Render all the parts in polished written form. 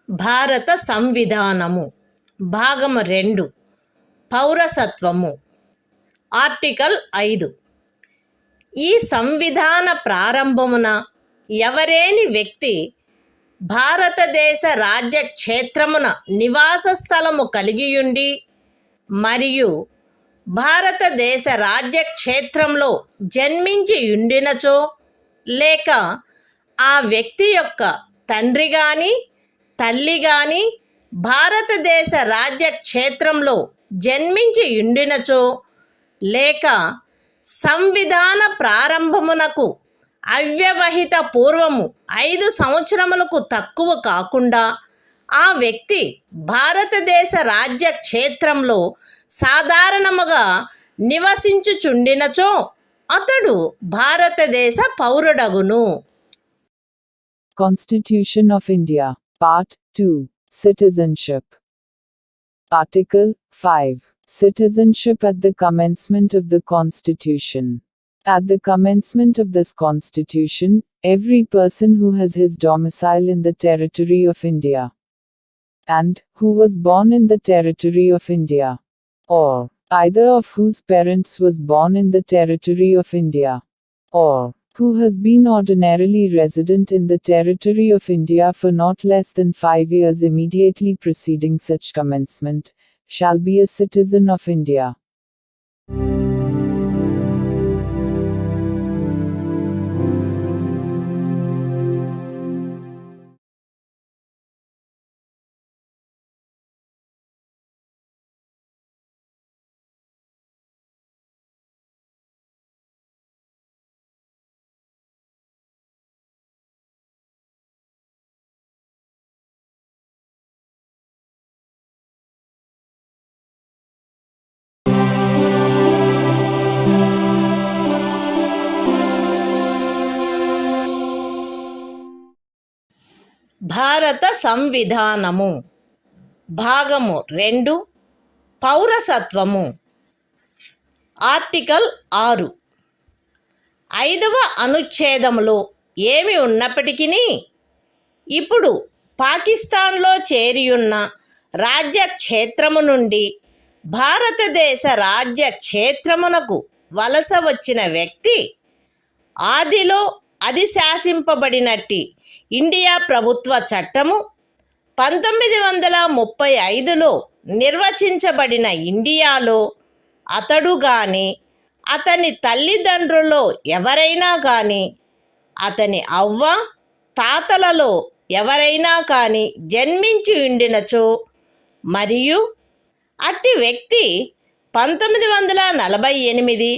భారత సంవిధానము భాగము 2 పౌరసత్వము ఆర్టికల్ 5 ఈ సంవిధాన ప్రారంభమున ఎవరేని వ్యక్తి భారతదేశ రాజ్య క్షేత్రమున నివాస స్థలము కలిగియుండి మరియు భారతదేశ రాజ్య క్షేత్రంలో జన్మించి ఉండినచో లేక ఆ వ్యక్తి యొక్క తండ్రి గాని తల్లి గాని భారతదేశ రాజ్య క్షేత్రంలో జన్మించి ఉండినచో లేక సంవిధాన ప్రారంభమునకు అవ్యవహిత పూర్వము 5 సంవత్సరములకు తక్కువ కాకుండా ఆ వ్యక్తి భారతదేశ రాజ్య క్షేత్రంలో సాధారణముగా నివసించుచుండినచో అతడు భారతదేశ పౌరుడగును. Constitution of India, Part 2, Citizenship. Article 5. Citizenship at the commencement of the Constitution. At the commencement of this Constitution, every person who has his domicile in the territory of India, and who was born in the territory of India, or either of whose parents was born in the territory of India, or who has been ordinarily resident in the territory of India for not less than 5 years immediately preceding such commencement, shall be a citizen of India. భారత సంవిధానము భాగము 2 పౌరసత్వము article 6 5వ అనుచ్ఛేదములో ఏమి ఉన్నప్పటికీ ఇప్పుడు పాకిస్తాన్లో చేరియున్న రాజ్య క్షేత్రము నుండి భారతదేశ రాజ్య క్షేత్రమునకు వలస వచ్చిన వ్యక్తి ఆదిలో అది శాసింపబడినట్టి ఇండియా ప్రభుత్వ చట్టము 1935లో నిర్వచించబడిన ఇండియాలో అతడు గాని అతని తల్లిదండ్రులలో ఎవరైనా కానీ అతని అవ్వ తాతలలో ఎవరైనా కానీ జన్మించి ఉండినచో మరియు అట్టి వ్యక్తి 1948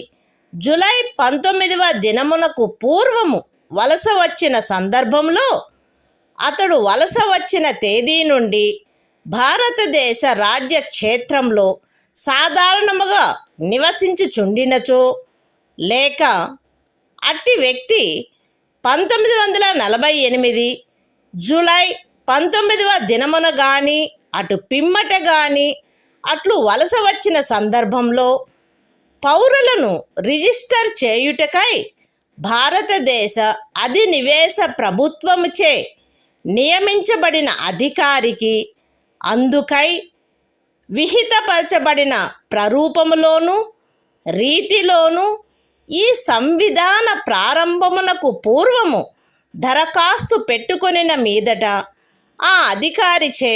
జూలై 19వ దినమునకు పూర్వము వలస వచ్చిన సందర్భంలో అతడు వలస వచ్చిన తేదీ నుండి భారతదేశ రాజ్య క్షేత్రంలో సాధారణముగా నివసించుచుండినచో లేక అట్టి వ్యక్తి 1948 జూలై 19వ దినమున గాని అటు పిమ్మట గాని అట్లు వలస వచ్చిన సందర్భంలో పౌరులను రిజిస్టర్ చేయుటకై భారతదేశ అధినివేశ ప్రభుత్వముచే నియమించబడిన అధికారికి అందుకై విహితపరచబడిన ప్రరూపములోను రీతిలోను ఈ సంవిధాన ప్రారంభమునకు పూర్వము దరఖాస్తు పెట్టుకొనిన మీదట ఆ అధికారిచే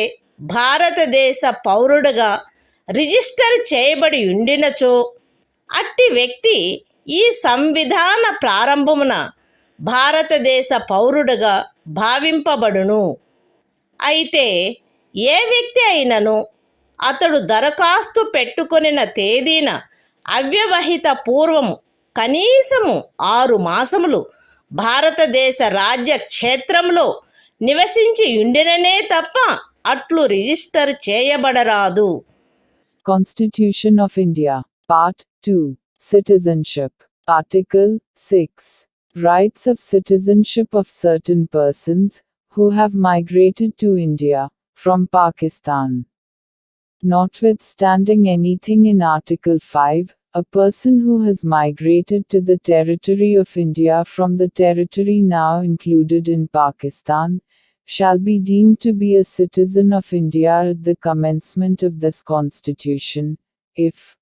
భారతదేశ పౌరుడుగా రిజిస్టర్ చేయబడి ఉండినచో అట్టి వ్యక్తి ఈ సంవిధాన ప్రారంభమున భారతదేశ పౌరుడుగా భావింపబడును. అయితే ఏ వ్యక్తి అయినను అతడు దరఖాస్తు పెట్టుకొనిన తేదీన అవ్యవహిత పూర్వము కనీసము 6 మాసములు భారతదేశ రాజ్య క్షేత్రంలో నివసించి ఉండిననే తప్ప అట్లు register చేయబడరాదు. Constitution of India, Part 2, Citizenship. Article 6. Rights of citizenship of certain persons who have migrated to India from Pakistan. Notwithstanding anything in Article 5, a person who has migrated to the territory of India from the territory now included in Pakistan shall be deemed to be a citizen of India at the commencement of this Constitution, if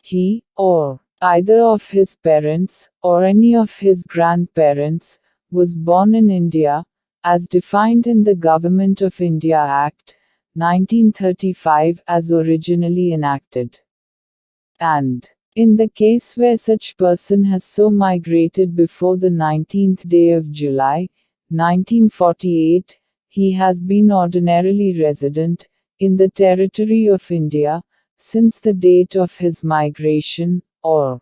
he, or either of his parents, or any of his grandparents, was born in India, as defined in the Government of India Act, 1935 as originally enacted. And, in the case where such person has so migrated before the 19th day of July, 1948, he has been ordinarily resident in the territory of India since the date of his migration, or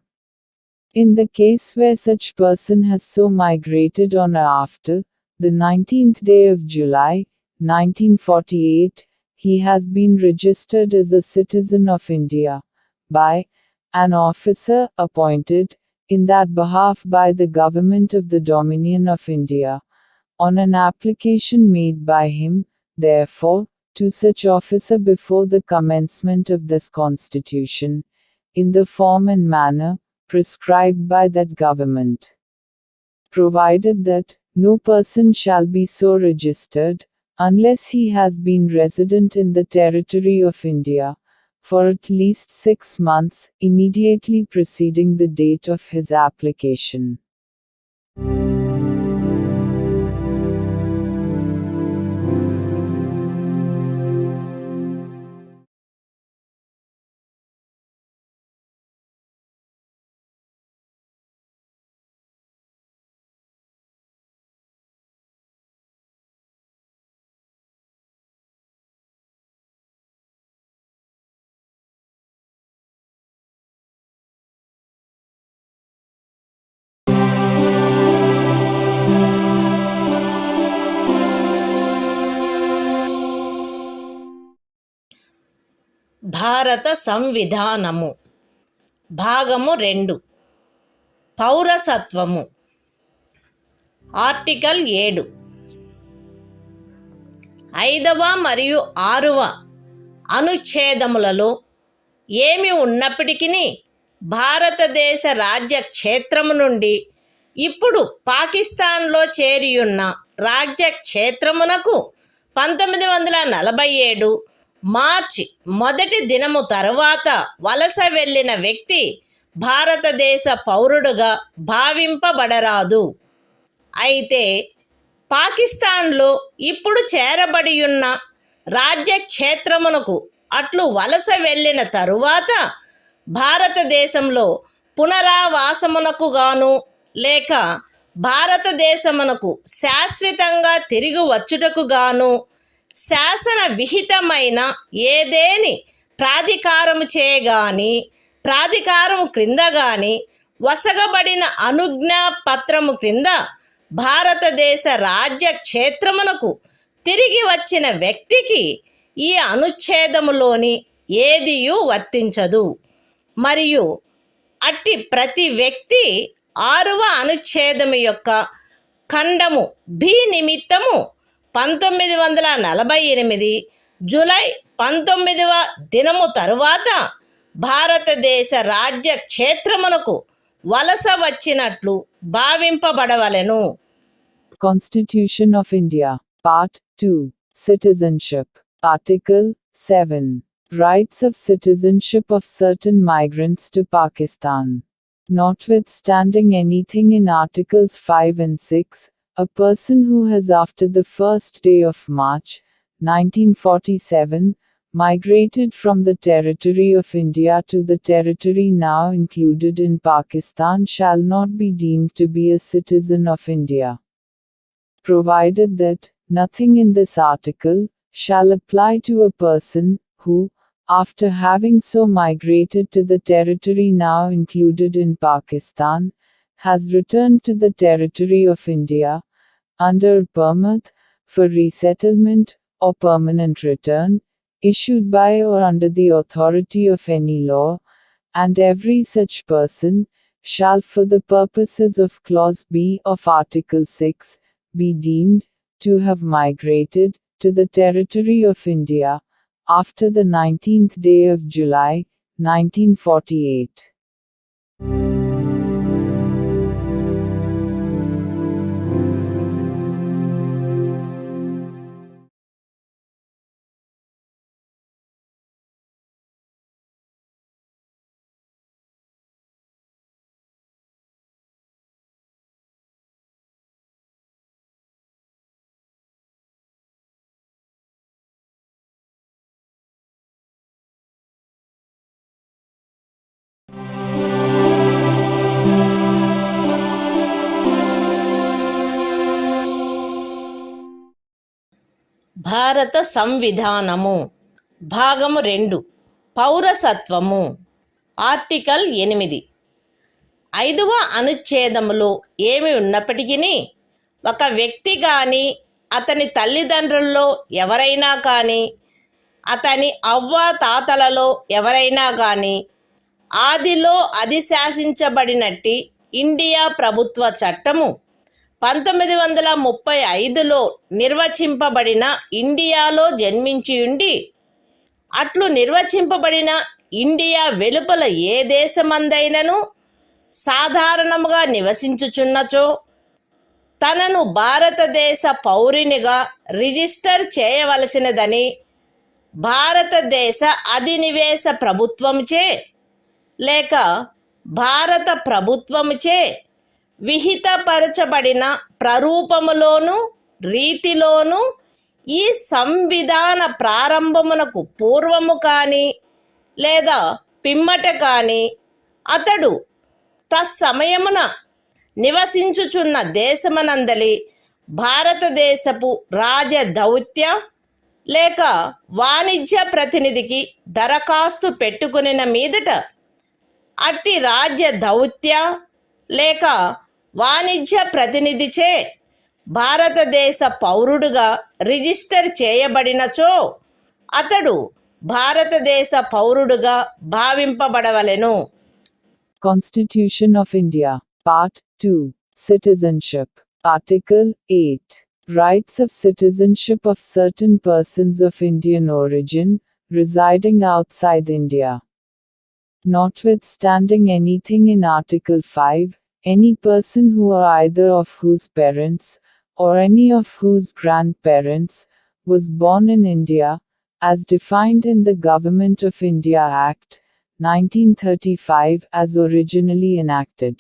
in the case where such person has so migrated on or after the 19th day of July, 1948, he has been registered as a citizen of India by an officer appointed in that behalf by the Government of the Dominion of India, on an application made by him, therefore, to such officer before the commencement of this Constitution, in the form and manner prescribed by that government. Provided that no person shall be so registered, unless he has been resident in the territory of India for at least 6 months immediately preceding the date of his application. భారత సంవిధానము భాగము 2 పౌరసత్వము article 7 5వ మరియు 6వ అనుచ్ఛేదములలో ఏమి ఉన్నప్పటికీ భారతదేశ రాజ్య క్షేత్రము నుండి ఇప్పుడు పాకిస్తాన్లో చేరియున్న రాజ్య క్షేత్రమునకు 1947 మార్చి 1 దినము తరువాత వలస వెళ్ళిన వ్యక్తి భారతదేశ పౌరుడుగా భావింపబడరాదు. అయితే పాకిస్తాన్లో ఇప్పుడు చేరబడియున్న రాజ్య క్షేత్రమునకు అట్లు వలస వెళ్ళిన తరువాత భారతదేశంలో పునరావాసమునకు గాను లేక భారతదేశమునకు శాశ్వతంగా తిరిగి వచ్చుటకు గాను శాసన విహితమైన ఏదేని ప్రాధికారము చేయగాని ప్రాధికారము క్రింద గాని వసగబడిన అనుజ్ఞా పత్రము క్రింద భారతదేశ రాజ్య క్షేత్రమునకు తిరిగి వచ్చిన వ్యక్తికి ఈ అనుచ్ఛేదములోని ఏదియూ వర్తించదు. మరియు అట్టి ప్రతి వ్యక్తి 6వ అనుచ్ఛేదము యొక్క ఖండము బి నిమిత్తము 1948 జూలై 19వ దినము తరువాత భారతదేశ రాజ్య క్షేత్రమునకు వలస వచ్చినట్లు భావింపబడవలెను. Constitution of India, Part 2, Citizenship, Article 7, Rights of citizenship of certain migrants to Pakistan. Notwithstanding anything in Articles 5 and 6, a person who has after the first day of March, 1947, migrated from the territory of India to the territory now included in Pakistan shall not be deemed to be a citizen of India. Provided that nothing in this article shall apply to a person who, after having so migrated to the territory now included in Pakistan, has returned to the territory of India under a permit for resettlement or permanent return, issued by or under the authority of any law, and every such person shall for the purposes of Clause B of Article 6 be deemed to have migrated to the territory of India after the 19th day of July, 1948. భారత సంవిధానము భాగము 2 పౌరసత్వము article 8 5వ అనుచ్ఛేదములో ఏమి ఉన్నప్పటికీ ఒక వ్యక్తి కానీ అతని తల్లిదండ్రుల్లో ఎవరైనా కానీ అతని అవ్వాతాతలలో ఎవరైనా కానీ ఆదిలో అధిశాసించబడినట్టి ఇండియా ప్రభుత్వ చట్టము 1935లో నిర్వచింపబడిన ఇండియాలో జన్మించి ఉండి అట్లు నిర్వచింపబడిన ఇండియా వెలుపల ఏ దేశమందైనను సాధారణముగా నివసించుచున్నచో తనను భారతదేశ పౌరునిగా రిజిస్టర్ చేయవలసినదని భారతదేశ అధినివేశ ప్రభుత్వముచే లేక భారత ప్రభుత్వముచే విహితపరచబడిన ప్రరూపములోను రీతిలోను ఈ సంవిధాన ప్రారంభమునకు పూర్వము కానీ లేదా పిమ్మట కానీ అతడు తత్సమయమున నివసించుచున్న దేశమనందలి భారతదేశపు రాజదౌత్య లేక వాణిజ్య ప్రతినిధికి దరఖాస్తు పెట్టుకునిన మీదట అట్టి రాజ్య దౌత్య లేక వాణిజ్య ప్రతినిధిచే భారతదేశ పౌరుడుగా రిజిస్టర్ చేయబడినచో అతడు భారతదేశ పౌరుడుగా భావింపబడవలెను. Constitution of India, Part 2, Citizenship, Article 8. Rights of citizenship of certain persons of Indian origin, residing outside India. Notwithstanding anything in Article 5, any person who or either of whose parents, or any of whose grandparents, was born in India, as defined in the Government of India Act, 1935 as originally enacted,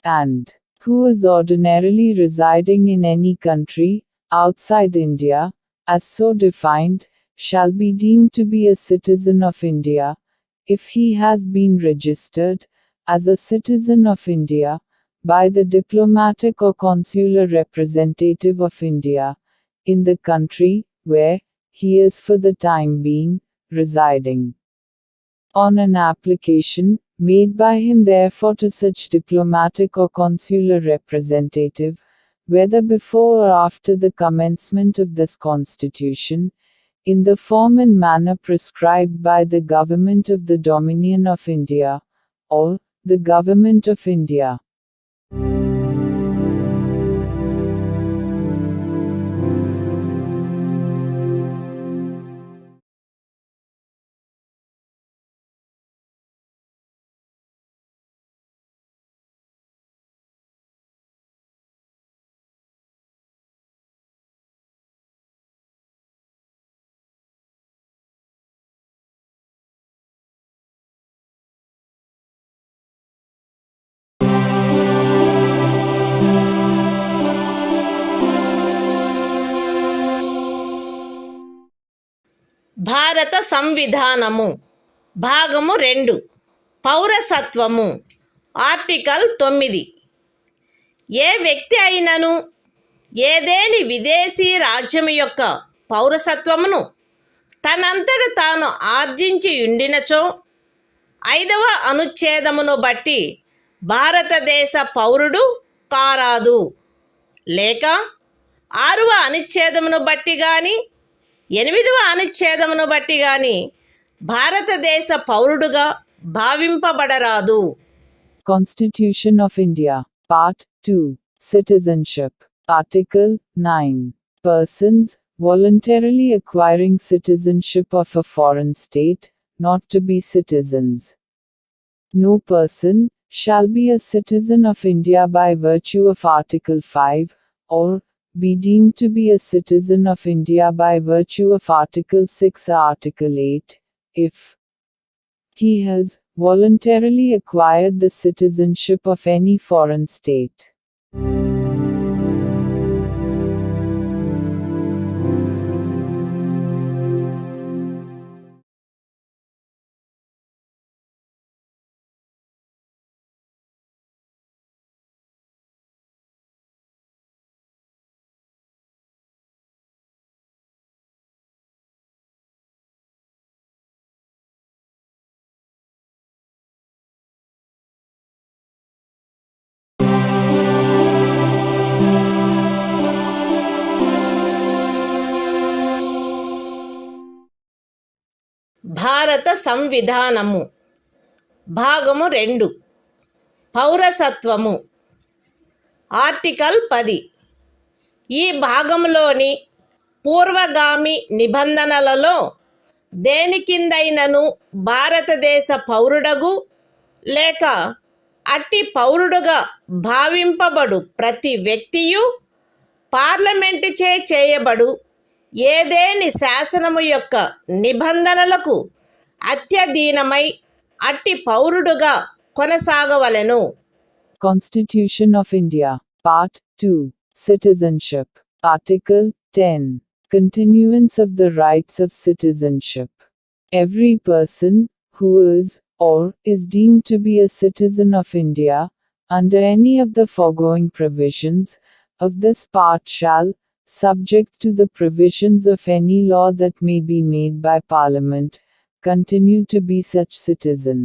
and who is ordinarily residing in any country, outside India, as so defined, shall be deemed to be a citizen of India, if he has been registered, as a citizen of India, by the diplomatic or consular representative of India, in the country, where, he is for the time being, residing. On an application, made by him therefore to such diplomatic or consular representative, whether before or after the commencement of this Constitution, in the form and manner prescribed by the Government of the Dominion of India, or the Government of India. భారత సంవిధానము భాగము 2 పౌరసత్వము article 9 ఏ వ్యక్తి అయినను ఏదేని విదేశీ రాజ్యము యొక్క పౌరసత్వమును తనంతట తాను ఆర్జించి ఉండినచో 5వ అనుచ్ఛేదమును బట్టి భారతదేశ పౌరుడు కారాదు, లేక 6వ అనుచ్ఛేదమును బట్టి గాని 8వ అనుచ్ఛేదమును బట్టి గాని భారతదేశ పౌరుడుగా భావింపబడరాదు. Constitution of India, Part 2, Citizenship, Article 9. Persons, voluntarily acquiring citizenship of a foreign state, not to be citizens. No person shall be a citizen of India by virtue of Article 5, or be deemed to be a citizen of India by virtue of Article 6 or Article 8, if he has voluntarily acquired the citizenship of any foreign state. భారత సంవిధానము భాగము 2 పౌరసత్వము article 10 ఈ భాగంలోని పూర్వగామి నిబంధనలలో దేని కిందైనను భారతదేశ పౌరుడగు లేక అట్టి పౌరుడుగా భావింపబడు ప్రతి వ్యక్తియు పార్లమెంటుచే చేయబడు ఏదేని శాసనము యొక్క నిబంధనలకు అత్యధీనమై అట్టి పౌరుడుగా కొనసాగవలెను. Constitution of India, Part 2, Citizenship, Article 10, Continuance of the Rights of Citizenship. Every person, who is, or is deemed to be a citizen of India, under any of the foregoing provisions, of this part shall, subject to the provisions of any law that may be made by Parliament, continue to be such citizen.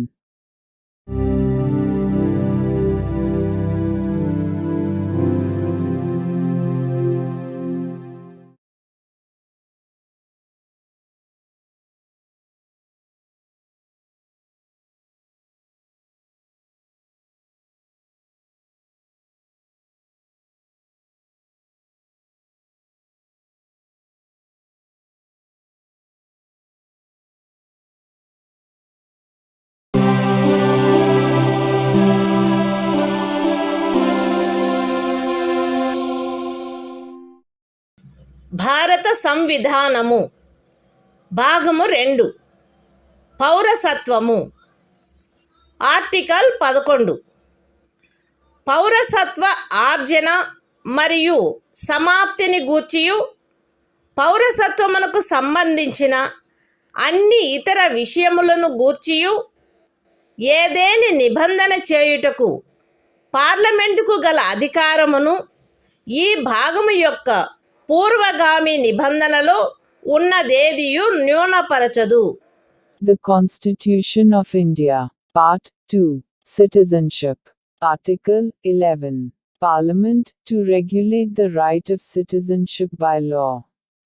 భారత సంవిధానము భాగము 2 పౌరసత్వము article 11 పౌరసత్వ ఆర్జన మరియు సమాప్తిని గూర్చియు పౌరసత్వమునకు సంబంధించిన అన్ని ఇతర విషయములను గూర్చియు ఏదేని నిబంధన చేయుటకు పార్లమెంటుకు గల అధికారమును ఈ భాగము యొక్క పూర్వగామి నిబంధనలో ఉన్నదేదియు న్యూనపరచదు. The Constitution of India, Part 2, Citizenship, Article 11, Parliament, to regulate the right of citizenship by law.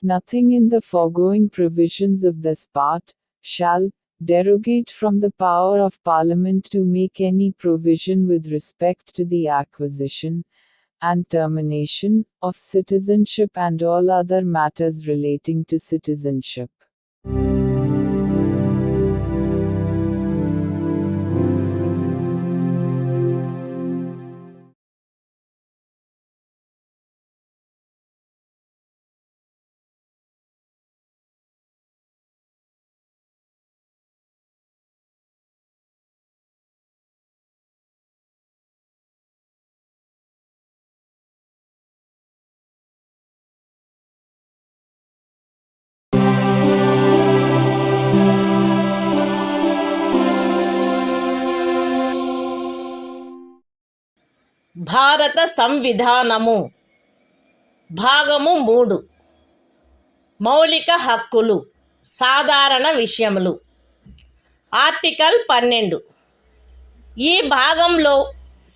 Nothing in the foregoing provisions of this part shall derogate from the power of Parliament to make any provision with respect to the acquisition and termination of citizenship and all other matters relating to citizenship. భారత సంవిధానము భాగము 3 మౌలిక హక్కులు సాధారణ విషయములు article 12 ఈ భాగంలో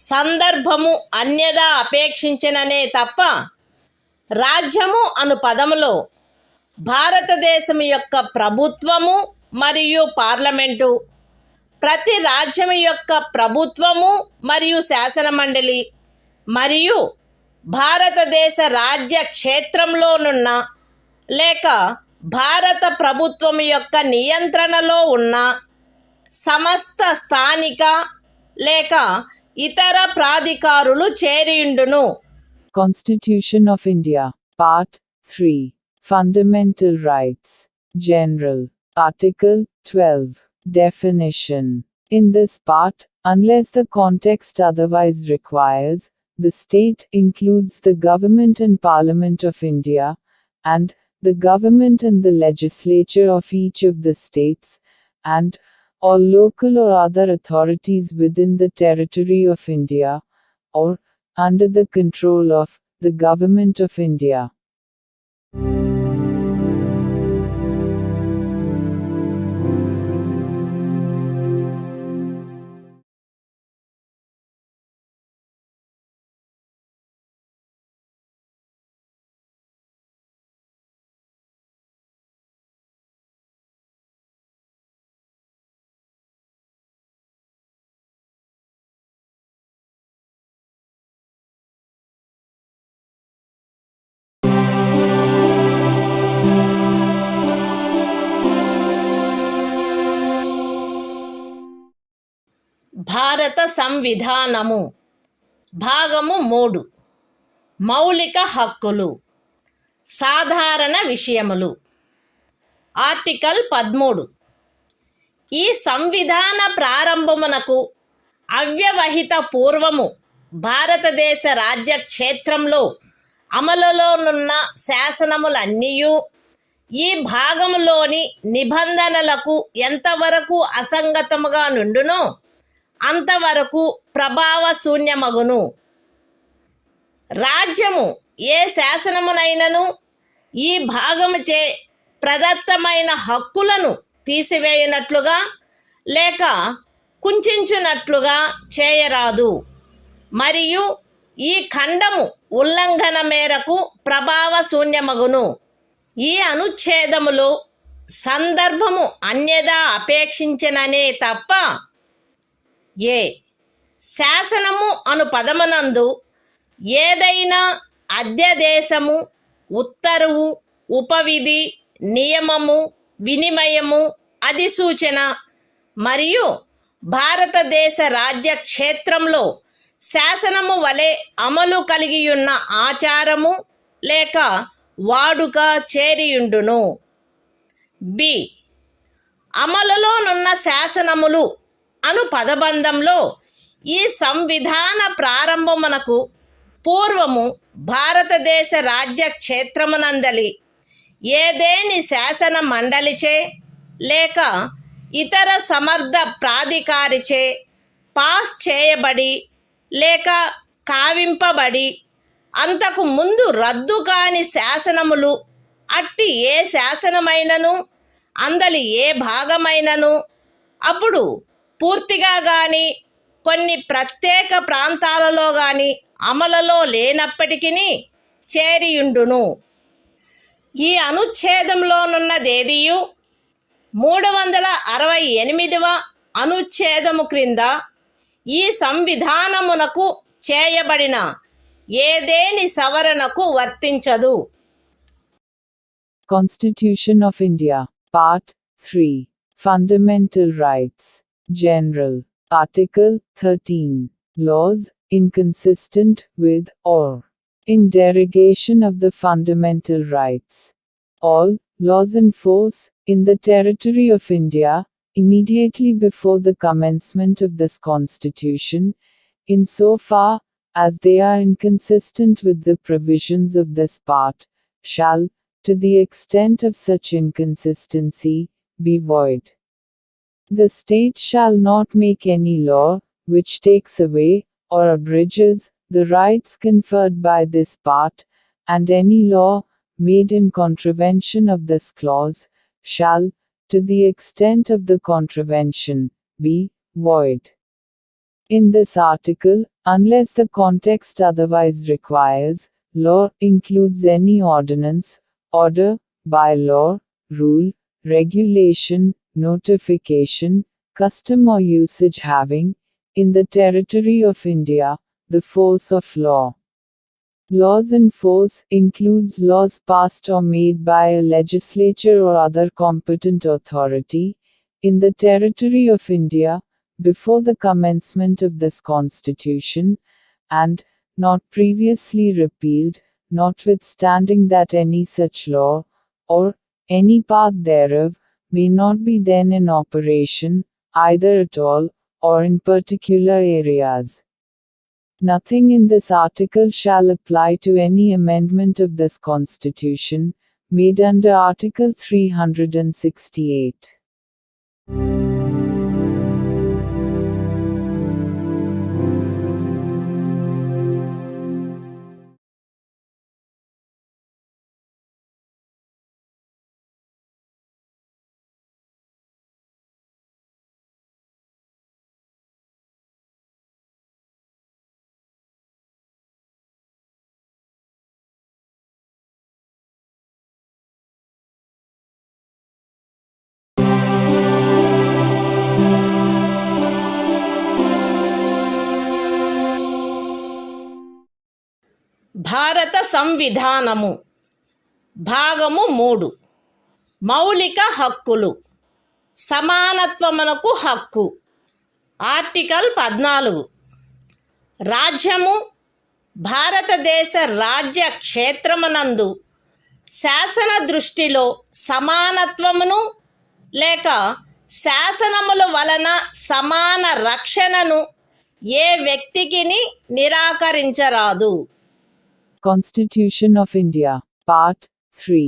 సందర్భము అన్యదా అపేక్షించిననే తప్ప రాజ్యము అను పదములో భారతదేశం యొక్క ప్రభుత్వము మరియు పార్లమెంటు ప్రతి రాజ్యం యొక్క ప్రభుత్వము మరియు శాసనమండలి మరియు భారతదేశ రాజ్య క్షేత్రంలోనున్న లేక భారత ప్రభుత్వం యొక్క నియంత్రణలో ఉన్న సమస్త స్థానిక లేక ఇతర ప్రాధికారులు చేరియుండును. Constitution of India, Part 3, Fundamental Rights, General, Article 12, Definition. In this part, unless the context otherwise requires, the state includes the government and Parliament of India, and the government and the legislature of each of the states, and all local or other authorities within the territory of India, or under the control of the Government of India. భారత సంవిధానము భాగము 3 మౌలిక హక్కులు సాధారణ విషయములు article 13 ఈ సంవిధాన ప్రారంభమునకు అవ్యవహిత పూర్వము భారతదేశ రాజ్య క్షేత్రంలో అమలులోనున్న శాసనములన్నీయు ఈ భాగములోని నిబంధనలకు ఎంతవరకు అసంగతముగా నుండునో అంతవరకు ప్రభావశూన్యమగును. రాజ్యము ఏ శాసనమునైనను ఈ భాగముచే ప్రదత్తమైన హక్కులను తీసివేయనట్లుగా లేక కుంచునట్లుగా చేయరాదు మరియు ఈ ఖండము ఉల్లంఘన మేరకు ప్రభావశూన్యమగును. ఈ అనుచ్ఛేదములో సందర్భము అన్యదా అపేక్షించననే తప్ప ఏ శాసనము అను పదమునందు ఏదైనా అధ్యదేశము, ఉత్తర్వు, ఉపవిధి, నియమము, వినిమయము, అధిసూచన మరియు భారతదేశ రాజ్య క్షేత్రంలో శాసనము వలె అమలు కలిగియున్న ఆచారము లేక వాడుక చేరియుండును. బి అమలులోనున్న శాసనములు అను పదబంధంలో ఈ సంవిధాన ప్రారంభమునకు పూర్వము భారతదేశ రాజ్య క్షేత్రమునందలి ఏదేని శాసన మండలిచే లేక ఇతర సమర్థ ప్రాధికారిచే పాస్ చేయబడి లేక కావింపబడి అంతకు ముందు రద్దు కాని శాసనములు అట్టి ఏ శాసనమైనను అందలి ఏ భాగమైనను అప్పుడు పూర్తిగా కానీ కొన్ని ప్రత్యేక ప్రాంతాలలో కానీ అమలులో లేనప్పటికీ చేరియుండును. ఈ అనుచ్ఛేదంలోనున్నదేదియు 368వ అనుచ్ఛేదము క్రింద ఈ సంవిధానమునకు చేయబడిన ఏదేని సవరణకు వర్తించదు. Constitution of India, Part 3, Fundamental Rights, General, Article 13, Laws inconsistent with or in derogation of the fundamental rights. All laws in force in the territory of India immediately before the commencement of this Constitution, in so far as they are inconsistent with the provisions of this part, shall, to the extent of such inconsistency, be void. The state shall not make any law which takes away or abridges the rights conferred by this part, and any law made in contravention of this clause shall, to the extent of the contravention, be void. In this article, unless the context otherwise requires, law includes any ordinance, order, bylaw, rule, regulation, notification, custom or usage having, in the territory of India, the force of law. Laws in force includes laws passed or made by a legislature or other competent authority, in the territory of India, before the commencement of this Constitution, and, not previously repealed, notwithstanding that any such law, or any part thereof, may not be then in operation, either at all, or in particular areas. Nothing in this article shall apply to any amendment of this Constitution, made under Article 368. భారత సంవిధానము భాగము 3 మౌలిక హక్కులు సమానత్వమునకు హక్కు article 14 రాజ్యము భారతదేశ రాజ్య క్షేత్రమునందు శాసన దృష్టిలో సమానత్వమును లేక శాసనముల వలన సమాన రక్షణను ఏ వ్యక్తికిని నిరాకరించరాదు. Constitution of India, Part 3.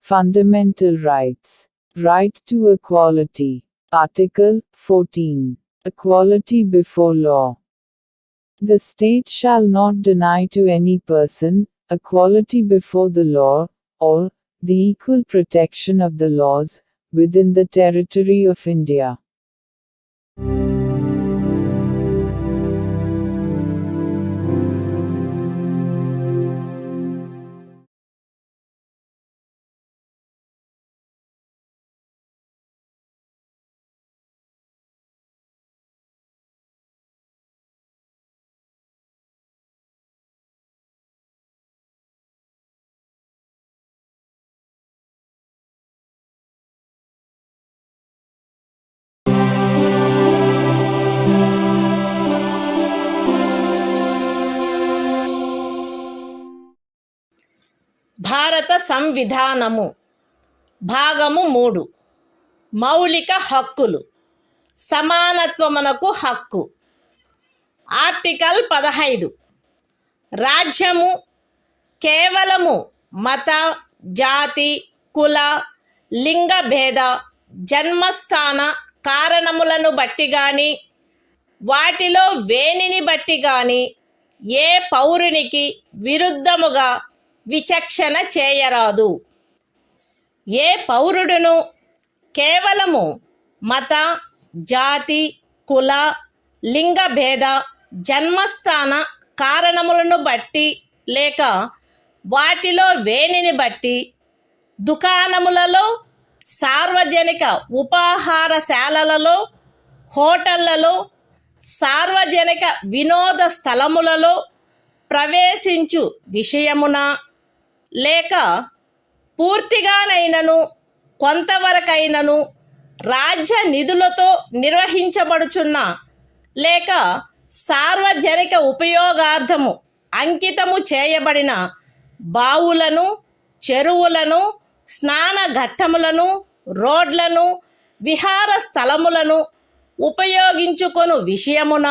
Fundamental Rights. Right to Equality. Article 14. Equality before law. The state shall not deny to any person equality before the law, or the equal protection of the laws within the territory of India. భారత సంవిధానము భాగము 3 మౌలిక హక్కులు సమానత్వమునకు హక్కు. Article 15 రాజ్యము కేవలము మత, జాతి, కుల, లింగ భేద, జన్మస్థాన కారణములను బట్టి గాని వాటిలో వేనిని బట్టి గాని ఏ పౌరునికి విరుద్ధముగా విచక్షణ చేయరాదు. ఏ పౌరుడును కేవలము మత, జాతి, కుల, లింగ భేద, జన్మస్థాన కారణములను బట్టి లేక వాటిలో వేనిని బట్టి దుకాణములలో, సార్వజనిక ఉపాహారశాలలలో, హోటళ్లలో, సార్వజనిక వినోద స్థలములలో ప్రవేశించు విషయమున లేక పూర్తిగానైనను కొంతవరకైనను రాజ్య నిధులతో నిర్వహించబడుచున్న లేక సార్వజనిక ఉపయోగార్థము అంకితము చేయబడిన బావులను, చెరువులను, స్నాన ఘట్టములను, రోడ్లను, విహార స్థలములను ఉపయోగించుకొను విషయమున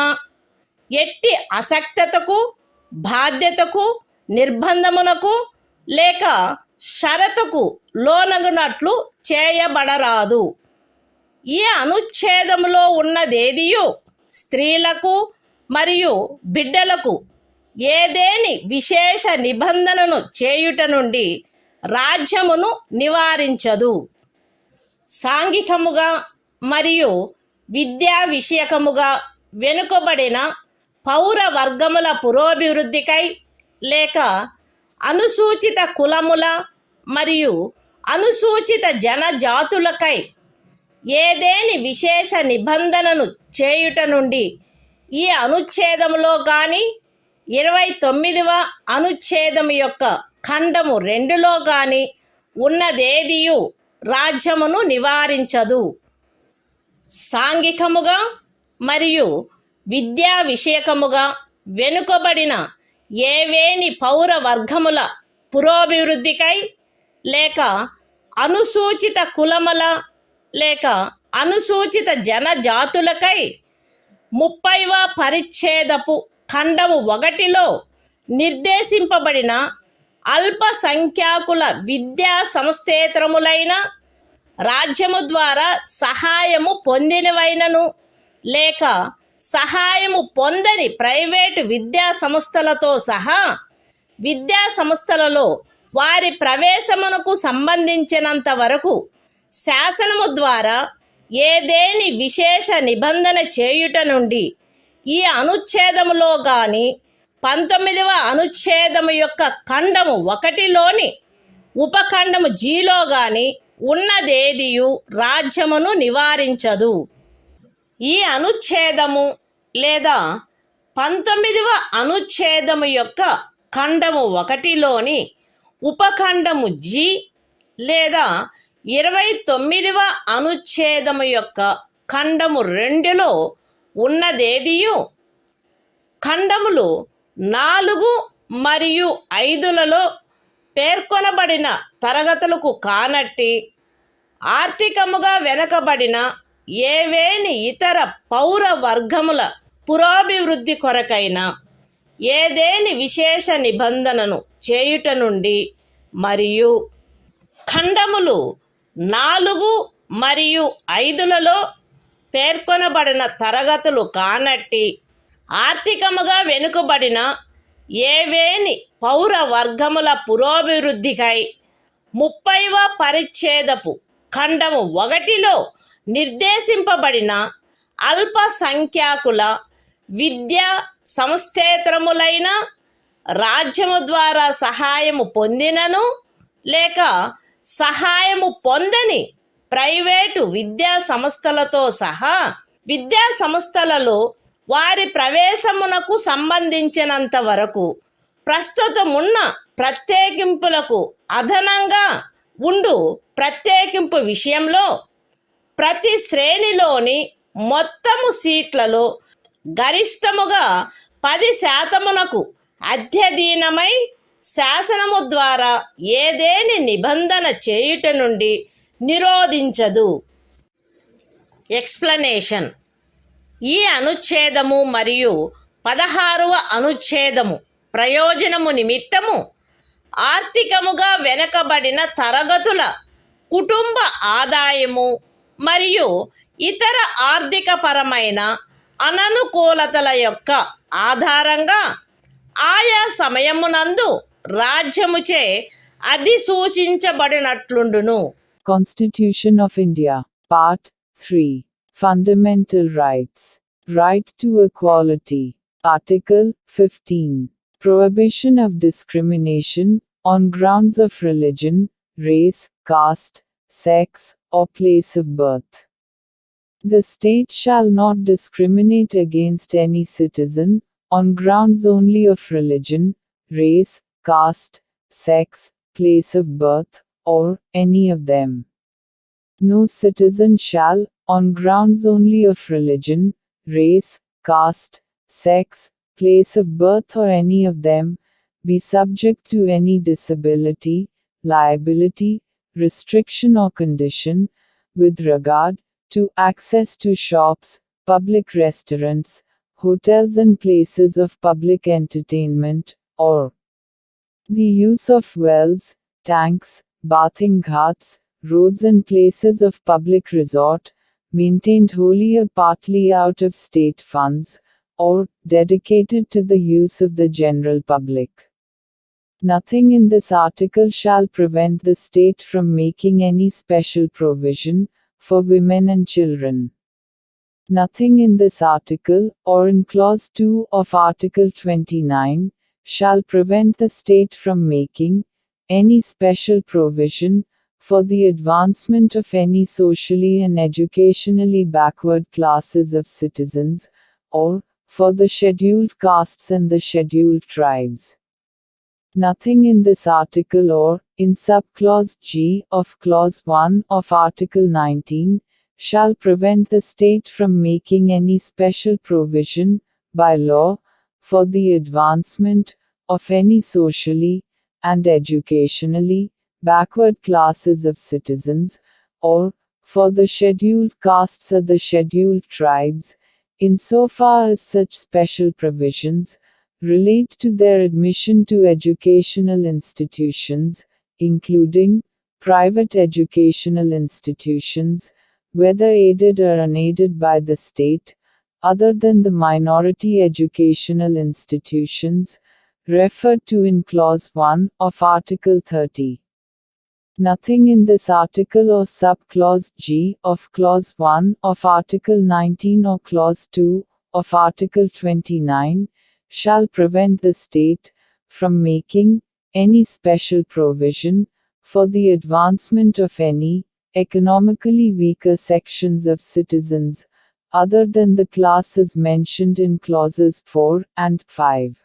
ఎట్టి అసక్తతకు, బాధ్యతకు, నిర్బంధమునకు లేక షరతుకు లోనగునట్లు చేయబడరాదు. ఈ అనుచ్ఛేదములో ఉన్నదేదియు స్త్రీలకు మరియు బిడ్డలకు ఏదేని విశేష నిబంధనను చేయుట నుండి రాజ్యమును నివారించదు. సాంఘికముగా మరియు విద్యా విషయకముగా వెనుకబడిన పౌర వర్గముల పురోభివృద్ధికై లేక అనుసూచిత కులముల మరియు అనుసూచిత జనజాతులకై ఏదేని విశేష నిబంధనను చేయుట నుండి ఈ అనుచ్ఛేదములో గాని 29వ అనుచ్ఛేదము యొక్క ఖండము 2లో గాని ఉన్నదేదియు రాజ్యమును నివారించదు. సాంఘికముగా మరియు విద్యా విషయకముగా వెనుకబడిన ఏవేని పౌర వర్గముల పురోభివృద్ధికై లేక అనుసూచిత కులముల లేక అనుసూచిత జనజాతులకై 30వ పరిచ్ఛేదపు ఖండము 1లో నిర్దేశింపబడిన అల్పసంఖ్యాకుల విద్యా సంస్థేతరములైన రాజ్యము ద్వారా సహాయము పొందినవైనను లేక సహాయము పొందని ప్రైవేటు విద్యా సంస్థలతో సహా విద్యా సంస్థలలో వారి ప్రవేశమునకు సంబంధించినంత వరకు శాసనము ద్వారా ఏదేని విశేష నిబంధన చేయుట నుండి ఈ అనుచ్ఛేదములో గాని 19వ అనుచ్ఛేదము యొక్క ఖండము 1లోని ఉపఖండము జీలో గాని ఉన్నదేదియు రాజ్యమును నివారించదు. ఈ అనుచ్ఛేదము లేదా 19వ అనుచ్ఛేదము యొక్క ఖండము 1లోని ఉపఖండము జి లేదా 29వ అనుచ్ఛేదము యొక్క ఖండము 2లో ఉన్నదేదియు ఖండములు 4 మరియు 5లలో పేర్కొనబడిన తరగతులకు కానట్టి ఆర్థికముగా వెనుకబడిన ఏవేని ఇతర పౌర వర్గముల పురోభివృద్ధి కొరకైన ఏదేని విశేష నిబంధనను చేయుట నుండి మరియు ఖండములు 4 మరియు 5లలో పేర్కొనబడిన తరగతులు కానట్టి ఆర్థికముగా వెనుకబడిన ఏవేని పౌర వర్గముల పురోభివృద్ధికై 30వ పరిచ్ఛేదపు ఖండము 1లో నిర్దేశింపబడిన అల్పసంఖ్యాకుల విద్యా సంస్థేతరములైన రాజ్యము ద్వారా సహాయము పొందినను లేక సహాయము పొందని ప్రైవేటు విద్యా సంస్థలతో సహా విద్యా సంస్థలలో వారి ప్రవేశమునకు సంబంధించినంత వరకు ప్రస్తుతమున్న ప్రత్యేకింపులకు అదనంగా ఉండు ప్రత్యేకింపు విషయంలో ప్రతి శ్రేణిలోని మొత్తము సీట్లలో గరిష్టముగా 10% అధ్యధీనమై శాసనము ద్వారా ఏదేని నిబంధన చేయుట నుండి నిరోధించదు. ఎక్స్ప్లనేషన్. ఈ అనుచ్ఛేదము మరియు 16వ అనుచ్ఛేదము ప్రయోజనము నిమిత్తము ఆర్థికముగా వెనుకబడిన తరగతుల కుటుంబ ఆదాయము మరియు ఇతర ఆర్థికపరమైన అననుకూలతల యొక్క ఆధారంగా ఆయా సమయమునందు రాజ్యముచే అధిసూచించబడినట్లుండును. Constitution of India, Part 3. Fundamental Rights. Right to Equality. Article 15. Prohibition of discrimination on grounds of religion, race, caste, sex, or place of birth. The state shall not discriminate against any citizen on grounds only of religion, race, caste, sex, place of birth, or any of them. No citizen shall, on grounds only of religion, race, caste, sex, place of birth, or any of them, be subject to any disability, liability, restriction, or condition, with regard to access to shops, public restaurants, hotels, and places of public entertainment, or the use of wells, tanks, bathing ghats, roads, and places of public resort, maintained wholly or partly out of state funds, or dedicated to the use of the general public. Nothing in this article shall prevent the state from making any special provision for women and children. Nothing in this article, or in Clause 2 of Article 29, shall prevent the state from making any special provision for the advancement of any socially and educationally backward classes of citizens, or for the scheduled castes and the scheduled tribes. Nothing in this article or in subclause G of Clause 1 of Article 19 shall prevent the state from making any special provision, by law, for the advancement of any socially and educationally backward classes of citizens, or for the scheduled castes or the scheduled tribes, insofar as such special provisions relate to their admission to educational institutions, including private educational institutions, whether aided or unaided by the state, other than the minority educational institutions referred to in Clause 1 of Article 30. Nothing in this article or subclause G of Clause 1 of Article 19 or Clause 2 of Article 29 shall prevent the state from making any special provision for the advancement of any economically weaker sections of citizens, other than the classes mentioned in Clauses 4 and 5.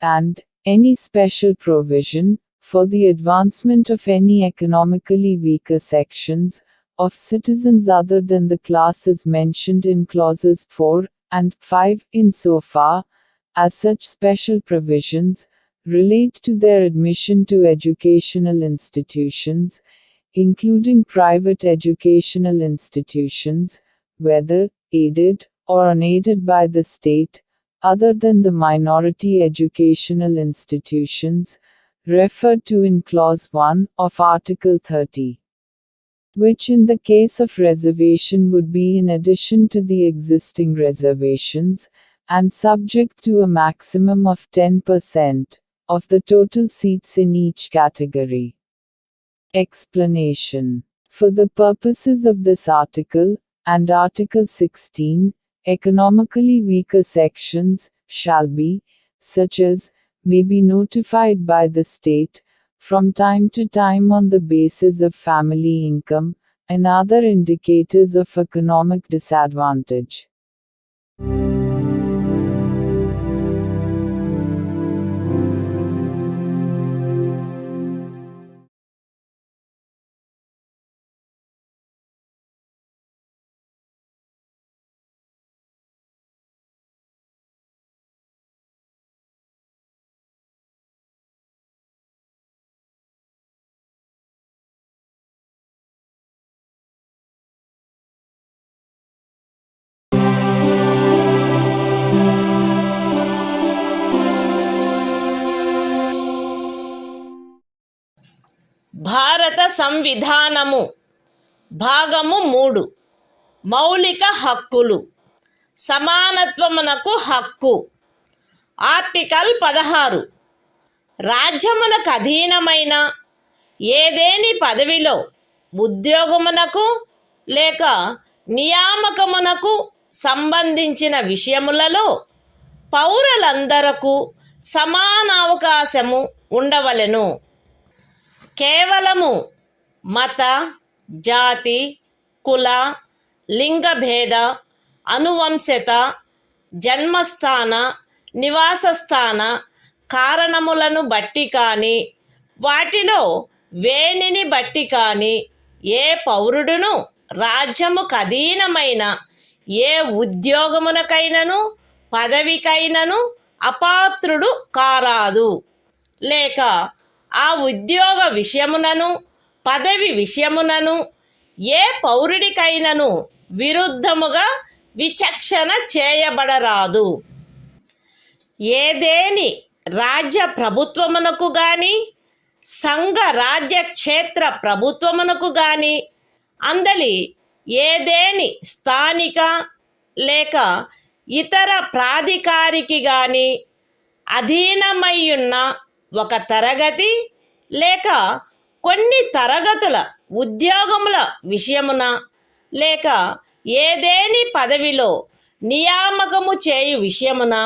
And any special provision for the advancement of any economically weaker sections of citizens other than the classes mentioned in clauses 4 and 5 insofar as such special provisions relate to their admission to educational institutions, including private educational institutions, whether aided or unaided by the state, other than the minority educational institutions referred to in Clause 1 of Article 30, which in the case of reservation would be in addition to the existing reservations, and subject to a maximum of 10% of the total seats in each category. Explanation. For the purposes of this article, and Article 16, economically weaker sections shall be, such as, may be notified by the state, from time to time on the basis of family income, and other indicators of economic disadvantage. భారత సంవిధానము భాగము 3 మౌలిక హక్కులు సమానత్వమునకు హక్కు. Article 16 రాజ్యమునకు అధీనమైన ఏదేని పదవిలో ఉద్యోగమునకు లేక నియామకమునకు సంబంధించిన విషయములలో పౌరులందరకు సమాన అవకాశము ఉండవలెను. కేవలము మత, జాతి, కుల, లింగభేద, అనువంశత, జన్మస్థాన, నివాసస్థాన కారణములను బట్టి కానీ వాటిలో వేనిని బట్టి కానీ ఏ పౌరుడును రాజ్యముకు అధీనమైన ఏ ఉద్యోగమునకైనను పదవికైనను అపాత్రుడు కారాదు, లేక ఆ ఉద్యోగ విషయమునను పదవి విషయమునను ఏ పౌరుడికైనను విరుద్ధముగా విచక్షణ చేయబడరాదు. ఏదేని రాజ్య ప్రభుత్వమునకు గాని సంఘ రాజ్య క్షేత్ర ప్రభుత్వమునకు గాని అందలి ఏదేని స్థానిక లేక ఇతర ప్రాధికారికి గాని అధీనమయ్యున్న ఒక తరగతి లేక కొన్ని తరగతుల ఉద్యోగముల విషయమున లేక ఏదేని పదవిలో నియామకము చేయు విషయమున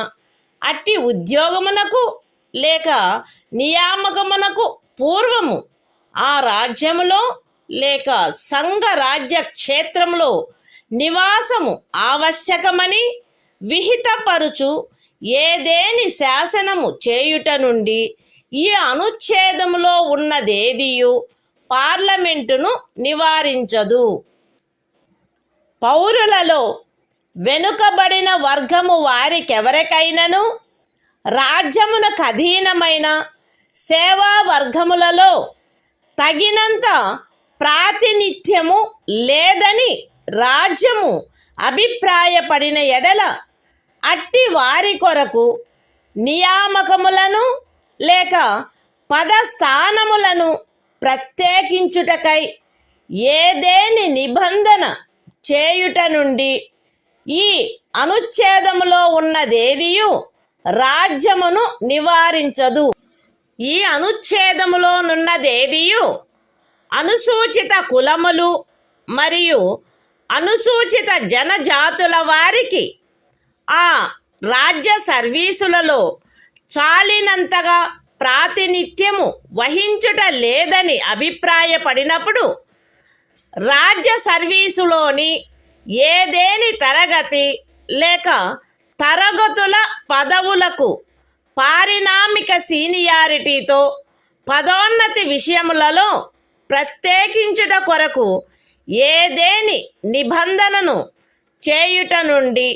అట్టి ఉద్యోగమునకు లేక నియామకమునకు పూర్వము ఆ రాజ్యములో లేక సంఘ రాజ్య క్షేత్రములో నివాసము ఆవశ్యకమని విహితపరుచు ఏదేని శాసనము చేయుట నుండి ఈ అనుచ్ఛేదములో ఉన్నదేదియు పార్లమెంటును నివారించదు. పౌరులలో వెనుకబడిన వర్గము వారికెవరికైనను రాజ్యమునకు అధీనమైన సేవా వర్గములలో తగినంత ప్రాతినిధ్యము లేదని రాజ్యము అభిప్రాయపడిన ఎడల అట్టి వారి కొరకు నియామకములను లేక పదస్థానములను ప్రత్యేకించుటకై ఏదేని నిబంధన చేయుట నుండి ఈ అనుచ్ఛేదములో ఉన్నదేదియు రాజ్యమును నివారించదు. ఈ అనుచ్ఛేదములోనున్నదేదియు అనుసూచిత కులములు మరియు అనుసూచిత జనజాతుల వారికి ఆ రాజ్య సర్వీసులలో చాలినంతగా ప్రాతినిధ్యము వహించుట లేదని అభిప్రాయపడినప్పుడు రాజ్య సర్వీసులోని ఏదేని తరగతి లేక తరగతుల పదవులకు పారిణామిక సీనియారిటీతో పదోన్నతి విషయములలో ప్రత్యేకించుట కొరకు ఏదేని నిబంధనను చేయుట నుండి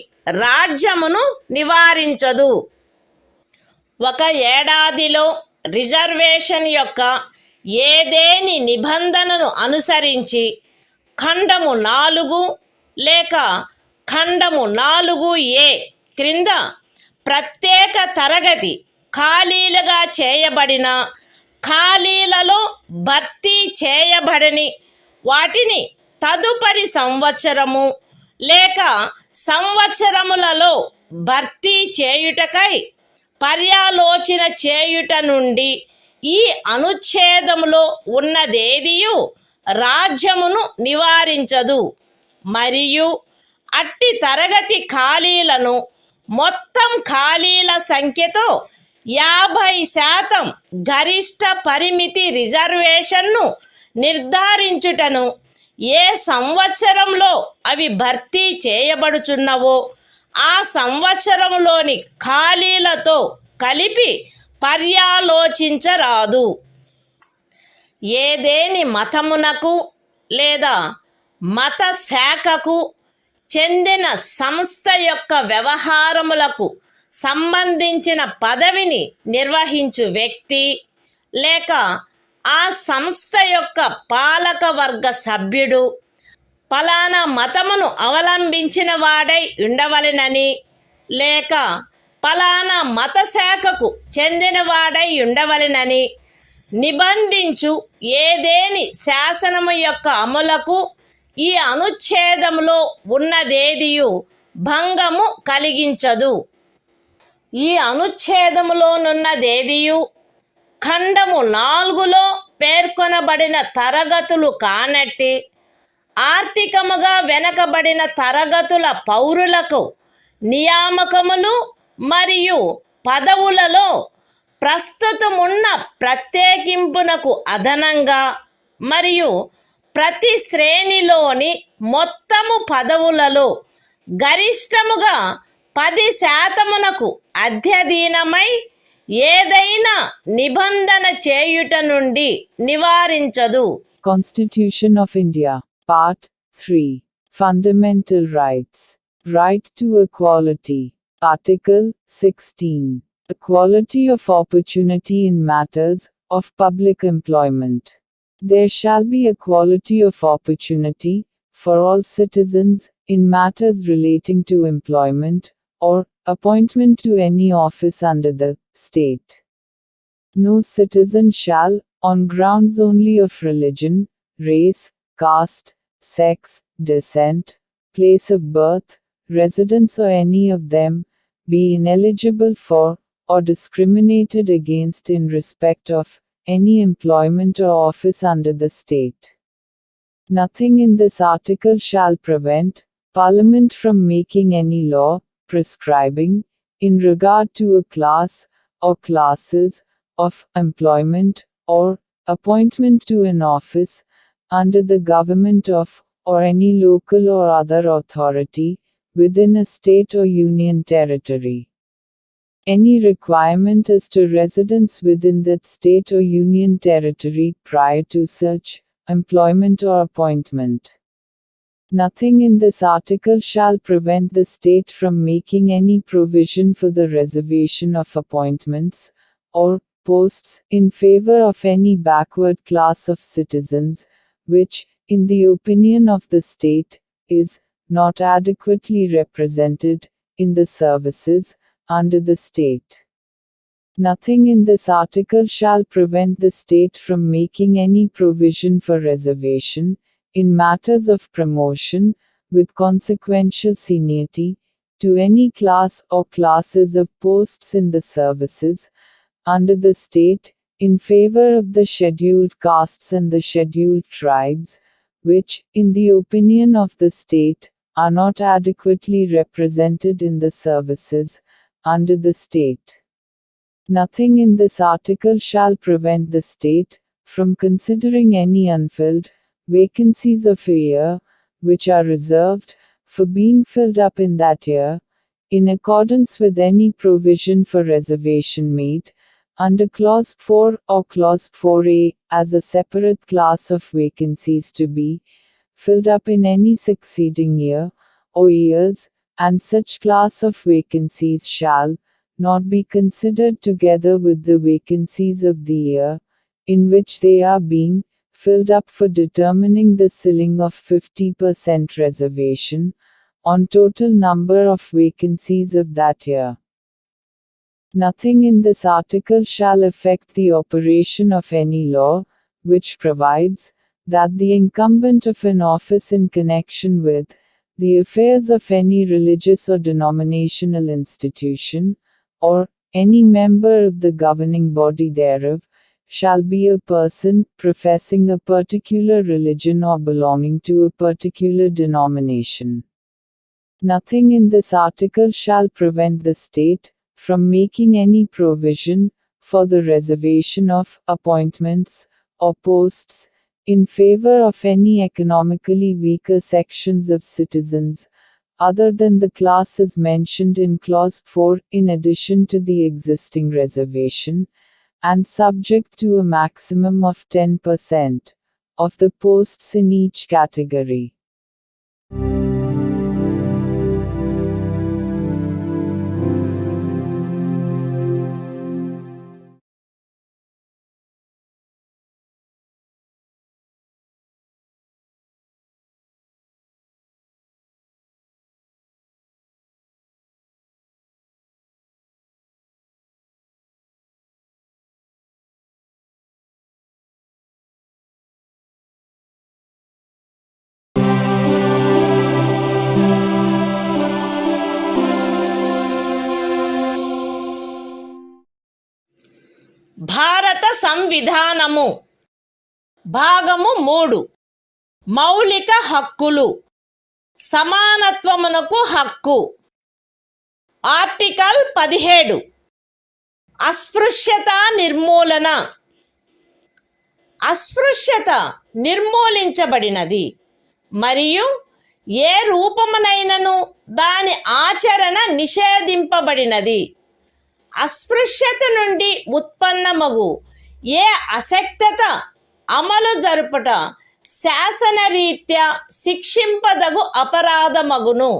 రాజ్యమును నివారించదు. ఒక ఏడాదిలో రిజర్వేషన్ యొక్క ఏదేని నిబంధనను అనుసరించి ఖండము 4 లేక ఖండము 4A క్రింద ప్రత్యేక తరగతి ఖాళీలుగా చేయబడిన ఖాళీలలో భర్తీ చేయబడని వాటిని తదుపరి సంవత్సరము లేక సంవత్సరములలో భర్తీ చేయుటకై పర్యాలోచన చేయుట నుండి ఈ అనుచ్ఛేదములో ఉన్నదేదియు రాజ్యమును నివారించదు. మరియు అట్టి తరగతి ఖాళీలను మొత్తం ఖాళీల సంఖ్యతో 50% గరిష్ట పరిమితి రిజర్వేషన్ను నిర్ధారించుటను ఏ సంవత్సరంలో అవి భర్తీ చేయబడుచున్నవో ఆ సంవత్సరంలోని ఖాళీలతో కలిపి పర్యాలోచించరాదు. ఏదేని మతమునకు లేదా మత శాఖకు చెందిన సంస్థ యొక్క వ్యవహారములకు సంబంధించిన పదవిని నిర్వహించు వ్యక్తి లేక ఆ సంస్థ యొక్క పాలక వర్గ సభ్యుడు ఫలానా మతమును అవలంబించిన వాడై ఉండవలెనని లేక ఫలానా మత శాఖకు చెందినవాడై ఉండవలెనని నిబంధించు ఏదేని శాసనము యొక్క అమలుకు ఈ అనుచ్ఛేదములో ఉన్నదేదియు భంగము కలిగించదు. ఈ అనుచ్ఛేదములోనున్నదేదియు ఖండము 4లో పేర్కొనబడిన తరగతులు కానట్టి ఆర్థికముగా వెనకబడిన తరగతుల పౌరులకు నియామకములు మరియు పదవులలో ప్రస్తుతమున్న ప్రత్యేకింపునకు అదనంగా మరియు ప్రతి శ్రేణిలోని మొత్తము పదవులలో గరిష్టముగా 10% అధ్యధీనమై ఏదైనా నిబంధన చేయుట నుండి నివారించదు. Constitution of India, Part 3. Fundamental Rights. Right to Equality. Article 16. Equality of opportunity in matters of public employment. There shall be equality of opportunity for all citizens in matters relating to employment or appointment to any office under the state. No citizen shall, on grounds only of religion, race, caste, sex, descent, place of birth, residence or any of them, be ineligible for, or discriminated against in respect of, any employment or office under the state. Nothing in this article shall prevent Parliament from making any law, prescribing, in regard to a class, or classes, of employment, or appointment to an office, under the government of, or any local or other authority, within a state or union territory. Any requirement as to residence within that state or union territory prior to such employment or appointment. Nothing in this article shall prevent the state from making any provision for the reservation of appointments, or posts, in favor of any backward class of citizens, which, in the opinion of the state, is not adequately represented in the services under the state. Nothing in this article shall prevent the state from making any provision for reservation, in matters of promotion, with consequential seniority, to any class or classes of posts in the services under the state, in favor of the scheduled castes and the scheduled tribes, which, in the opinion of the state, are not adequately represented in the services under the state. Nothing in this article shall prevent the state from considering any unfilled vacancies of a year, which are reserved for being filled up in that year, in accordance with any provision for reservation made under Clause 4 or Clause 4A, as a separate class of vacancies to be filled up in any succeeding year, or years, and such class of vacancies shall not be considered together with the vacancies of the year in which they are being filled up for determining the ceiling of 50% reservation on total number of vacancies of that year. Nothing in this article shall affect the operation of any law which provides that the incumbent of an office in connection with the affairs of any religious or denominational institution, or any member of the governing body thereof, shall be a person professing a particular religion or belonging to a particular denomination. Nothing in this article shall prevent the state from making any provision for the reservation of appointments or posts in favor of any economically weaker sections of citizens, other than the classes mentioned in Clause 4, in addition to the existing reservation, and subject to a maximum of 10% of the posts in each category. భారత సంవిధానము భాగము 3 మౌలిక హక్కులు సమానత్వమునకు హక్కు. Article 17 అస్పృశ్యత నిర్మూలన. అస్పృశ్యత నిర్మూలించబడినది మరియు ఏ రూపమునైనను దాని ఆచరణ నిషేధింపబడినది. అస్పృశ్యత నుండి ఉత్పన్నమగు ఏ అసక్తత అమలు జరుపుట శాసనరీత్యా శిక్షింపదగు అపరాధమగును.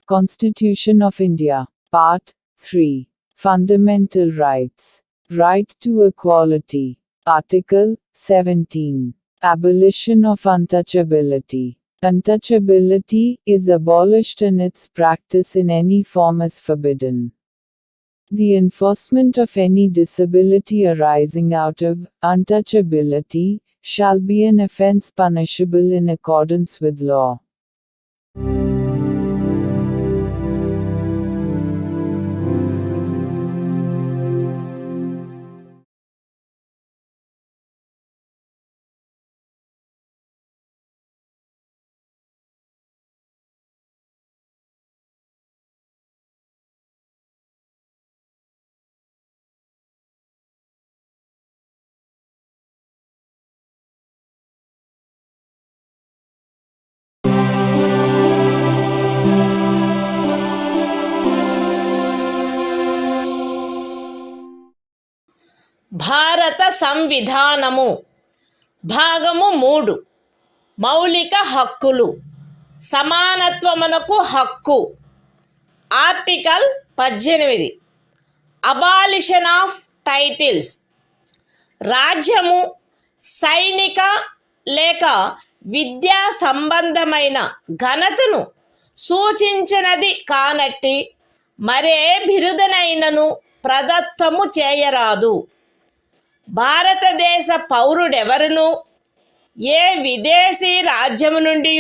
Constitution of India, Part 3. Fundamental Rights. Right to Equality. Article 17. Abolition of untouchability. Untouchability is abolished and its practice in any form is forbidden. The enforcement of any disability arising out of untouchability shall be an offense punishable in accordance with law. భారత సంవిధానము భాగము 3 మౌలిక హక్కులు సమానత్వమునకు హక్కు. Article 18 abolition of titles. రాజ్యము సైనిక లేక విద్యా సంబంధమైన ఘనతను సూచించినది కానట్టి మరే బిరుదనైనను ప్రదత్తము చేయరాదు. భారతదేశ పౌరుడెవరును ఏ విదేశీ రాజ్యము నుండి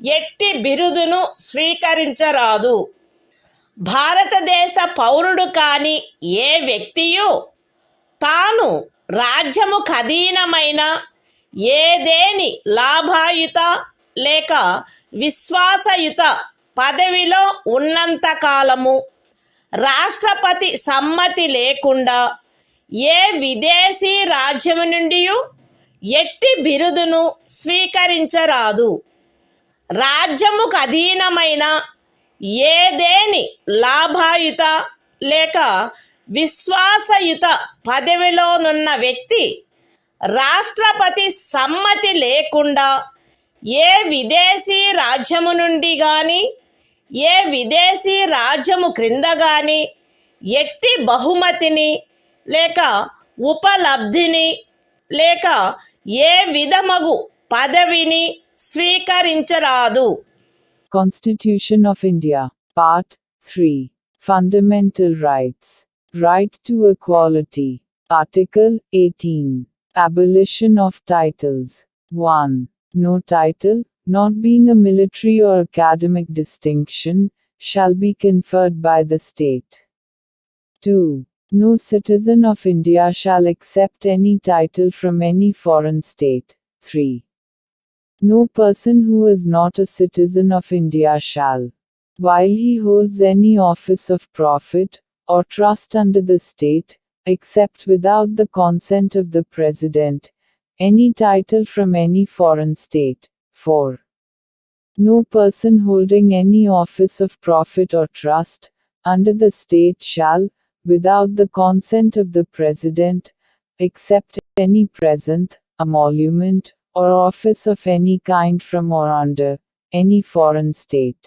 ఎట్టి బిరుదును స్వీకరించరాదు. భారతదేశ పౌరుడు కాని ఏ వ్యక్తియు తాను రాజ్యము ఖదీనమైన ఏదేని లాభాయుత లేక విశ్వాసయుత పదవిలో ఉన్నంతకాలము రాష్ట్రపతి సమ్మతి లేకుండా ఏ విదేశీ రాజ్యము నుండి ఎట్టి బిరుదును స్వీకరించరాదు. రాజ్యముకు అధీనమైన ఏదేని లాభాయుత లేక విశ్వాసయుత పదవిలోనున్న వ్యక్తి రాష్ట్రపతి సమ్మతి లేకుండా ఏ విదేశీ రాజ్యము నుండి కానీ ఏ విదేశీ రాజ్యము క్రింద కానీ ఎట్టి బహుమతిని లేక ఉపలబ్ధిని లేక ఏ విధమగు పదవిని స్వీకరించరాదు. Constitution of India, Part 3. Fundamental Rights. Right to Equality. Article 18. Abolition of Titles. 1. No title, not being a military or academic distinction, shall be conferred by the state. 2. No citizen of India shall accept any title from any foreign state. 3. No person who is not a citizen of India shall, while he holds any office of profit or trust under the state, accept without the consent of the President, any title from any foreign state. 4. No person holding any office of profit or trust under the state shall, without the consent of the President, accept any present, emolument, or office of any kind from or under any foreign state.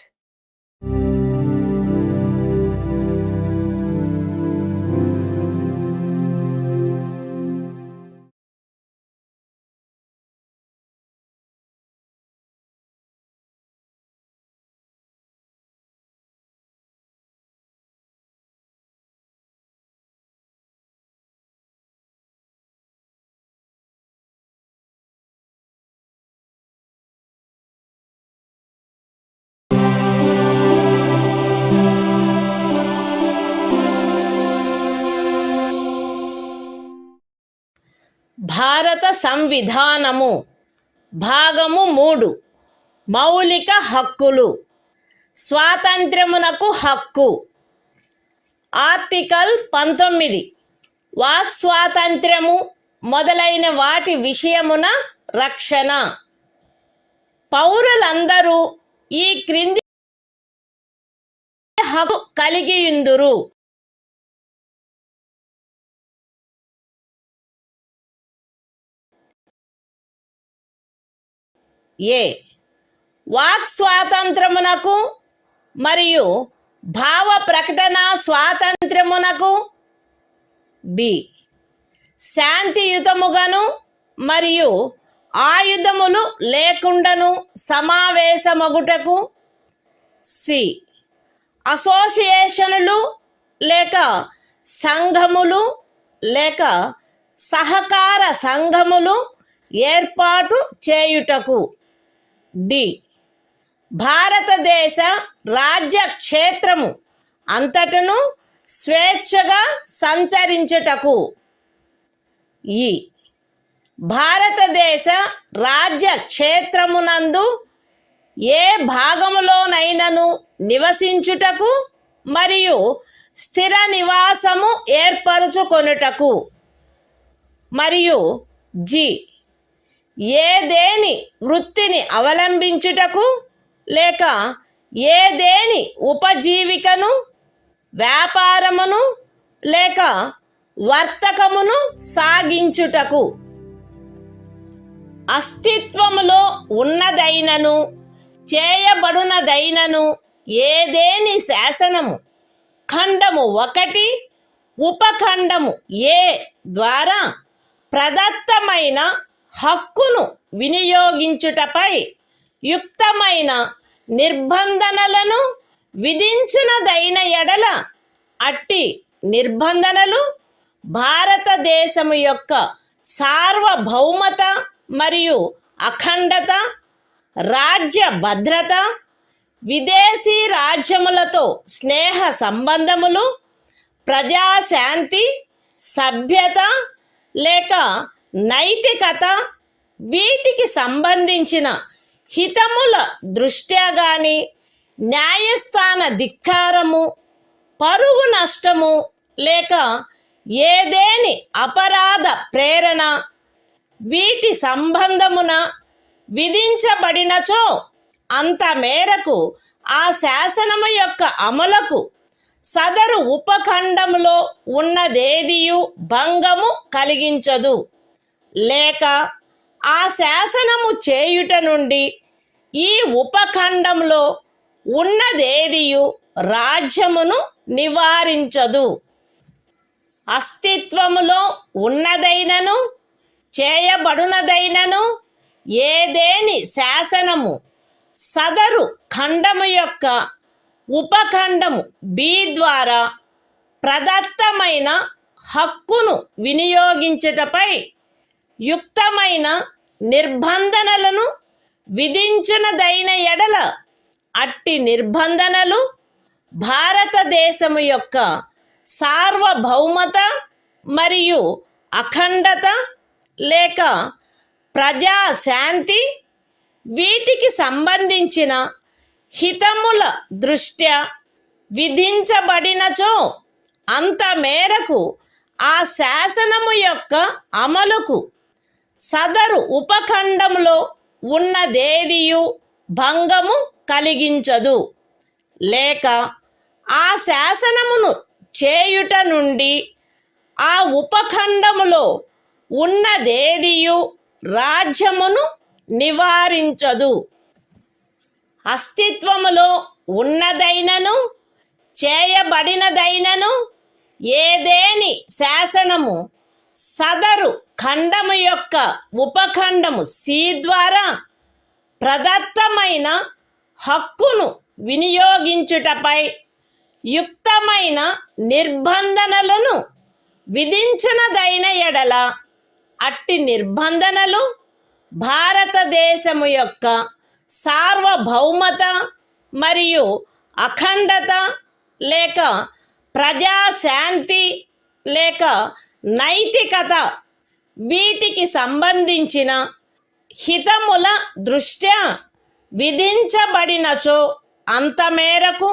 భారత సంవిధానము భాగము 3 మౌలిక హక్కులు. స్వాతంత్ర్యమునకు హక్కు. Article 19 walk స్వాతంత్ర్యము మొదలైన వాటి విషయమున రక్షణ. పౌరులందరూ ఈ క్రింది హక్కు కలిగియుందురు. ఏ వాక్ స్వాతంత్రమునకు మరియు భావ ప్రకటన స్వాతంత్ర్యమునకు. బి శాంతియుతముగాను మరియు ఆయుధములు లేకుండాను సమావేశమగుటకు. సి అసోసియేషనులు లేక సంఘములు లేక సహకార సంఘములు ఏర్పాటు చేయుటకు. డి భారతదేశ రాజ్య క్షేత్రము అంతటను స్వేచ్ఛగా సంచరించుటకు. ఈ భారతదేశ రాజ్య క్షేత్రమునందు ఏ భాగములోనైనను నివసించుటకు మరియు స్థిర నివాసము ఏర్పరచుకొనుటకు. మరియు జి ఏదేని వృత్తిని అవలంబించుటకు లేక ఏదేని ఉపజీవికను వ్యాపారమును లేక వర్తకమును సాగించుటకు. అస్తిత్వములో ఉన్నదైనను చేయబడునదైనను ఏదేని శాసనము ఖండము 1 ఉపఖండము ఏ ద్వారా ప్రదత్తమైన హక్కును వినియోగించుటపై యుక్తమైన నిర్బంధనలను విధించునదైన ఎడల అట్టి నిర్బంధనలు భారతదేశము యొక్క సార్వభౌమత మరియు అఖండత, రాజ్య భద్రత, విదేశీ రాజ్యములతో స్నేహ సంబంధములు, ప్రజాశాంతి, సభ్యత లేక నైతికత వీటికి సంబంధించిన హితముల దృష్ట్యా గాని న్యాయస్థాన ధిక్కారము, పరువు నష్టము లేక ఏదేని అపరాధ ప్రేరణ వీటి సంబంధమున విధించబడినచో అంత మేరకు ఆ శాసనము యొక్క అమలుకు సదరు ఉపఖండములో ఉన్నదేదియు భంగము కలిగించదు లేక ఆ శాసనము చేయుట నుండి ఈ ఉపఖండంలో ఉన్నదేదియు రాజ్యమును నివారించదు. అస్తిత్వములో ఉన్నదైనను చేయబడునదైనను ఏదేని శాసనము సదరు ఖండము యొక్క ఉపఖండము బి ద్వారా ప్రదత్తమైన హక్కును వినియోగించుటపై యుక్తమైన నిర్బంధనలను విధించునదైన ఎడల అట్టి నిర్బంధనలు భారతదేశము యొక్క సార్వభౌమత మరియు అఖండత లేక ప్రజాశాంతి వీటికి సంబంధించిన హితముల దృష్ట్యా విధించబడినచో అంత మేరకు ఆ శాసనము యొక్క అమలుకు సదరు ఉపఖండంలో ఉన్నదేదియు భంగము కలిగించదు. లేక ఆ శాసనమును చేయుట నుండి ఆ ఉపఖండములో ఉన్నదేదియు రాజ్యమును నివారించదు. అస్తిత్వములో ఉన్నదైనను చేయబడినదైనను ఏదేని శాసనము సదరు ఖండము యొక్క ఉపఖండము సి ద్వారా ప్రదత్తమైన హక్కును వినియోగించుటపై యుక్తమైన నిర్బంధనలను విధించునదైన ఎడల అట్టి నిర్బంధనలు భారతదేశము యొక్క సార్వభౌమత మరియు అఖండత లేక ప్రజాశాంతి లేక నైతికత వీటికి సంబంధించిన హితముల దృష్ట్యా విధించబడినచో అంత మేరకు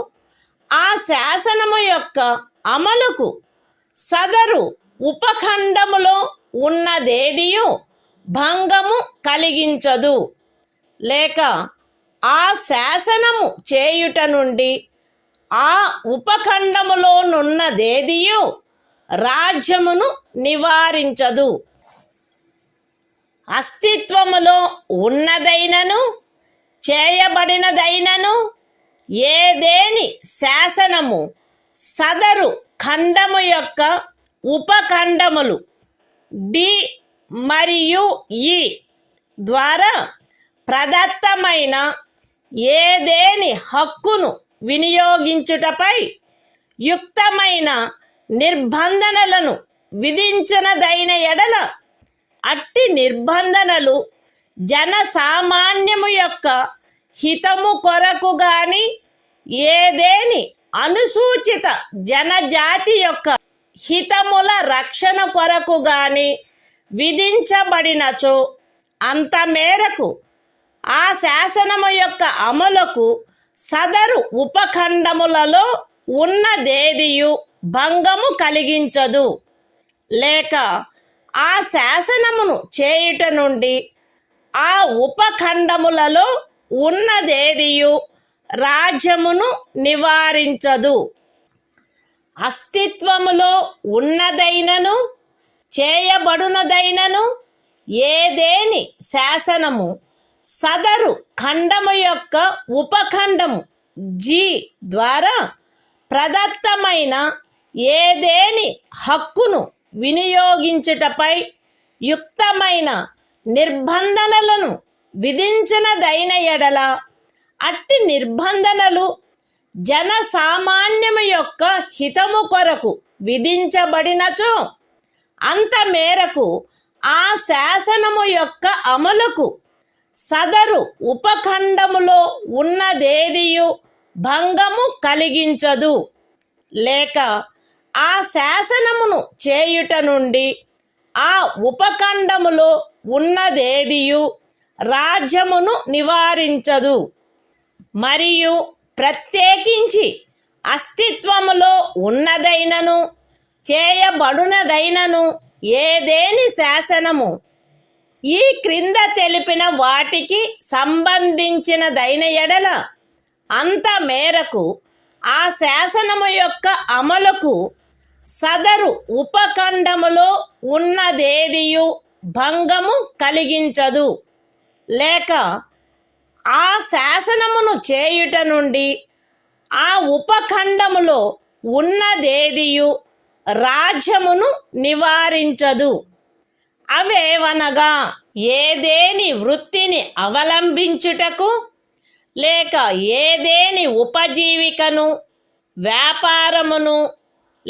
ఆ శాసనము యొక్క అమలుకు సదరు ఉపఖండములో ఉన్నదేదియు భంగము కలిగించదు. లేక ఆ శాసనము చేయుట నుండి ఆ ఉపఖండములోనున్నదేదియు రాజ్యమును నివారించదు. అస్తిత్వములో ఉన్నదైనను చేయబడినదైనను ఏదేని శాసనము సదరు ఖండము యొక్క ఉపఖండములు డి మరియు ఈ ద్వారా ప్రదత్తమైన ఏదేని హక్కును వినియోగించుటపై యుక్తమైన నిర్బంధనలను విధించునదైన ఎడల అట్టి నిర్బంధనలు జనసామాన్యము యొక్క హితము కొరకు గాని ఏదేని అనుసూచిత జనజాతి యొక్క హితముల రక్షణ కొరకు గాని విధించబడినచో అంత మేరకు ఆ శాసనము యొక్క అమలుకు సదరు ఉపఖండములలో ఉన్నదేదియు భంగము కలిగించదు. లేక ఆ శాసనమును చేయుట నుండి ఆ ఉపఖండములలో ఉన్నదేదియు రాజ్యమును నివారించదు. అస్తిత్వములో ఉన్నదైనను చేయబడునదైనను ఏదేని శాసనము సదరు ఖండము యొక్క ఉపఖండము జి ద్వారా ప్రదత్తమైన ఏదేని హక్కును వినియోగించుటపై యుక్తమైన నిర్బంధనలను విధించునదైన ఎడల అట్టి నిర్బంధనలు జనసామాన్యము యొక్క హితము కొరకు విధించబడినచో అంత మేరకు ఆ శాసనము యొక్క అమలుకు సదరు ఉపఖండములో ఉన్నదేదియు భంగము కలిగించదు. లేక ఆ శాసనమును చేయుట నుండి ఆ ఉపఖండములో ఉన్నదేదియు రాజ్యమును నివారించదు. మరియు ప్రత్యేకించి అస్తిత్వములో ఉన్నదైనను చేయబడునదైనను ఏదేని శాసనము ఈ క్రింద తెలిపిన వాటికి సంబంధించినదైన ఎడల అంత మేరకు ఆ శాసనము యొక్క అమలుకు సదరు ఉపఖండములో ఉన్నదేదియు భంగము కలిగించదు. లేక ఆ శాసనమును చేయుట నుండి ఆ ఉపఖండములో ఉన్నదేదియు రాజ్యమును నివారించదు. అవేవనగా ఏదేని వృత్తిని అవలంబించుటకు లేక ఏదేని ఉపజీవికను, వ్యాపారమును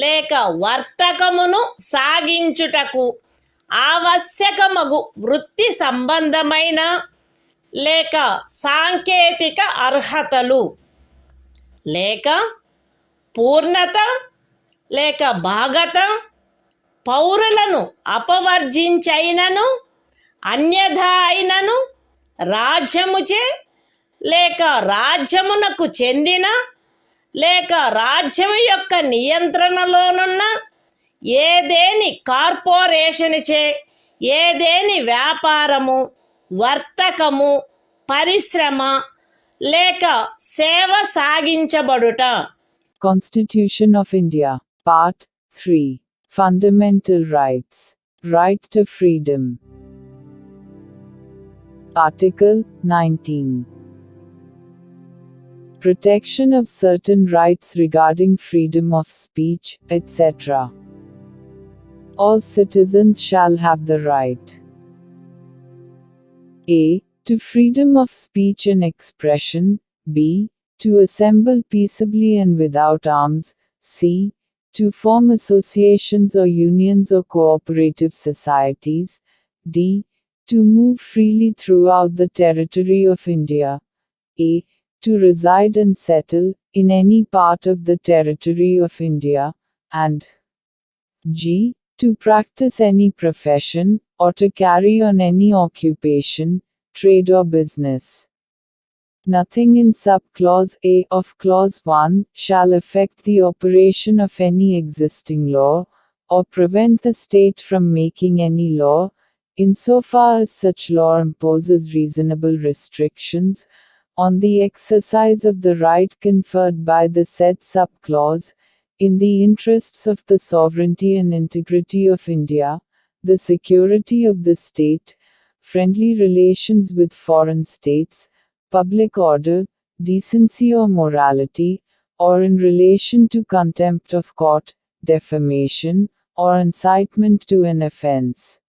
లేక వర్తకమును సాగించుటకు ఆవశ్యకమగు వృత్తి సంబంధమైన లేక సాంకేతిక అర్హతలు లేక పూర్ణత లేక భాగత పౌరులను అపవర్జించైనను అన్యథా అయినను రాజ్యముచే లేక రాజ్యమునకు చెందిన లేక రాజ్యము యొక్క నియంత్రణలోనున్న ఏదేని కార్పొరేషన్చే ఏదేని వ్యాపారము, వర్తకము, పరిశ్రమ లేక సేవ సాగించబడుట. Constitution of India, Part 3. Fundamental Rights. Right to Freedom. Article 19. Protection of certain rights regarding freedom of speech, etc. All citizens shall have the right a. to freedom of speech and expression, b. to assemble peaceably and without arms, c. to form associations or unions or cooperative societies, d. to move freely throughout the territory of India, a. to reside and settle in any part of the territory of India, and g. to practice any profession, or to carry on any occupation, trade or business. Nothing in sub-clause A of clause 1 shall affect the operation of any existing law, or prevent the state from making any law, insofar as such law imposes reasonable restrictions on the exercise of the right conferred by the said sub-clause, in the interests of the sovereignty and integrity of India, the security of the state, friendly relations with foreign states, public order, decency or morality, or in relation to contempt of court, defamation, or incitement to an offense.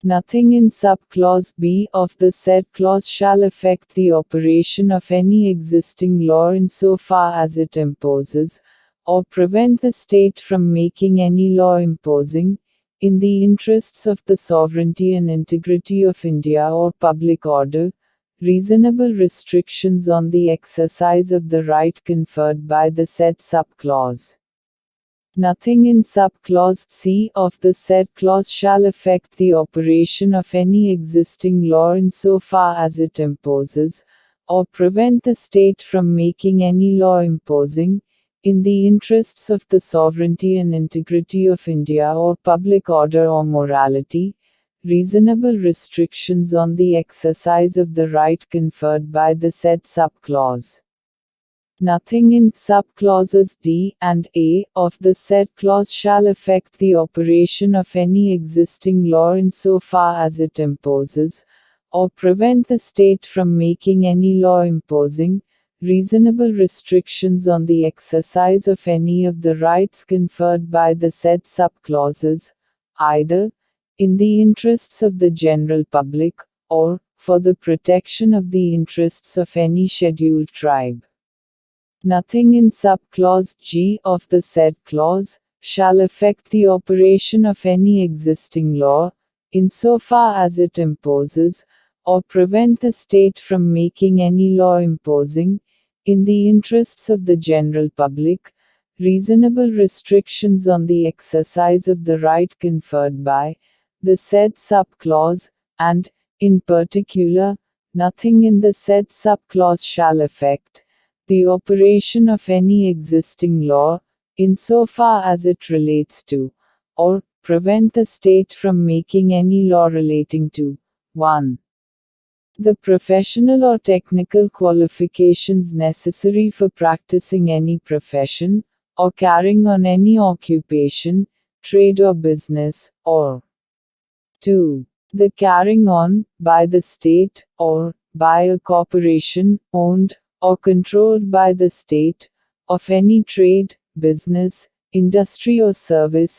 Nothing in sub-clause B of the said clause shall affect the operation of any existing law insofar as it imposes, or prevent the state from making any law imposing, in the interests of the sovereignty and integrity of India or public order, reasonable restrictions on the exercise of the right conferred by the said sub-clause. Nothing in sub-clause C of the said clause shall affect the operation of any existing law insofar as it imposes, or prevent the state from making any law imposing, in the interests of the sovereignty and integrity of India or public order or morality, reasonable restrictions on the exercise of the right conferred by the said sub-clause. Nothing in sub-clauses D and A of the said clause shall affect the operation of any existing law insofar as it imposes, or prevent the state from making any law imposing, reasonable restrictions on the exercise of any of the rights conferred by the said sub-clauses, either in the interests of the general public, or for the protection of the interests of any scheduled tribe. Nothing in sub-clause G of the said clause shall affect the operation of any existing law, insofar as it imposes, or prevent the state from making any law imposing, in the interests of the general public, reasonable restrictions on the exercise of the right conferred by the said sub-clause, and, in particular, nothing in the said sub-clause shall affect the operation of any existing law, insofar as it relates to, or prevent the state from making any law relating to 1. The professional or technical qualifications necessary for practicing any profession, or carrying on any occupation, trade or business, or 2. The carrying on, by the state, or by a corporation, owned or controlled by the state, of any trade, business, industry or service,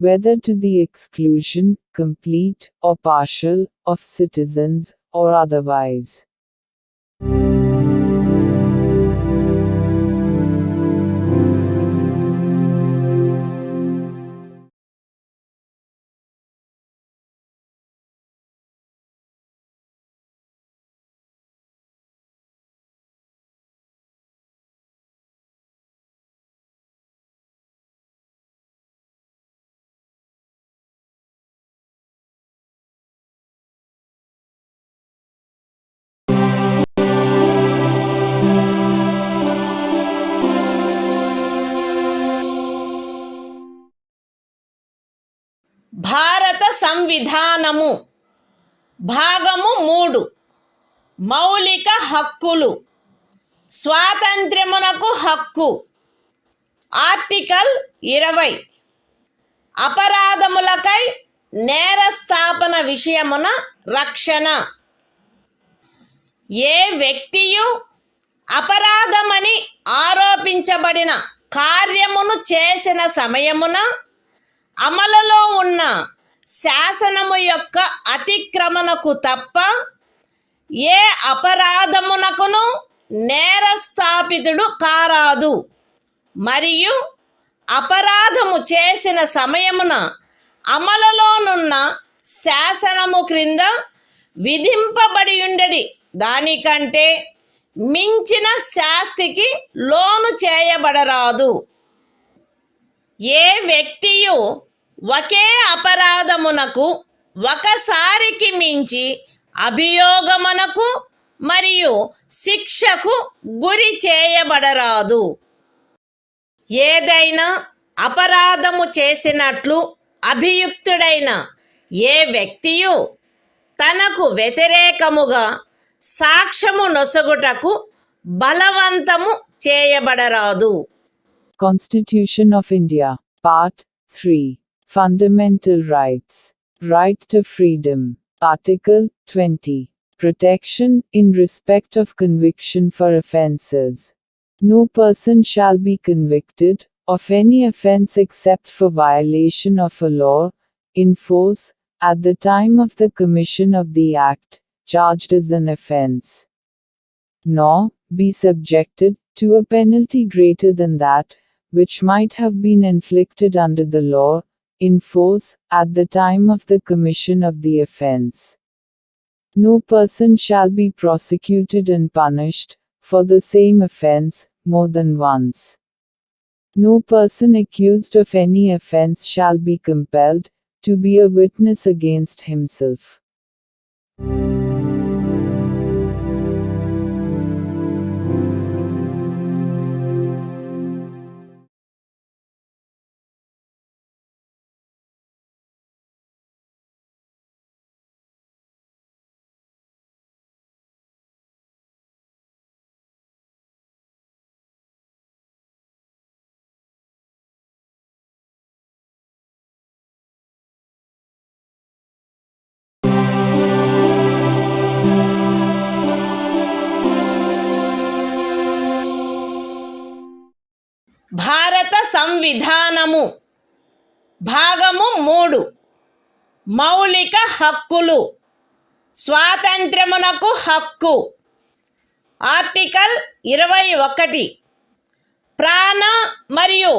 whether to the exclusion, complete or partial, of citizens, or otherwise. భారత సంవిధానము భాగము 3 మౌలిక హక్కులు స్వాతంత్ర్యమునకు హక్కు article 20 అపరాధములకై నేరస్థాపన విషయమున రక్షణ ఏ వ్యక్తియు అపరాధమని ఆరోపించబడిన కార్యమును చేసిన సమయమున అమలులో ఉన్న శాసనము యొక్క అతిక్రమణకు తప్ప ఏ అపరాధమునకును నేరస్థాపితుడు కారాదు మరియు అపరాధము చేసిన సమయమున అమలులోనున్న శాసనము క్రింద విధింపబడియుండెడి దానికంటే మించిన శాస్తికి లోను చేయబడరాదు ఏ వ్యక్తియు ఒకే అపరాధమునకు ఒకసారికి మించి అభియోగమునకు మరియు శిక్షకు గురి చేయబడరాదు ఏదైనా అపరాధము చేసినట్లు అభియుక్తుడైన ఏ వ్యక్తియు తనకు వ్యతిరేకముగా సాక్ష్యము నొసగుటకు బలవంతము చేయబడరాదు. Constitution of India, Part 3. Fundamental Rights. Right to Freedom. Article 20. Protection in respect of conviction for offences. No person shall be convicted of any offence except for violation of a law, in force, at the time of the commission of the act, charged as an offence, nor be subjected to a penalty greater than that, which might have been inflicted under the law, in force, at the time of the commission of the offence. No person shall be prosecuted and punished, for the same offence, more than once. No person accused of any offence shall be compelled to be a witness against himself. భారత సంవిధానము భాగము 3 మౌలిక హక్కులు స్వాతంత్ర్యమునకు హక్కు article 21 ప్రాణ మరియు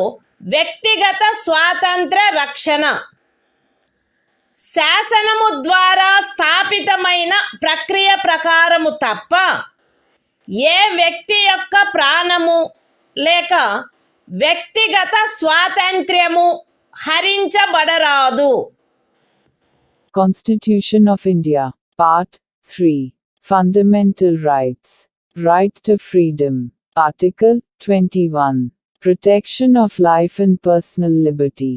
వ్యక్తిగత స్వాతంత్ర రక్షణ శాసనము ద్వారా స్థాపితమైన ప్రక్రియ ప్రకారము తప్ప ఏ వ్యక్తి యొక్క ప్రాణము లేక వ్యక్తిగత స్వాతంత్ర్యము హరించబడరాదు. Constitution of India, Part 3. Fundamental Rights. Right to Freedom. Article 21. Protection of life and personal liberty.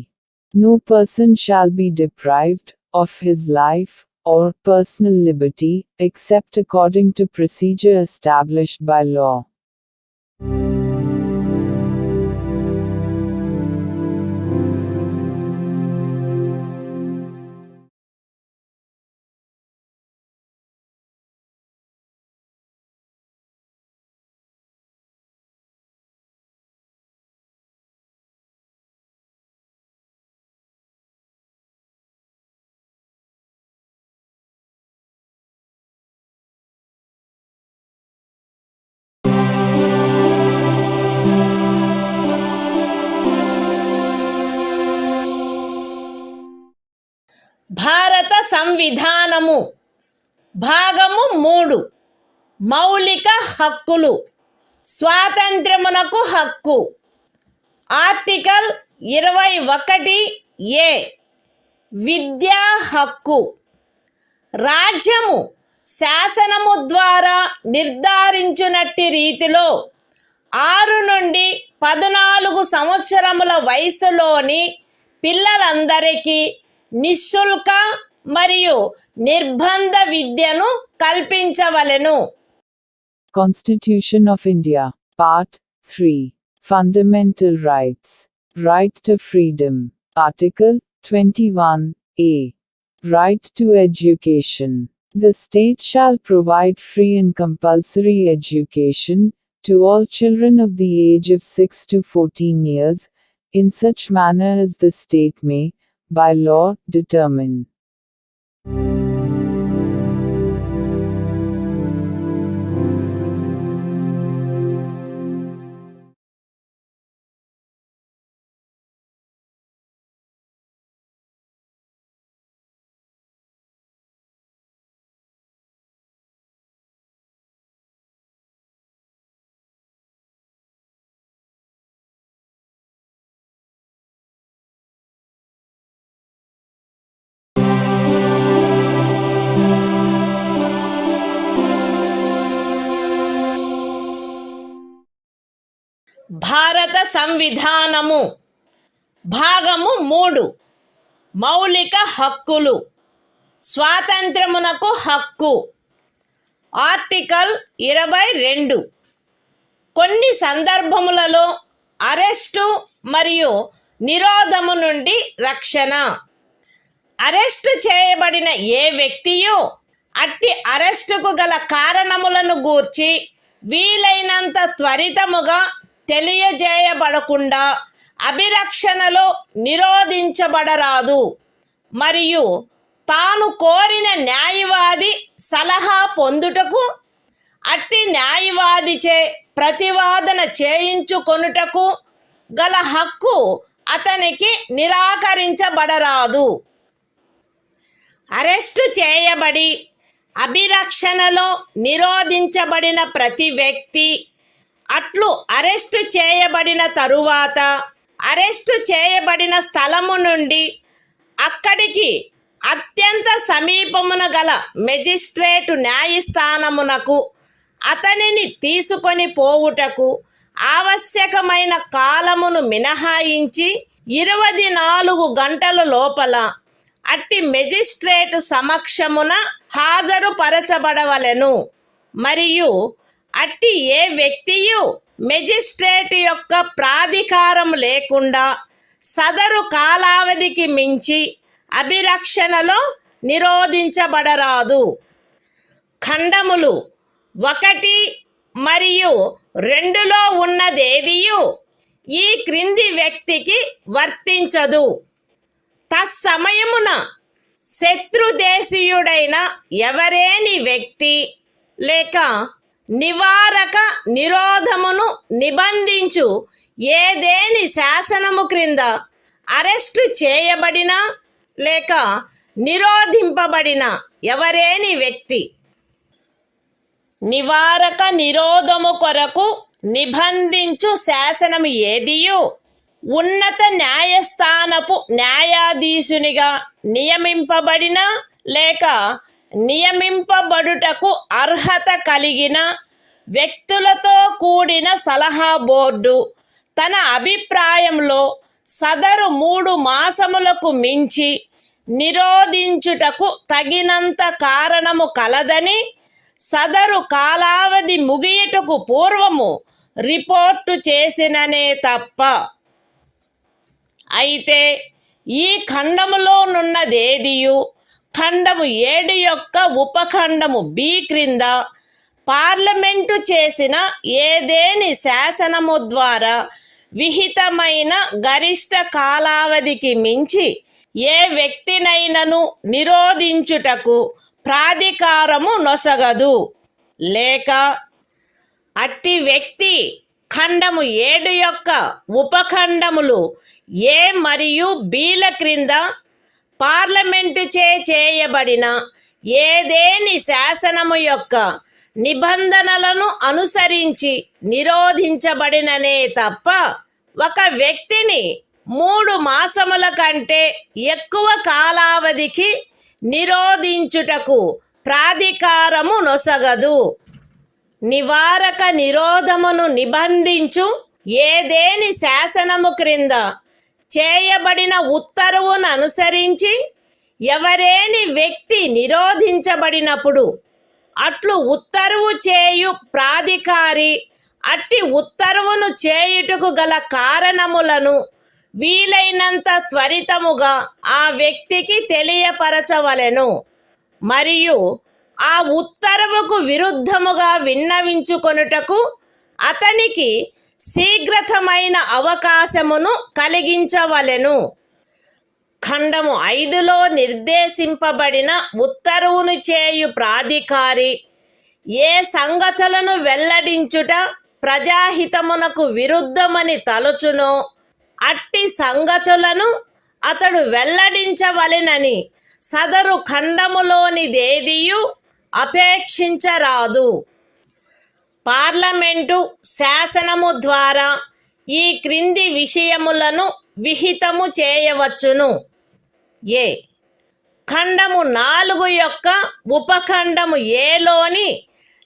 No person shall be deprived of his life or personal liberty, except according to procedure established by law. భారత సంవిధానము భాగము 3 మౌలిక హక్కులు స్వాతంత్ర్యమునకు హక్కు article 21A విద్యా హక్కు రాజ్యము శాసనము ద్వారా నిర్ధారించునట్టి రీతిలో 6 నుండి 14 సంవత్సరముల వయసులోని పిల్లలందరికీ నిశుల్క మరియు నిర్బంధ విద్యను కల్పించవలెను. Constitution of India, Part 3. Fundamental Rights. Right to Freedom. Article 21A. Right to Education. The state shall provide free and compulsory education to all children of the age of 6 to 14 years, in such manner as the state may, by law, determine. భారత సంవిధానము భాగము 3 మౌలిక హక్కులు స్వాతంత్ర్యమునకు హక్కు article 22 కొన్ని సందర్భములలో arrest మరియు నిరోధము నుండి రక్షణ arrest చేయబడిన ఏ వ్యక్తియు అట్టి అరెస్టుకు గల కారణములను గూర్చి వీలైనంత త్వరితముగా తెలియజేయబడకుండా అభిరక్షణలో నిరోధించబడరాదు మరియు తాను కోరిన న్యాయవాది సలహా పొందుటకు అట్టి న్యాయవాదిచే ప్రతివాదన చేయించుకొనుటకు గల హక్కు అతనికి నిరాకరించబడరాదు. అరెస్టు చేయబడి అభిరక్షణలో నిరోధించబడిన ప్రతి వ్యక్తి అట్లు అరెస్టు చేయబడిన తరువాత అరెస్టు చేయబడిన స్థలము నుండి అక్కడికి అత్యంత సమీపమున గల మెజిస్ట్రేటు న్యాయస్థానమునకు అతనిని తీసుకొని పోవుటకు ఆవశ్యకమైన కాలమును మినహాయించి 24 గంటల లోపల అట్టి మెజిస్ట్రేటు సమక్షమున హాజరుపరచబడవలెను మరియు అట్టి ఏ వ్యక్తియు మెజిస్ట్రేటు యొక్క ప్రాధికారం లేకుండా సదరు కాలావధికి మించి అభిరక్షణలో నిరోధించబడరాదు. ఖండములు 1 మరియు 2లో ఉన్నదేదియు ఈ క్రింది వ్యక్తికి వర్తించదు. తత్సమయమున శత్రుదేశీయుడైన ఎవరేని వ్యక్తి లేక నివారక నిరోధమును నిబంధించు ఏదేని శాసనము క్రింద అరెస్టు చేయబడిన లేక నిరోధింపబడిన ఎవరేని వ్యక్తి నివారక నిరోధము కొరకు నిబంధించు శాసనము ఏదియు ఉన్నత న్యాయస్థానపు న్యాయాధీశునిగా నియమింపబడిన లేక నియమింపబడుటకు అర్హత కలిగిన వ్యక్తులతో కూడిన సలహా బోర్డు తన అభిప్రాయంలో సదరు 3 మాసములకు మించి నిరోధించుటకు తగినంత కారణము కలదని సదరు కాలావధి ముగియుటకు పూర్వము రిపోర్టు చేసిననే తప్ప. అయితే ఈ ఖండములోనున్నదేదియు ఖండము 7 యొక్క ఉపఖండము B క్రింద పార్లమెంటు చేసిన ఏదేని శాసనము ద్వారా విహితమైన గరిష్ట కాలావధికి మించి ఏ వ్యక్తినైనను నిరోధించుటకు ప్రాధికారము నొసగదు లేక అట్టి వ్యక్తి ఖండము 7 యొక్క ఉపఖండములు A మరియు Bల క్రింద పార్లమెంటు చేయబడిన ఏదేని శాసనము యొక్క నిబంధనలను అనుసరించి నిరోధించబడిననే తప్ప ఒక వ్యక్తిని 3 మాసముల కంటే ఎక్కువ కాలావధికి నిరోధించుటకు ప్రాధికారము నొసగదు. నివారక నిరోధమును నిబంధించు ఏదేని శాసనము క్రింద చేయబడిన ఉత్తర్వును అనుసరించి ఎవరేని వ్యక్తి నిరోధించబడినప్పుడు అట్లు ఉత్తర్వు చేయు ప్రాధికారి అట్టి ఉత్తర్వును చేయుటకు గల కారణములను వీలైనంత త్వరితముగా ఆ వ్యక్తికి తెలియపరచవలెను. మరియు ఆ ఉత్తర్వుకు విరుద్ధముగా విన్నవించుకొనుటకు అతనికి శీఘ్రతమైన అవకాశమును కలిగించవలెను. ఖండము 5లో నిర్దేశింపబడిన ఉత్తర్వును చేయు ప్రాధికారి ఏ సంగతులను వెల్లడించుట ప్రజాహితమునకు విరుద్ధమని తలచునో అట్టి సంగతులను అతడు వెల్లడించవలెనని సదరు ఖండములోనిదేదియు అపేక్షించరాదు. పార్లమెంటు శాసనము ద్వారా ఈ క్రింది విషయములను విహితము చేయవచ్చును. ఏ. ఖండము 4 యొక్క ఉపఖండము ఏలోని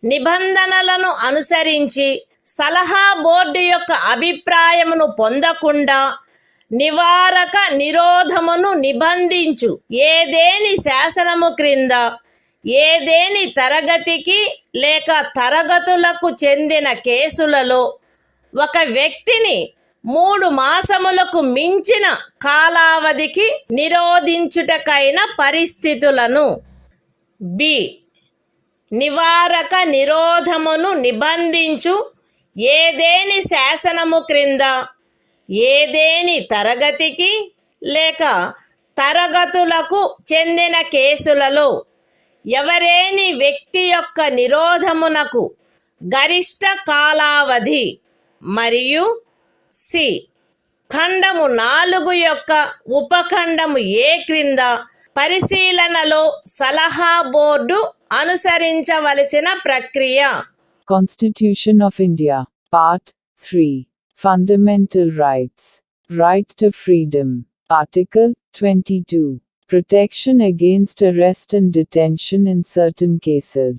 నిబంధనలను అనుసరించి సలహా బోర్డు యొక్క అభిప్రాయమును పొందకుండా నివారక నిరోధమును నిబంధించు ఏదేని శాసనము క్రింద ఏదేని తరగతికి లేక తరగతులకు చెందిన కేసులలో ఒక వ్యక్తిని 3 మాసములకు మించిన కాలావధికి నిరోధించుటకైన పరిస్థితులను. బి. నివారక నిరోధమును నిబంధించు ఏదేని శాసనము క్రింద ఏదేని తరగతికి లేక తరగతులకు చెందిన కేసులలో ఎవరేని వ్యక్తి యొక్క నిరోధమునకు గరిష్ట కాలావధి. మరియు సి. ఖండము 4 యొక్క ఉపఖండము ఏ క్రింద పరిశీలనలో సలహా బోర్డు అనుసరించవలసిన ప్రక్రియ. Constitution of India, Part 3. Fundamental Rights. Right to Freedom. Article 22. Protection against arrest and detention in certain cases.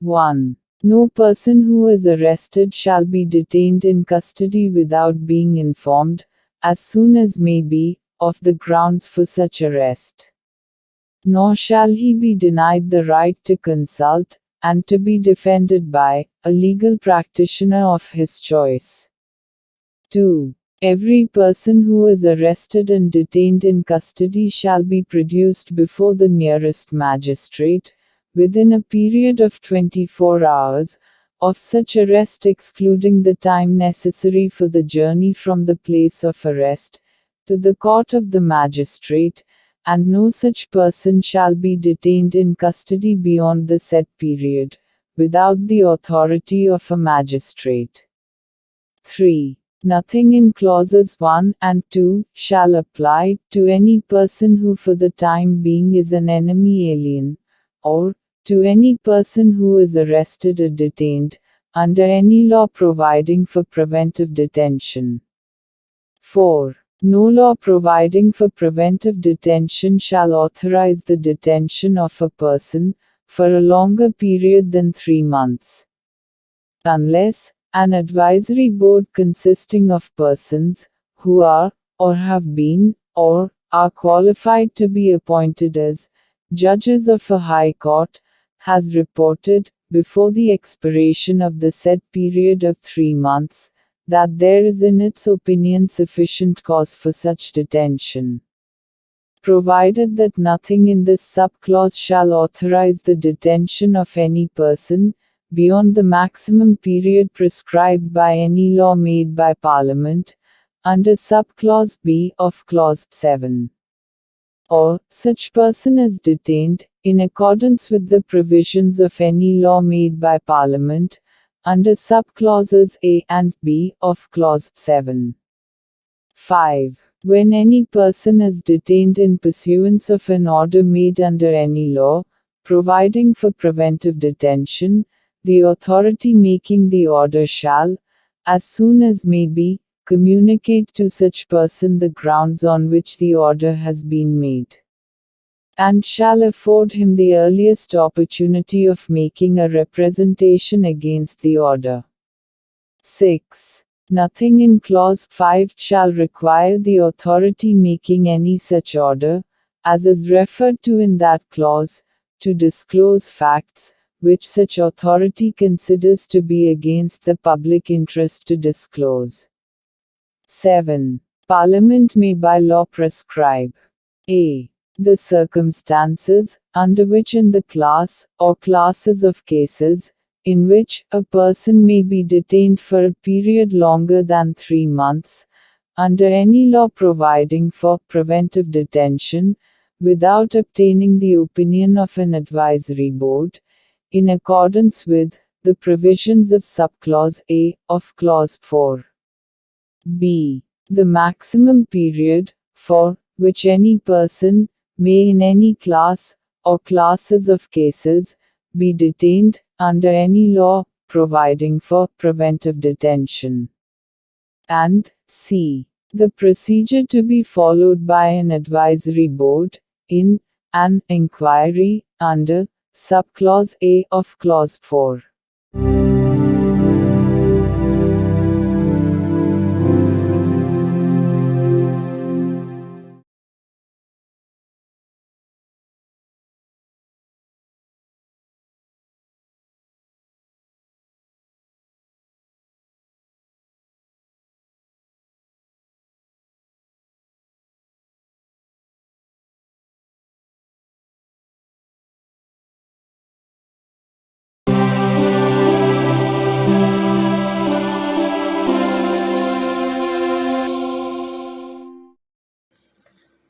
1. No person who is arrested shall be detained in custody without being informed, as soon as may be, of the grounds for such arrest. Nor shall he be denied the right to consult, and to be defended by, a legal practitioner of his choice. 2. Every person who is arrested and detained in custody shall be produced before the nearest magistrate, within a period of 24 hours, of such arrest excluding the time necessary for the journey from the place of arrest, to the court of the magistrate, and no such person shall be detained in custody beyond the set period, without the authority of a magistrate. 3. Nothing in clauses 1 and 2 shall apply to any person who for the time being is an enemy alien, or to any person who is arrested or detained, under any law providing for preventive detention. 4. No law providing for preventive detention shall authorize the detention of a person, for a longer period than 3 months. Unless, an advisory board consisting of persons, who are, or have been, or are qualified to be appointed as, judges of a high court, has reported, before the expiration of the said period of 3 months, that there is in its opinion sufficient cause for such detention. Provided that nothing in this subclause shall authorize the detention of any person, beyond the maximum period prescribed by any law made by Parliament, under subclause B of clause 7. Or, such person is detained, in accordance with the provisions of any law made by Parliament, under subclauses A and B of clause 7. 5. When any person is detained in pursuance of an order made under any law, providing for preventive detention, the authority making the order shall, as soon as may be, communicate to such person the grounds on which the order has been made, and shall afford him the earliest opportunity of making a representation against the order. 6. Nothing in Clause 5 shall require the authority making any such order, as is referred to in that clause, to disclose facts, which such authority considers to be against the public interest to disclose. 7. Parliament may by law prescribe a. The circumstances, under which in the class, or classes of cases, in which a person may be detained for a period longer than 3 months, under any law providing for preventive detention, without obtaining the opinion of an advisory board, in accordance with the provisions of subclause A of clause 4. B. The maximum period, for which any person may in any class, or classes of cases, be detained, under any law, providing for preventive detention. And C. The procedure to be followed by an advisory board, in an inquiry, under subclause A of clause 4.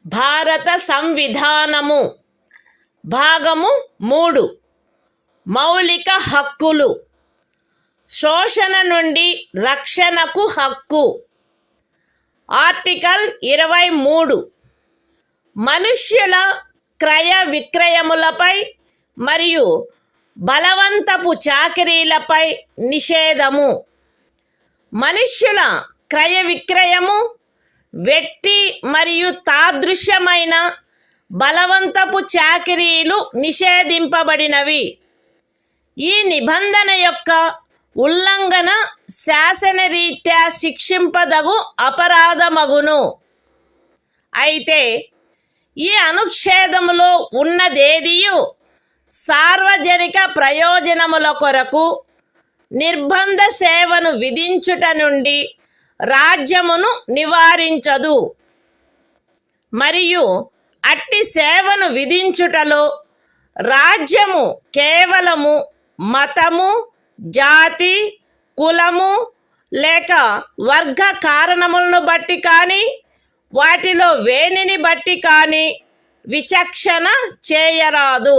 భారత సంవిధానము భాగము 3 మౌలిక హక్కులు శోషణ నుండి రక్షణకు హక్కు article 23 మనుష్యుల క్రయ విక్రయములపై మరియు బలవంతపు చాకిరీలపై నిషేధము మనుష్యుల క్రయ విక్రయము వెట్టి మరియు తాదృశ్యమైన బలవంతపు చాకిరీలు నిషేధింపబడినవి ఈ నిబంధన యొక్క ఉల్లంఘన శాసనరీత్యా శిక్షింపదగు అపరాధమగును అయితే ఈ అనుచ్ఛేదములో ఉన్నదేదియు సార్వజనిక ప్రయోజనముల కొరకు నిర్బంధ సేవను విధించుట నుండి రాజ్యమును నివారించదు మరియు అట్టి సేవను విధించుటలో రాజ్యము కేవలము మతము జాతి కులము లేక వర్గ కారణములను బట్టి కానీ వాటిలో వేనిని బట్టి కానీ విచక్షణ చేయరాదు.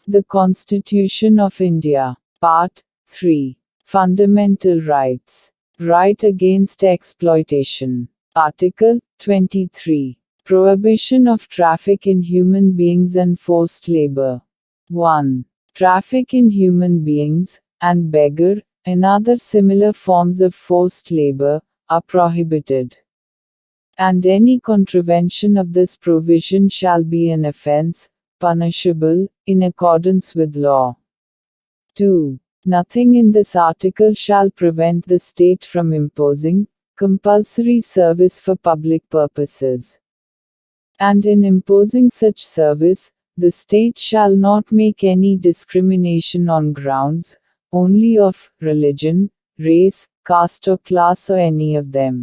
The Constitution of India, Part 3. Fundamental Rights. Right against exploitation. Article 23. Prohibition of traffic in human beings and forced labor. 1. Traffic in human beings, and beggar, and other similar forms of forced labor, are prohibited. And any contravention of this provision shall be an offense, punishable, in accordance with law. 2. Nothing in this article shall prevent the state from imposing compulsory service for public purposes. And in imposing such service, the state shall not make any discrimination on grounds, only of religion, race, caste or class or any of them.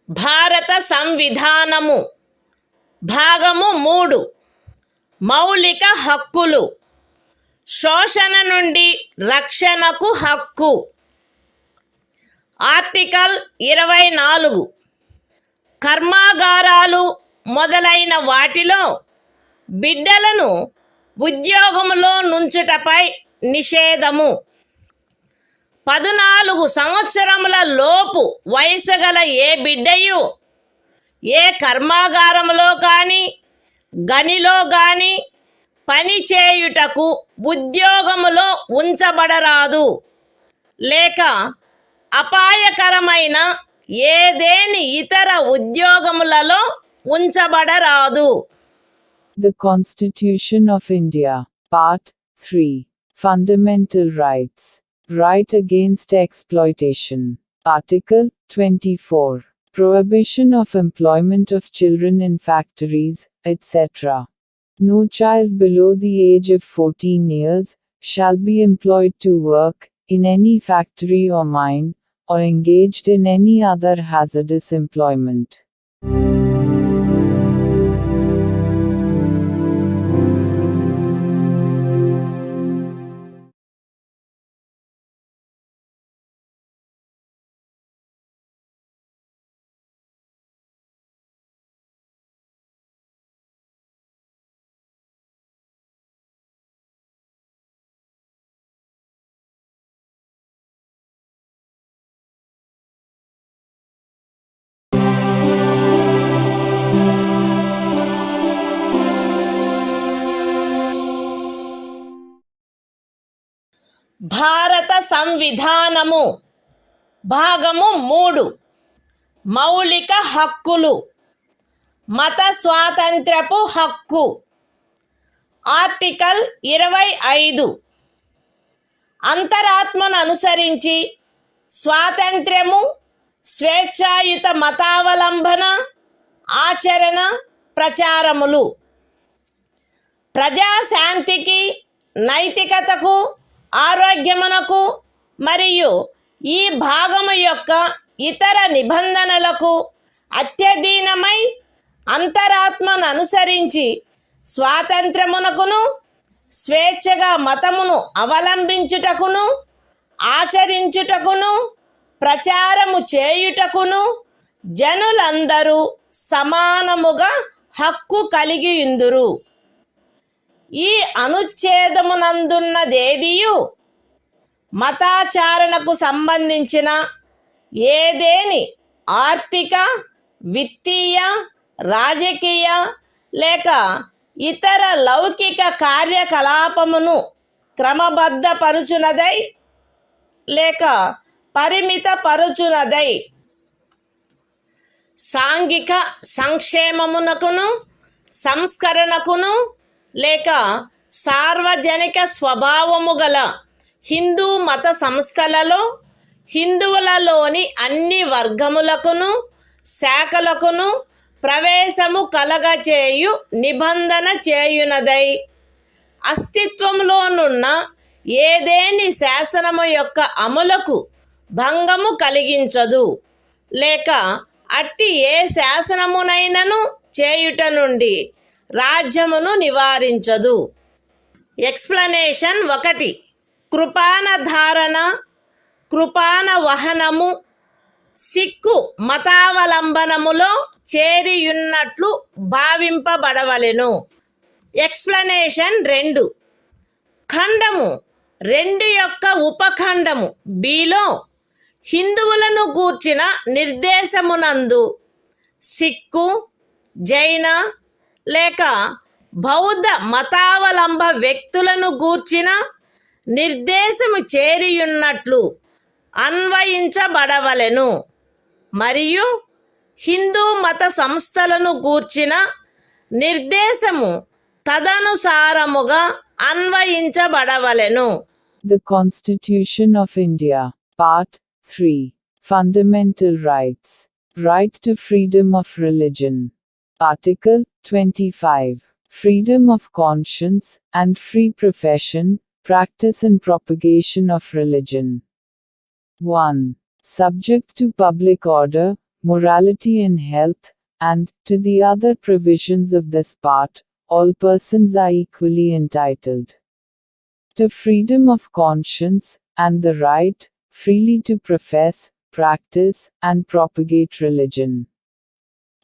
భారత సంవిధానము భాగము 3 మౌలిక హక్కులు శోషణ నుండి రక్షణకు హక్కు article 24 కర్మాగారాలు మొదలైన వాటిలో బిడ్డలను ఉద్యోగములో నుంచుటపై నిషేధము 14 సంవత్సరముల లోపు వయసు గల ఏ బిడ్డయు ఏ కర్మాగారములో కానీ గనిలో కానీ పని చేయుటకు ఉద్యోగములో ఉంచబడరాదు లేక అపాయకరమైన ఏదేని ఇతర ఉద్యోగములలో ఉంచబడరాదు. The Constitution of India, Part 3, Fundamental Rights, Right Against Exploitation, Article 24, Prohibition of employment of children in factories, etc. No child below the age of 14 years shall be employed to work in any factory or mine, or engaged in any other hazardous employment. భారత సంవిధానము భాగము 3 మౌలిక హక్కులు మత స్వాతంత్ర్యపు హక్కు article 25 అంతరాత్మను అనుసరించి స్వాతంత్ర్యము స్వేచ్ఛాయుత మతావలంబన ఆచరణ ప్రచారములు ప్రజాశాంతికి నైతికతకు ఆరోగ్యమునకు మరియు ఈ భాగము యొక్క ఇతర నిబంధనలకు అత్యధీనమై అంతరాత్మను అనుసరించి స్వాతంత్రమునకును స్వేచ్ఛగా మతమును అవలంబించుటకును ఆచరించుటకును ప్రచారము చేయుటకును జనులందరూ సమానముగా హక్కు కలిగియుందురు. ఈ అనుచ్ఛేదమునందున్నదేదియు మతాచారణకు సంబంధించిన ఏదేని ఆర్థిక విత్తీయ రాజకీయ లేక ఇతర లౌకిక కార్యకలాపమును క్రమబద్ధపరుచునదై లేక పరిమితపరుచునదై సాంఘిక సంక్షేమమునకును సంస్కరణకును లేక సార్వజనిక స్వభావము గల హిందూ మత సంస్థలలో హిందువులలోని అన్ని వర్గములకును శాఖలకును ప్రవేశము కలగచేయు నిబంధన చేయునదై అస్తిత్వములోనున్న ఏదేని శాసనము యొక్క అమలుకు భంగము కలిగించదు లేక అట్టి ఏ శాసనమునైనను చేయుట నుండి రాజ్యమును నివారించదు. ఎక్స్ప్లనేషన్ 1 కృపాన ధారణ కృపాన వహనము సిక్కు మతావలంబనములో చేరియున్నట్లు భావింపబడవలెను. ఎక్స్ప్లనేషన్ 2 ఖండము 2 యొక్క ఉపఖండము బిలో హిందువులను గూర్చిన నిర్దేశమునందు సిక్కు జైన లేక బౌద్ధ మతావలంబ వ్యక్తులను గూర్చిన నిర్దేశము చేరియున్నట్లు అన్వయించబడవలెను మరియు హిందూ మత సంస్థలను గూర్చిన నిర్దేశము తదనుసారముగా అన్వయించబడవలెను. The Constitution of India, Part 3, Fundamental Rights, Right to Freedom of Religion, Article 25, Freedom of Conscience and Free Profession, Practice and Propagation of Religion. 1. Subject to public order, morality and health, and, to the other provisions of this part, all persons are equally entitled to freedom of conscience, and the right, freely to profess, practice, and propagate religion.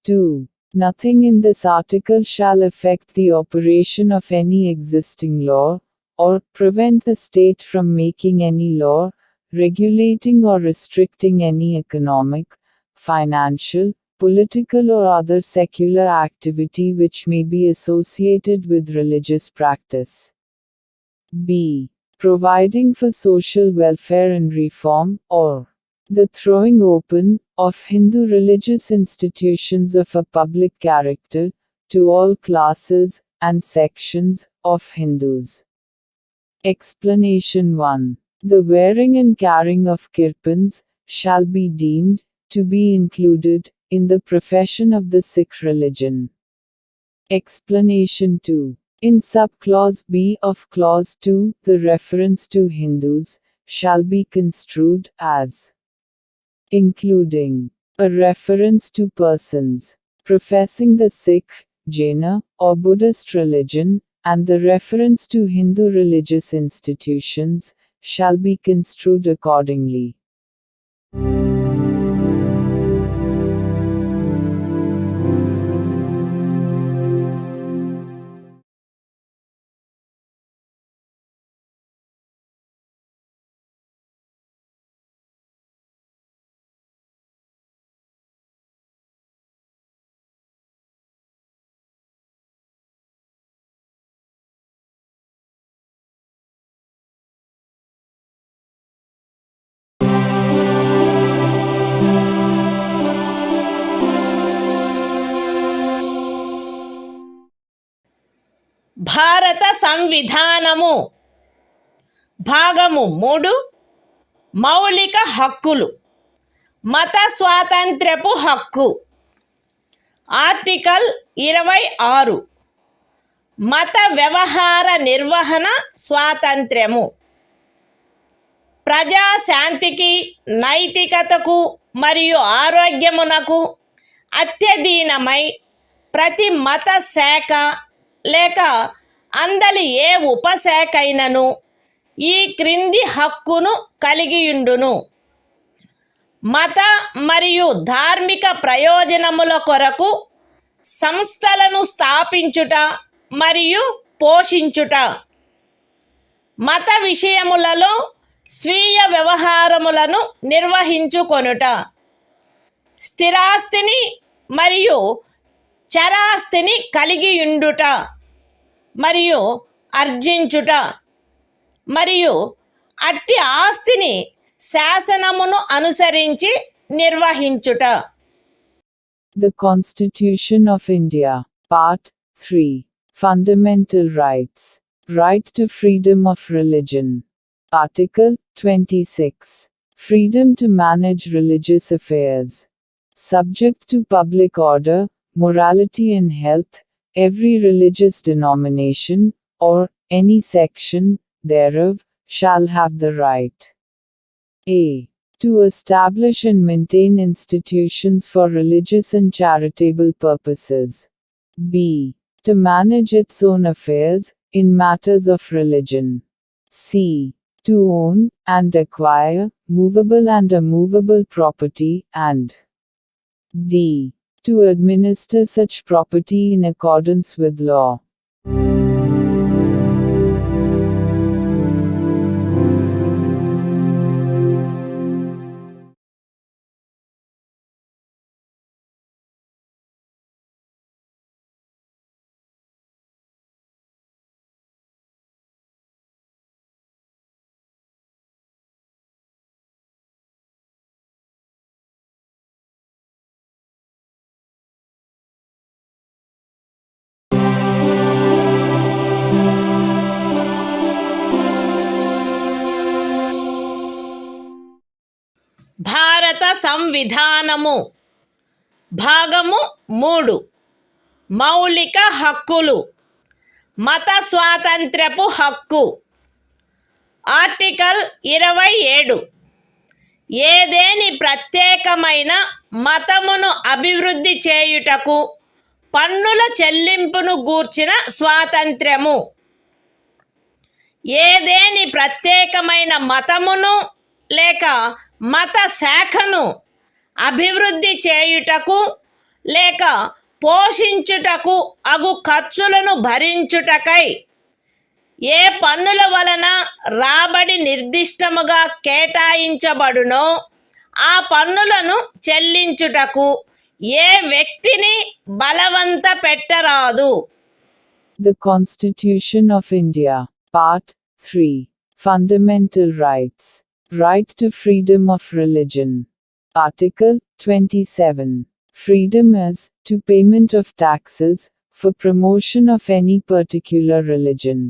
2. Nothing in this article shall affect the operation of any existing law, or prevent the state from making any law, regulating or restricting any economic, financial, political or other secular activity which may be associated with religious practice. B. Providing for social welfare and reform, or the throwing open of Hindu religious institutions of a public character to all classes and sections of Hindus. Explanation 1. The wearing and carrying of kirpans shall be deemed to be included in the profession of the Sikh religion. Explanation 2. In subclause B of clause 2, the reference to Hindus shall be construed as including a reference to persons professing the Sikh, Jaina, or Buddhist religion, and the reference to Hindu religious institutions shall be construed accordingly. భారత సంవిధానము భాగము 3 మౌలిక హక్కులు మత స్వాతంత్ర్యపు హక్కు article 26 మత వ్యవహార నిర్వహణ స్వాతంత్ర్యము ప్రజాశాంతికి నైతికతకు మరియు ఆరోగ్యమునకు అత్యధీనమై ప్రతి మత శాఖ లేక అందలి ఏ ఉపశాఖైనను ఈ క్రింది హక్కును కలిగియుండును. మత మరియు ధార్మిక ప్రయోజనముల కొరకు సంస్థలను స్థాపించుట మరియు పోషించుట, మత విషయములలో స్వీయ వ్యవహారములను నిర్వహించుకొనుట, స్థిరాస్తిని మరియు చరాస్తిని కలిగియుండుట మరియు ఆర్జించుట, మరియు అట్టి ఆస్తిని శాసనమును అనుసరించి నిర్వహించుట. The Constitution of India, Part 3. Fundamental Rights. Right to freedom of religion. Article 26. Freedom to manage religious affairs. Subject to public order, morality and health, every religious denomination, or any section thereof, shall have the right a. to establish and maintain institutions for religious and charitable purposes. b. to manage its own affairs, in matters of religion. c. to own and acquire movable and immovable property, and d. to administer such property in accordance with law. భారత సంవిధానము భాగము 3 మౌలిక హక్కులు మత స్వాతంత్ర్యపు హక్కు article 27 ఏదేని ప్రత్యేకమైన మతమును అభివృద్ధి చేయుటకు పన్నుల చెల్లింపును గూర్చిన స్వాతంత్ర్యము. ఏదేని ప్రత్యేకమైన మతమును లేక మత శాఖను అభివృద్ధి చేయుటకు లేక పోషించుటకు అగు ఖర్చులను భరించుటకై ఏ పన్నుల వలన రాబడి నిర్దిష్టముగా కేటాయించబడునో ఆ పన్నులను చెల్లించుటకు ఏ వ్యక్తిని బలవంత పెట్టరాదు. The Constitution of India, Part 3. Fundamental Rights. Right to freedom of religion. Article 27. Freedom as to payment of taxes for promotion of any particular religion.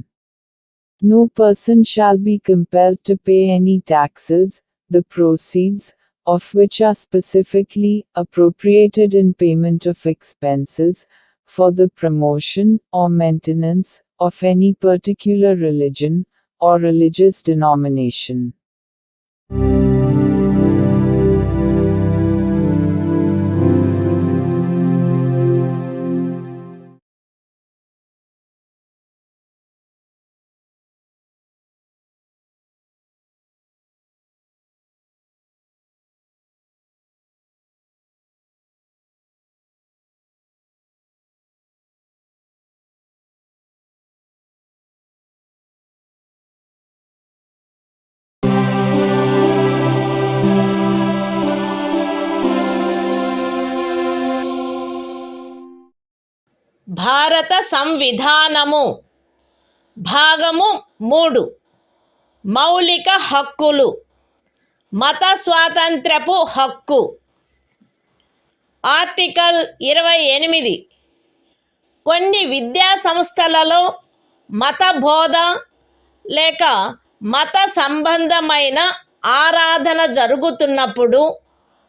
No person shall be compelled to pay any taxes, the proceeds of which are specifically appropriated in payment of expenses for the promotion or maintenance of any particular religion or religious denomination. భారత సంవిధానము భాగము 3 మౌలిక హక్కులు. మత స్వాతంత్ర్యపు హక్కు. Article 28. కొన్ని విద్యా సంస్థలలో మత బోధ లేక మత సంబంధమైన ఆరాధన జరుగుతున్నప్పుడు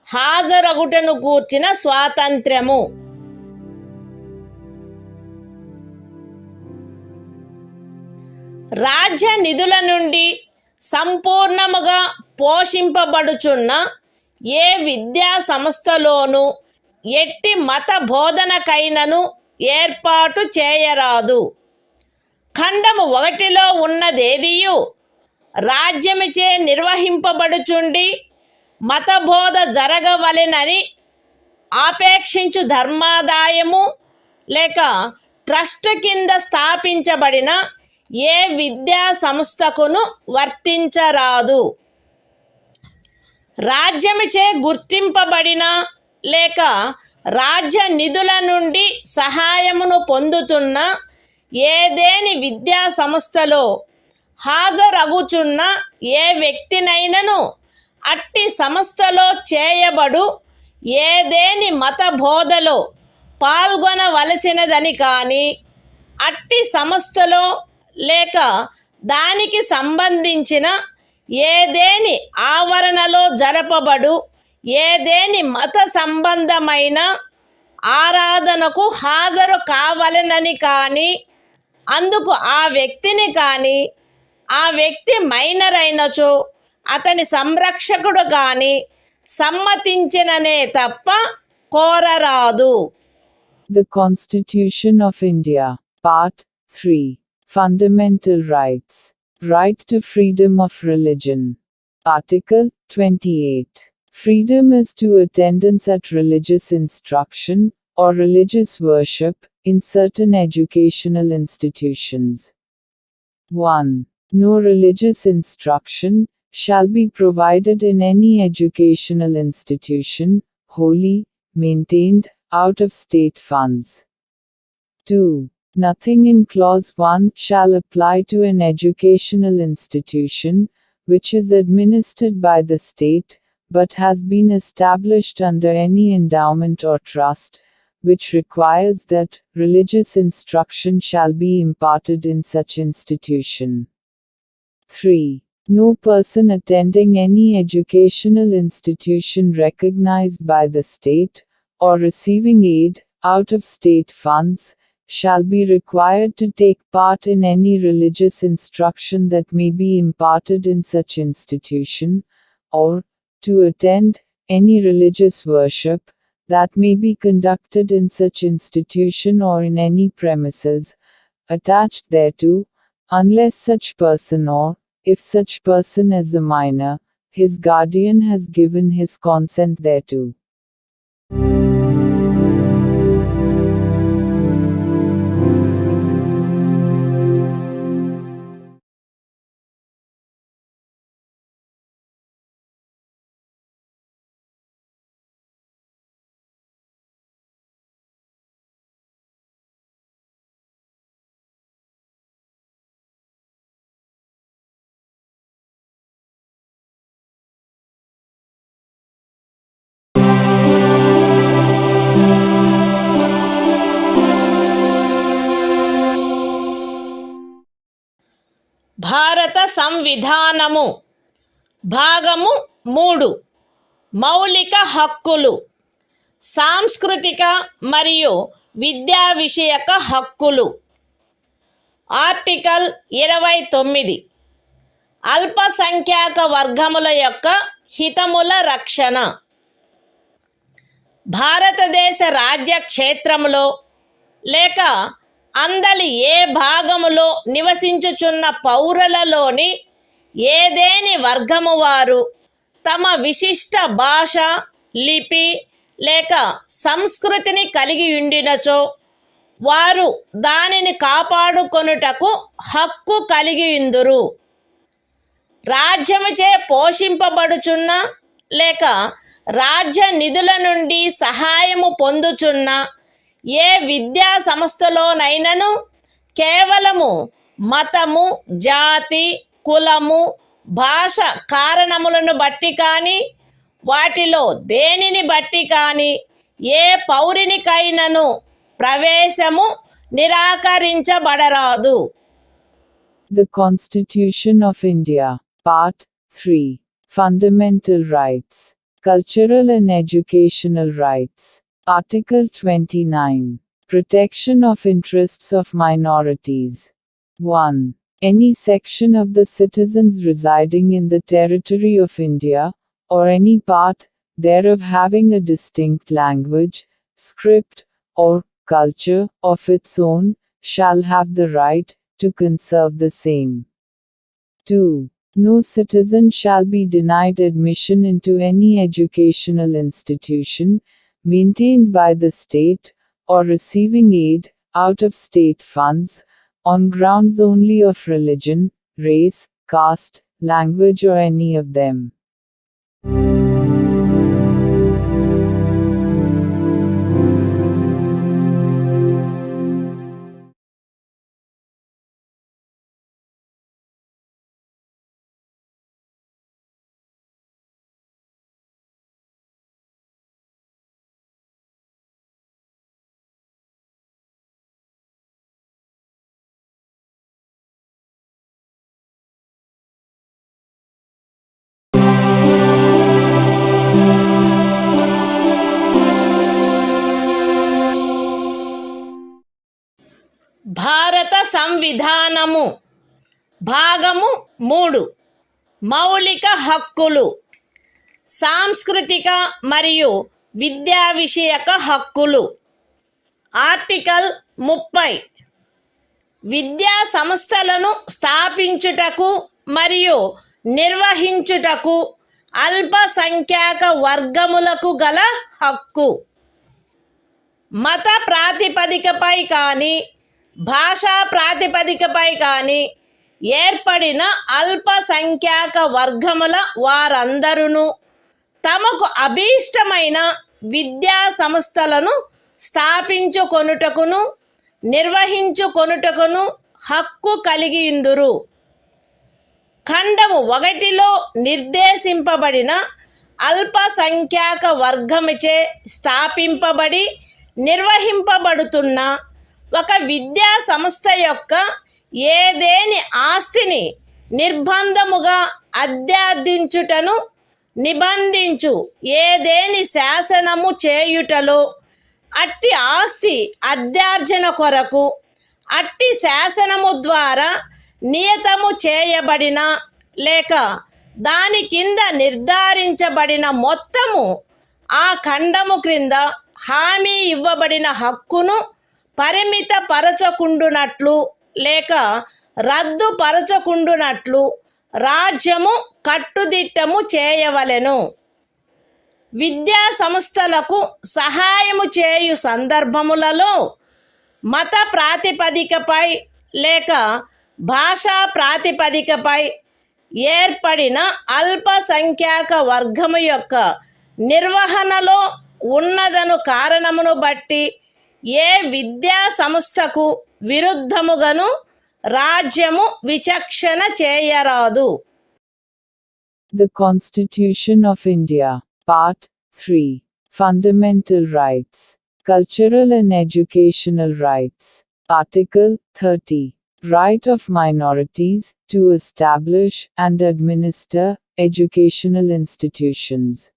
హాజరగుటను గూర్చిన స్వాతంత్ర్యము. రాజ్య నిధుల నుండి సంపూర్ణముగా పోషింపబడుచున్న ఏ విద్యా సంస్థలోనూ ఎట్టి మత బోధనకైనను ఏర్పాటు చేయరాదు. ఖండము 1లో ఉన్నదేదియు రాజ్యముచే నిర్వహింపబడుచుండి మతబోధ జరగవలెనని ఆపేక్షించు ధర్మాదాయము లేక ట్రస్ట్ కింద స్థాపించబడిన ఏ విద్యా సంస్థకును వర్తించరాదు. రాజ్యముచే గుర్తింపబడిన లేక రాజ్య నిధుల నుండి సహాయమును పొందుతున్న ఏదేని విద్యా సంస్థలో హాజరగుచున్న ఏ వ్యక్తినైనను అట్టి సంస్థలో చేయబడు ఏదేని మత బోధలో పాల్గొనవలసినదని కానీ అట్టి సంస్థలో లేక దానికి సంబంధించిన ఏదేని ఆవరణలో జరపబడు ఏదేని మత సంబంధమైన ఆరాధనకు హాజరు కావలెనని కానీ అందుకు ఆ వ్యక్తిని కానీ ఆ వ్యక్తి మైనర్ అయినచో అతని సంరక్షకుడు కానీ సమ్మతించిననే తప్ప కోరరాదు. The Constitution of India, Part 3. Fundamental Rights. Right to freedom of religion. Article 28. Freedom as to attendance at religious instruction or religious worship in certain educational institutions. 1. No religious instruction shall be provided in any educational institution, wholly maintained out of state funds. 2. Nothing in Clause 1 shall apply to an educational institution which is administered by the state, but has been established under any endowment or trust, which requires that religious instruction shall be imparted in such institution. 3. No person attending any educational institution recognized by the state, or receiving aid out of state funds, shall be required to take part in any religious instruction that may be imparted in such institution, or, to attend any religious worship that may be conducted in such institution or in any premises attached thereto, unless such person or, if such person is a minor, his guardian has given his consent thereto. భారత సంవిధానము భాగము 3 మౌలిక హక్కులు సాంస్కృతిక మరియు విద్యా విషయక హక్కులు article 29 అల్పసంఖ్యాక వర్గముల యొక్క హితముల రక్షణ భారతదేశ రాజ్య క్షేత్రములో లేక అందలి ఏ భాగములో నివసించుచున్న పౌరులలోని ఏదేని వర్గము వారు తమ విశిష్ట భాష లిపి లేక సంస్కృతిని కలిగి ఉండినచో వారు దానిని కాపాడుకొనుటకు హక్కు కలిగి ఉందురు. రాజ్యముచే పోషింపబడుచున్న లేక రాజ్య నిధుల నుండి సహాయము పొందుచున్న ఏ విద్యా సంస్థలోనైనను కేవలము మతము జాతి కులము భాష కారణములను బట్టి కానీ వాటిలో దేనిని బట్టి కానీ ఏ పౌరునికైనను ప్రవేశము నిరాకరించబడరాదు. The Constitution of India, Part 3, Fundamental Rights, Cultural and Educational Rights, Article 29, Protection of Interests of Minorities. 1. Any section of the citizens residing in the territory of India, or any part thereof having a distinct language, script, or culture of its own, shall have the right to conserve the same. 2. No citizen shall be denied admission into any educational institution, maintained by the state, or receiving aid, out of state funds, on grounds only of religion, race, caste, language or any of them. భారత సంవిధానము భాగము 3 మౌలిక హక్కులు సాంస్కృతిక మరియు విద్యా విషయక హక్కులు article 30 విద్యా సంస్థలను స్థాపించుటకు మరియు నిర్వహించుటకు అల్పసంఖ్యాక వర్గములకు గల హక్కు మత ప్రాతిపదికపై కానీ భాషా ప్రాతిపదికపై కానీ ఏర్పడిన అల్పసంఖ్యాక వర్గముల వారందరూ తమకు అభీష్టమైన విద్యా సంస్థలను స్థాపించుకొనుటకును నిర్వహించుకొనుటకును హక్కు కలిగియుందురు. ఖండము 1లో నిర్దేశింపబడిన అల్పసంఖ్యాక వర్గముచే స్థాపింపబడి నిర్వహింపబడుతున్న ఒక విద్యా సంస్థ యొక్క ఏదేని ఆస్తిని నిర్బంధముగా అధ్యార్థించుటను నిబంధించు ఏదేని శాసనము చేయుటలో అట్టి ఆస్తి అధ్యార్జన కొరకు అట్టి శాసనము ద్వారా నియతము చేయబడిన లేక దాని కింద నిర్ధారించబడిన మొత్తము ఆ ఖండము క్రింద హామీ ఇవ్వబడిన హక్కును పరిమితపరచకుండునట్లు లేక రద్దుపరచకుండునట్లు రాజ్యము కట్టుదిట్టము చేయవలెను. విద్యా సంస్థలకు సహాయము చేయు సందర్భములలో మత ప్రాతిపదికపై లేక భాషా ప్రాతిపదికపై ఏర్పడిన అల్పసంఖ్యాక వర్గము యొక్క నిర్వహణలో ఉన్నదను కారణమును బట్టి ఏ విద్యా సంస్థకు విరుద్ధముగాను రాజ్యము విచక్షణ చేయరాదు. The Constitution of India, Part 3, Fundamental Rights, Cultural and Educational Rights, Article 30, Right of minorities to establish and administer educational institutions.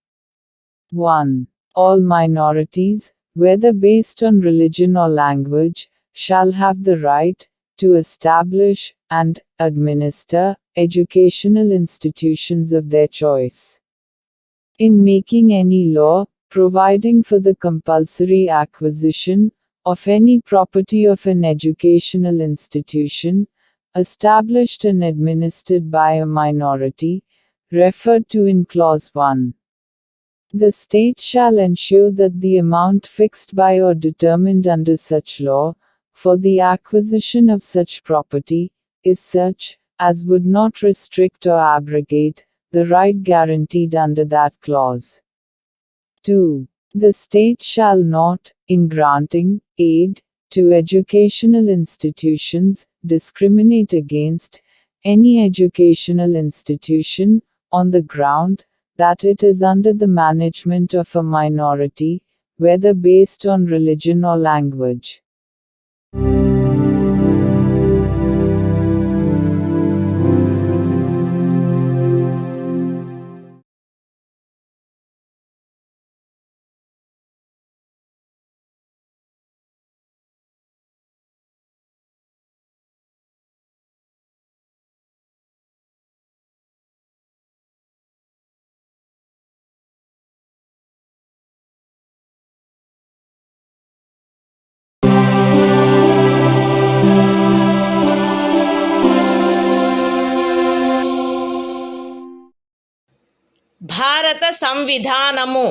1. All minorities, whether based on religion or language, shall have the right to establish and administer educational institutions of their choice. In making any law, providing for the compulsory acquisition of any property of an educational institution, established and administered by a minority, referred to in Clause 1. The state shall ensure that the amount fixed by or determined under such law, for the acquisition of such property, is such, as would not restrict or abrogate, the right guaranteed under that clause. 2. The state shall not, in granting aid to educational institutions, discriminate against any educational institution on the ground that it is under the management of a minority, whether based on religion or language. భారత సంవిధానము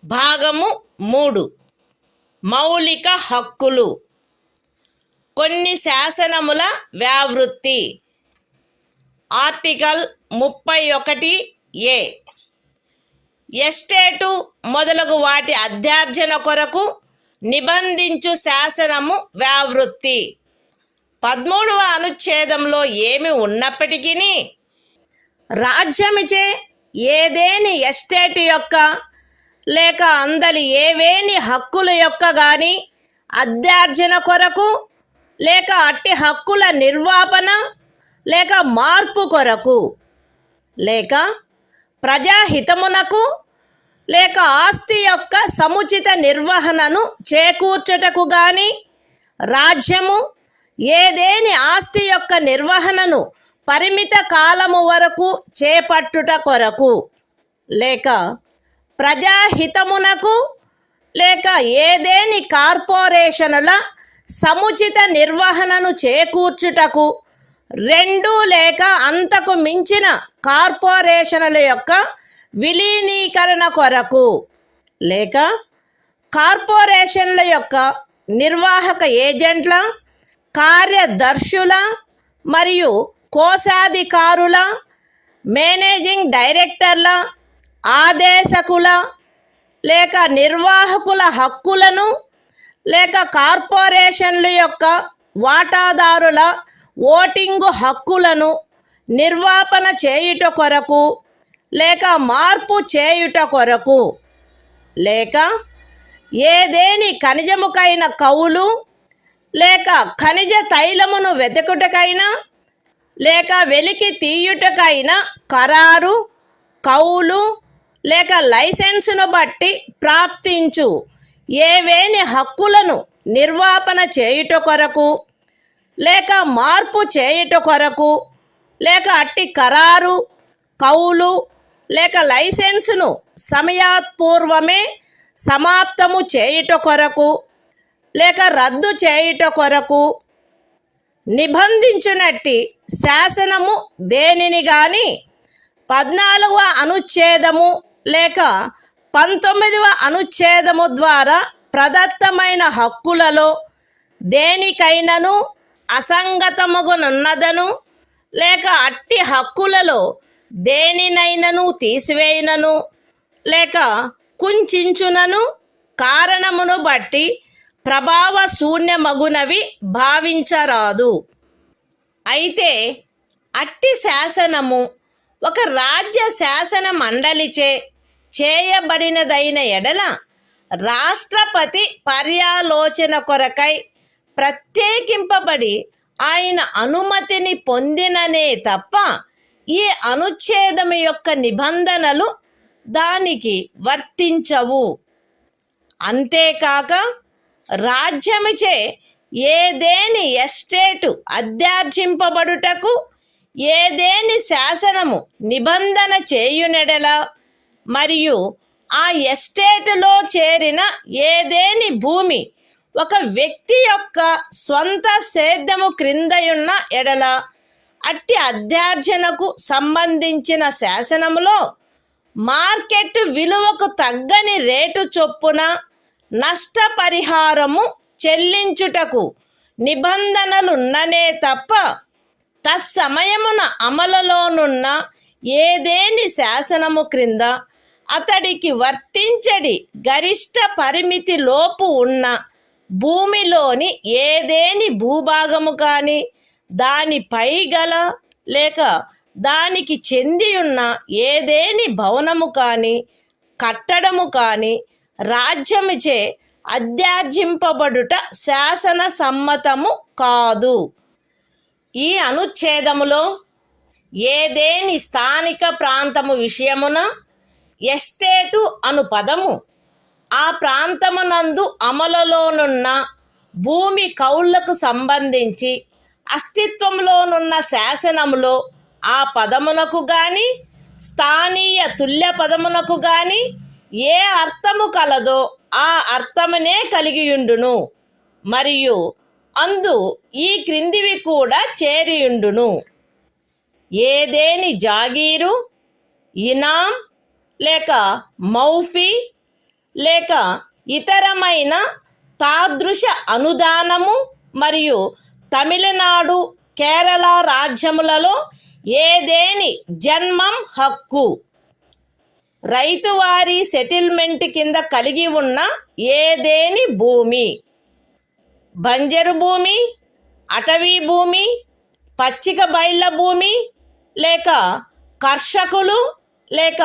భాగము 3 మౌలిక హక్కులు. కొన్ని శాసనముల వ్యావృత్తి. Article 31A. Estate మొదలగు వాటి అధ్యార్జన కొరకు నిబంధించు శాసనము వ్యావృత్తి. 13వ అనుచ్ఛేదంలో ఏమి ఉన్నప్పటికీ రాజ్యమిచే ఏదేని ఎస్టేటు యొక్క లేక అందలి ఏవేని హక్కుల యొక్క గాని అధ్యార్జన కొరకు లేక అట్టి హక్కుల నిర్వాపన లేక మార్పు కొరకు లేక ప్రజాహితమునకు లేక ఆస్తి యొక్క సముచిత నిర్వహణను చేకూర్చుటకు గాని రాజ్యము ఏదేని ఆస్తి యొక్క నిర్వహణను పరిమిత కాలము వరకు చేపట్టుట కొరకు లేక ప్రజాహితమునకు లేక ఏదేని కార్పొరేషనుల సముచిత నిర్వహణను చేకూర్చుటకు 2 లేక అంతకు మించిన కార్పొరేషనుల యొక్క విలీనీకరణ కొరకు లేక కార్పొరేషన్ల యొక్క నిర్వాహక ఏజెంట్ల, కార్యదర్శుల మరియు కోశాధికారుల, మేనేజింగ్ డైరెక్టర్ల, ఆదేశకుల లేక నిర్వాహకుల హక్కులను లేక కార్పొరేషన్ల యొక్క వాటాదారుల ఓటింగు హక్కులను నిర్వాపన చేయుట కొరకు లేక మార్పు చేయుట కొరకు లేక ఏదేని ఖనిజముకైన కౌలు లేక ఖనిజ తైలమును వెతుకుటకైనా లేక వెలికి తీయుటకైనా ఖరారు, కౌలు లేక లైసెన్సును బట్టి ప్రాప్తించు ఏవేని హక్కులను నిర్వాపన చేయుట కొరకు లేక మార్పు చేయుట కొరకు లేక అట్టి ఖరారు, కౌలు లేక లైసెన్సును సమయాత్పూర్వమే సమాప్తము చేయుట కొరకు లేక రద్దు చేయుట కొరకు నిబంధించునట్టి శాసనము దేనిని గాని 14వ అనుచ్ఛేదము లేక 19వ అనుచ్ఛేదము ద్వారా ప్రదత్తమైన హక్కులలో దేనికైనను అసంగతమగునున్నదను లేక అట్టి హక్కులలో దేనినైనను తీసివేయనను లేక కుంచించునను కారణమును బట్టి ప్రభావ శూన్యమగునవి భావించరాదు. అయితే అట్టి శాసనము ఒక రాజ్య శాసన మండలిచే చేయబడినదైన ఎడల రాష్ట్రపతి పర్యాలోచన కొరకై ప్రత్యేకింపబడి ఆయన అనుమతిని పొందిననే తప్ప ఈ అనుచ్ఛేదము యొక్క నిబంధనలు దానికి వర్తించవు. అంతేకాక రాజ్యముచే ఏదేని ఎస్టేటు అధ్యార్జింపబడుటకు ఏదేని శాసనము నిబంధన చేయునెడల మరియు ఆ ఎస్టేటులో చేరిన ఏదేని భూమి ఒక వ్యక్తి యొక్క స్వంత సేద్యము క్రిందయున్న ఎడల అట్టి అధ్యార్జనకు సంబంధించిన శాసనములో మార్కెట్ విలువకు తగ్గని రేటు చొప్పున నష్టపరిహారము చెల్లించుటకు నిబంధనలున్ననే తప్ప తత్సమయమున అమలులోనున్న ఏదేని శాసనము క్రింద అతడికి వర్తించడి గరిష్ట పరిమితి లోపు ఉన్న భూమిలోని ఏదేని భూభాగము కానీ దానిపై గల లేక దానికి చెందియున్న ఏదేని భవనము కానీ కట్టడము కానీ రాజ్యముచే అధ్యార్జింపబడుట శాసన సమ్మతము కాదు. ఈ అనుచ్ఛేదములో ఏదేని స్థానిక ప్రాంతము విషయమున ఎస్టేటు అను పదము ఆ ప్రాంతమునందు అమలులోనున్న భూమి కౌళ్లకు సంబంధించి అస్తిత్వంలోనున్న శాసనములో ఆ పదమునకు గాని స్థానీయ తుల్య పదమునకు గాని ఏ అర్థము కలదో ఆ అర్థమునే కలిగియుండును మరియు అందు ఈ క్రిందివి కూడా చేరియుండును. ఏదేని జాగీరు, ఇనాం లేక మౌఫీ లేక ఇతరమైన తాదృశ అనుదానము మరియు తమిళనాడు కేరళ రాజ్యములలో ఏదేని జన్మం హక్కు రైతువారి సెటిల్మెంట్ కింద కలిగి ఉన్న ఏదేని భూమి, బంజరు భూమి, అటవీ భూమి, పచ్చిక బయళ్ళ భూమి లేక కర్షకులు లేక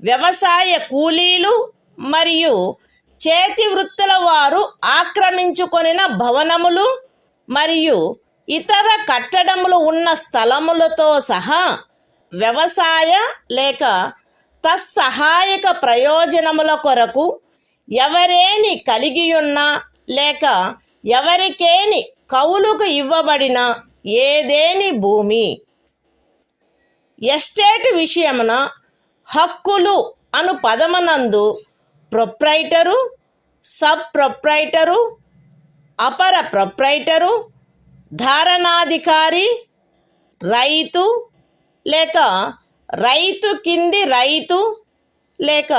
వ్యవసాయ కూలీలు మరియు చేతి వృత్తుల వారు ఆక్రమించుకొనిన భవనములు మరియు ఇతర కట్టడములు ఉన్న స్థలములతో సహా వ్యవసాయ లేక తత్సహాయక ప్రయోజనముల కొరకు ఎవరేని కలిగియున్నా లేక ఎవరికేని కౌలుకు ఇవ్వబడిన ఏదేని భూమి. ఎస్టేట్ విషయమున హక్కులు అను పదమునందు ప్రొప్రైటరు, సబ్ ప్రొప్రైటరు, అపర ప్రొప్రైటరు, ధారణాధికారి, రైతు లేక రైతు కింది రైతు లేక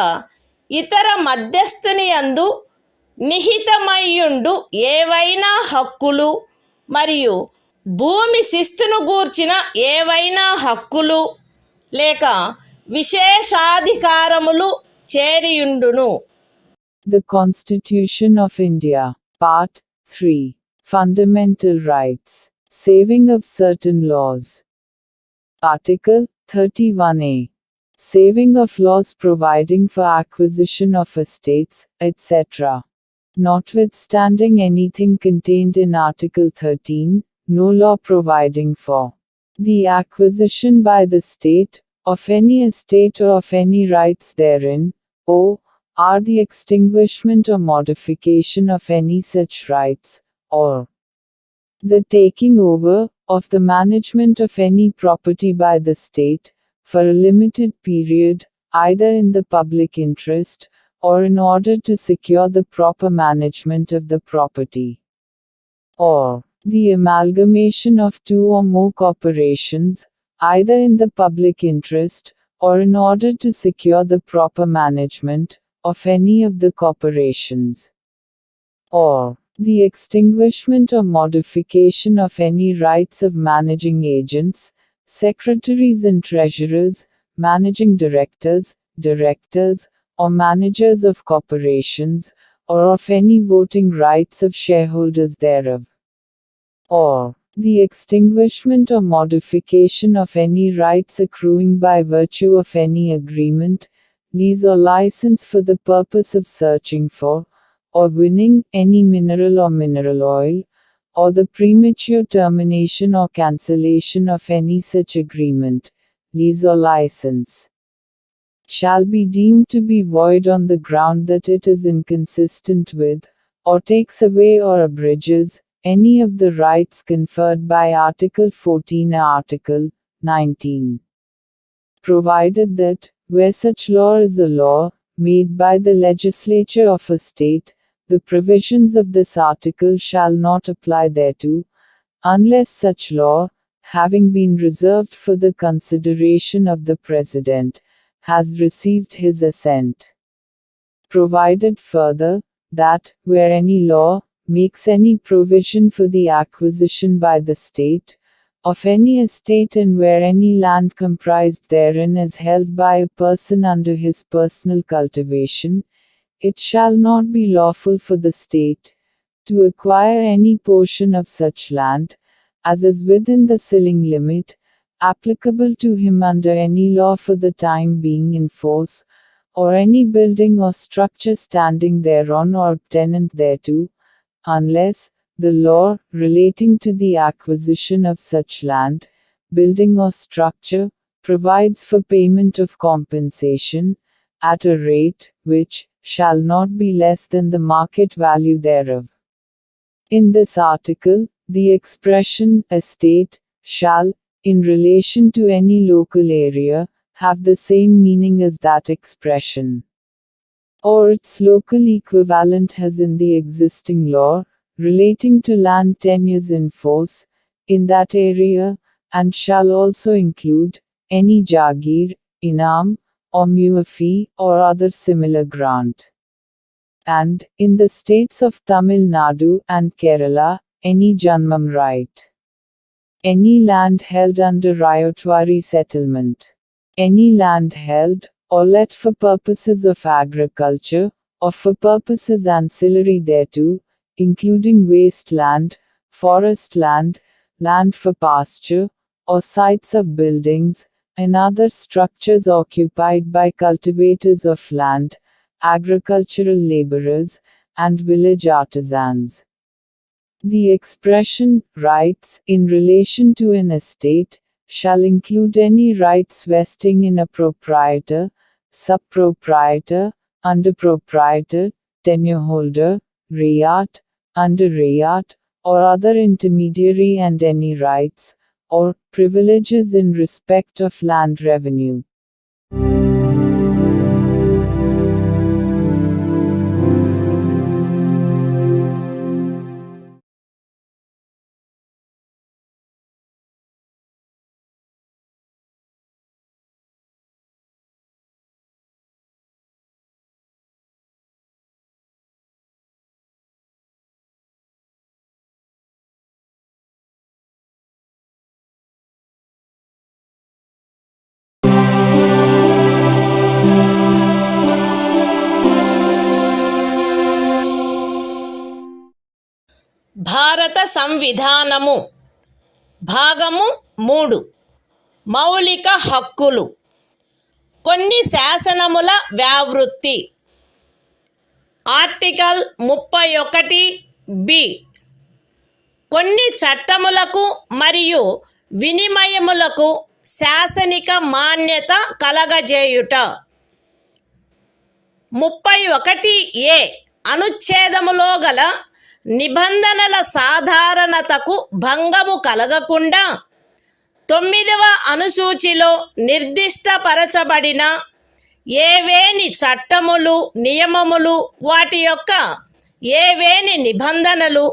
ఇతర మధ్యస్థుని యందు నిహితమయ్యుండు ఏవైనా హక్కులు మరియు భూమి శిస్తును గూర్చిన ఏవైనా హక్కులు లేక విశేషాధికారములు చేరియుండును. The Constitution of India, Part 3, Fundamental Rights, Saving of Certain Laws. Article 31A. Saving of laws providing for acquisition of estates, etc. Notwithstanding anything contained in Article 13, no law providing for the acquisition by the state of any estate or of any rights therein, or the extinguishment or modification of any such rights, or the taking over of the management of any property by the state, for a limited period, either in the public interest, or in order to secure the proper management of the property, or the amalgamation of two or more corporations, either in the public interest, or in order to secure the proper management of any of the corporations, or the extinguishment or modification of any rights of managing agents, secretaries and treasurers, managing directors, or managers of corporations, or of any voting rights of shareholders thereof, or the extinguishment or modification of any rights accruing by virtue of any agreement, lease or license for the purpose of searching for, or winning, any mineral or mineral oil, or the premature termination or cancellation of any such agreement, lease or license, shall be deemed to be void on the ground that it is inconsistent with, or takes away or abridges, any of the rights conferred by Article 14 or Article 19. Provided that, where such law is a law, made by the legislature of a state, the provisions of this article shall not apply thereto, unless such law, having been reserved for the consideration of the President, has received his assent. Provided further, that, where any law makes any provision for the acquisition by the state of any estate, and where any land comprised therein is held by a person under his personal cultivation, it shall not be lawful for the state to acquire any portion of such land, as is within the ceiling limit applicable to him under any law for the time being in force, or any building or structure standing thereon or tenant thereto, unless the law relating to the acquisition of such land, building or structure provides for payment of compensation at a rate which shall not be less than the market value thereof. In this article, the expression estate shall, in relation to any local area, have the same meaning as that expression, or its local equivalent has in the existing law relating to land tenures in force in that area, and shall also include any jagir, inam, or muafi, or other similar grant. And, in the states of Tamil Nadu and Kerala, any janmam right. Any land held under Ryotwari settlement. Any land held, or let for purposes of agriculture, or for purposes ancillary thereto, including waste land, forest land, land for pasture, or sites of buildings, and other structures occupied by cultivators of land, agricultural laborers, and village artisans. The expression, rights, in relation to an estate, shall include any rights vesting in a proprietor, sub-proprietor, under-proprietor, tenure-holder, rayat, under-rayat, or other intermediary, and any rights, or privileges in respect of land revenue. భారత సంవిధానము భాగము 3 మౌలిక హక్కులు. కొన్ని శాసనముల వ్యావృత్తి. Article 31(b) కొన్ని చట్టములకు మరియు వినిమయములకు శాసనిక మాన్యత కలగజేయుట. 31(a) అనుచ్ఛేదములో గల నిబంధనల సాధారణతకు భంగము కలగకుండా 9వ అనుసూచిలో నిర్దిష్టపరచబడిన ఏవేని చట్టములు, నియమములు, వాటి యొక్క ఏవేని నిబంధనలు,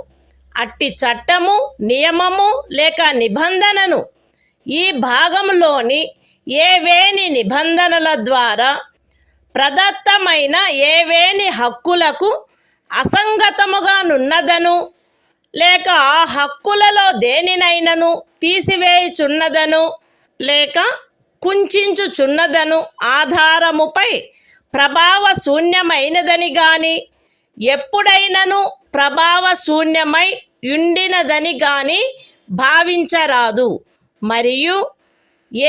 అట్టి చట్టము, నియమము లేక నిబంధనను ఈ భాగంలోని ఏవేని నిబంధనల ద్వారా ప్రదత్తమైన ఏవేని హక్కులకు అసంగతముగా నున్నదను, లేక ఆ హక్కులలో దేనినైనను తీసివేయుచున్నదను, లేక కుంచుచున్నదను ఆధారముపై ప్రభావ శూన్యమైనదని గాని, ఎప్పుడైనను ప్రభావ శూన్యమై యుండినదని గాని భావించరాదు. మరియు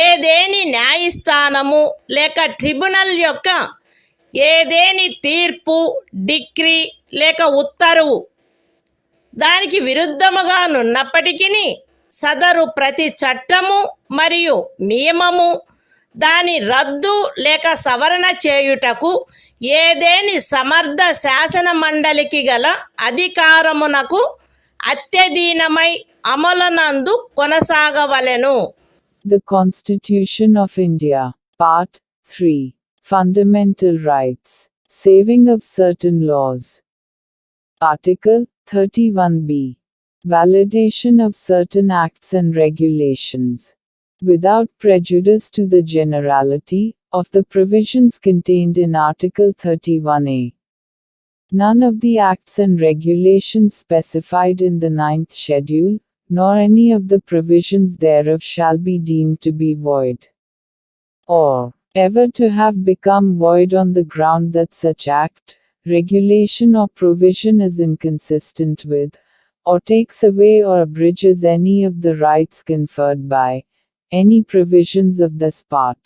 ఏదేని న్యాయస్థానము లేక ట్రిబ్యునల్ యొక్క ఏదేని తీర్పు, డిక్రీ లేక ఉత్తర్వు దానికి విరుద్ధముగా నున్నప్పటికీ సదరు ప్రతి చట్టము మరియు నియమము దాని రద్దు లేక సవరణ చేయుటకు ఏదేని సమర్థ శాసన మండలికి గల అధికారమునకు అత్యధీనమై అమలునందు కొనసాగవలెను. The Constitution of India, Part 3. Fundamental Rights. Saving of certain laws. Article 31b. Validation of certain acts and regulations. Without prejudice to the generality of the provisions contained in Article 31a. None of the acts and regulations specified in the 9th schedule, nor any of the provisions thereof shall be deemed to be void, or ever to have become void on the ground that such act, regulation or provision is inconsistent with, or takes away or abridges any of the rights conferred by any provisions of this part.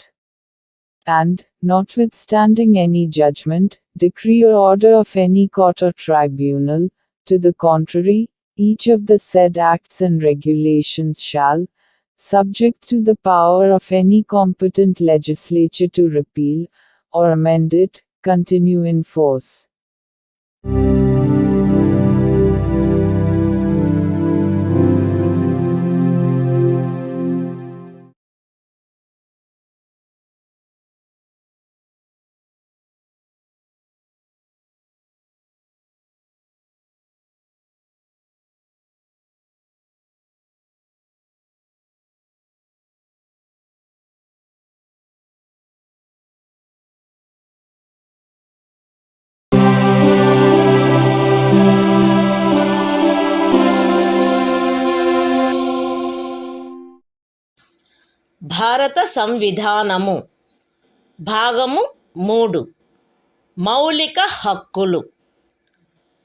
And, notwithstanding any judgment, decree or order of any court or tribunal, to the contrary, each of the said acts and regulations shall, subject to the power of any competent legislature to repeal, or amend it, continue in force. భారత సంవిధానము భాగము 3 మౌలిక హక్కులు.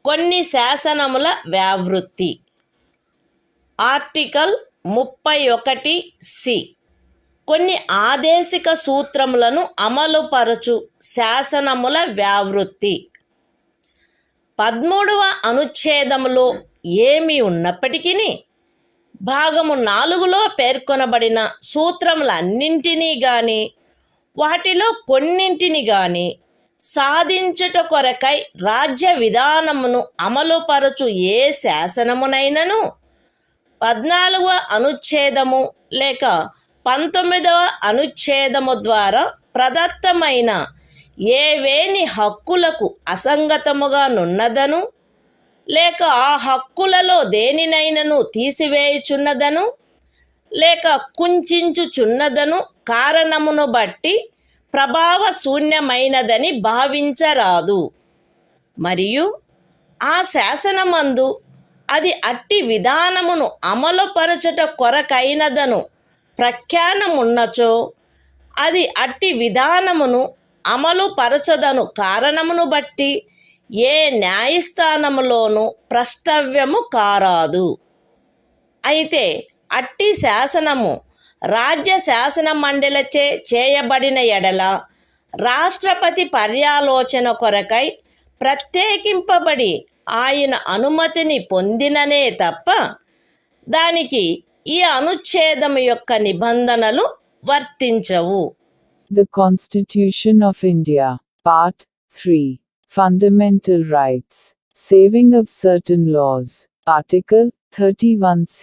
కొన్ని శాసనముల వ్యావృత్తి. Article 31(c). కొన్ని ఆదేశిక సూత్రములను అమలుపరచు శాసనముల వ్యావృత్తి. 13వ అనుచ్ఛేదములో ఏమి ఉన్నప్పటికీ భాగము 4లో పేర్కొనబడిన సూత్రములన్నింటినీ గాని, వాటిలో కొన్నింటిని గాని సాధించుట కొరకై రాజ్య విధానమును అమలుపరచు ఏ శాసనమునైనను 14వ అనుచ్ఛేదము లేక 19వ అనుచ్ఛేదము ద్వారా ప్రదత్తమైన ఏవేని హక్కులకు అసంగతముగా నున్నదను, లేక ఆ హక్కులలో దేనినైనను తీసివేయుచున్నదను, లేక కుంచుచున్నదను కారణమును బట్టి ప్రభావ శూన్యమైనదని భావించరాదు. మరియు ఆ శాసనమందు అది అట్టి విధానమును అమలుపరచుట కొరకైనదను ప్రఖ్యానమున్నచో, అది అట్టి విధానమును అమలుపరచదను కారణమును బట్టి ఏ న్యాయస్థానములోనూ ప్రష్టవ్యము కారాదు. అయితే అట్టి శాసనము రాజ్య శాసన మండలిచే చేయబడిన ఎడల రాష్ట్రపతి పర్యాలోచన కొరకై ప్రత్యేకింపబడి ఆయన అనుమతిని పొందిననే తప్ప దానికి ఈ అనుచ్ఛేదము యొక్క నిబంధనలు వర్తించవు. The Constitution of India, Part 3. Fundamental Rights. Saving of certain laws. Article 31c.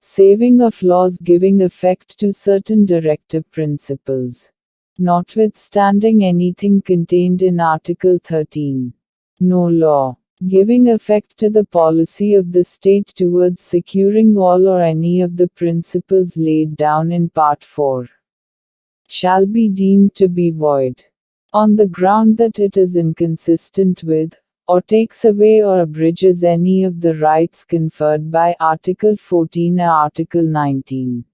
saving of laws giving effect to certain directive principles. Notwithstanding anything contained in Article 13. No law giving effect to the policy of the state towards securing all or any of the principles laid down in Part 4 shall be deemed to be void, on the ground that it is inconsistent with, or takes away or abridges any of the rights conferred by Article 14 or Article 19.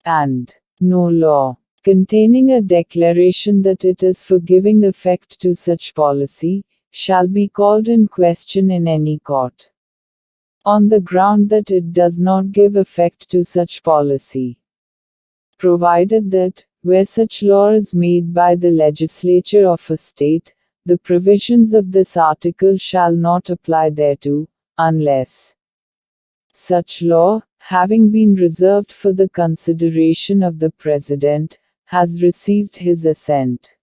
And no law containing a declaration that it is for giving effect to such policy shall be called in question in any court, on the ground that it does not give effect to such policy, provided that, where such law is made by the legislature of a state, the provisions of this article shall not apply thereto, unless such law, having been reserved for the consideration of the President, has received his assent.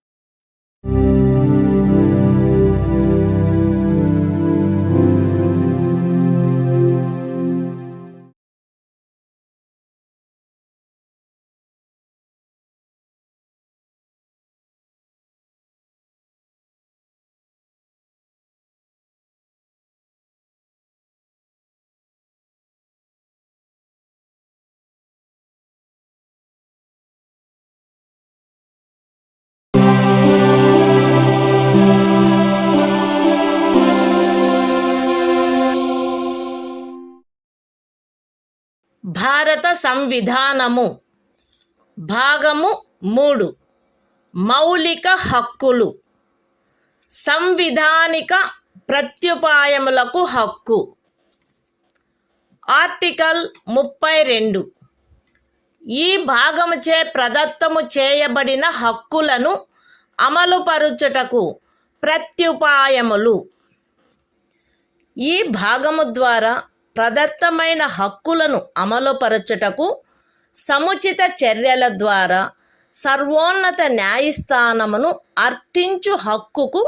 భారత సంవిధానము భాగము 3 మౌలిక హక్కులు సంవిధానిక ప్రత్యుపాయములకు హక్కు article 32 ఈ భాగముచే ప్రదత్తము చేయబడిన హక్కులను అమలుపరుచుటకు ప్రత్యుపాయములు ఈ భాగము ద్వారా ప్రదత్తమైన హక్కులను అమలుపరచుటకు సముచిత చర్యల ద్వారా సర్వోన్నత న్యాయస్థానమును అర్థించు హక్కుకు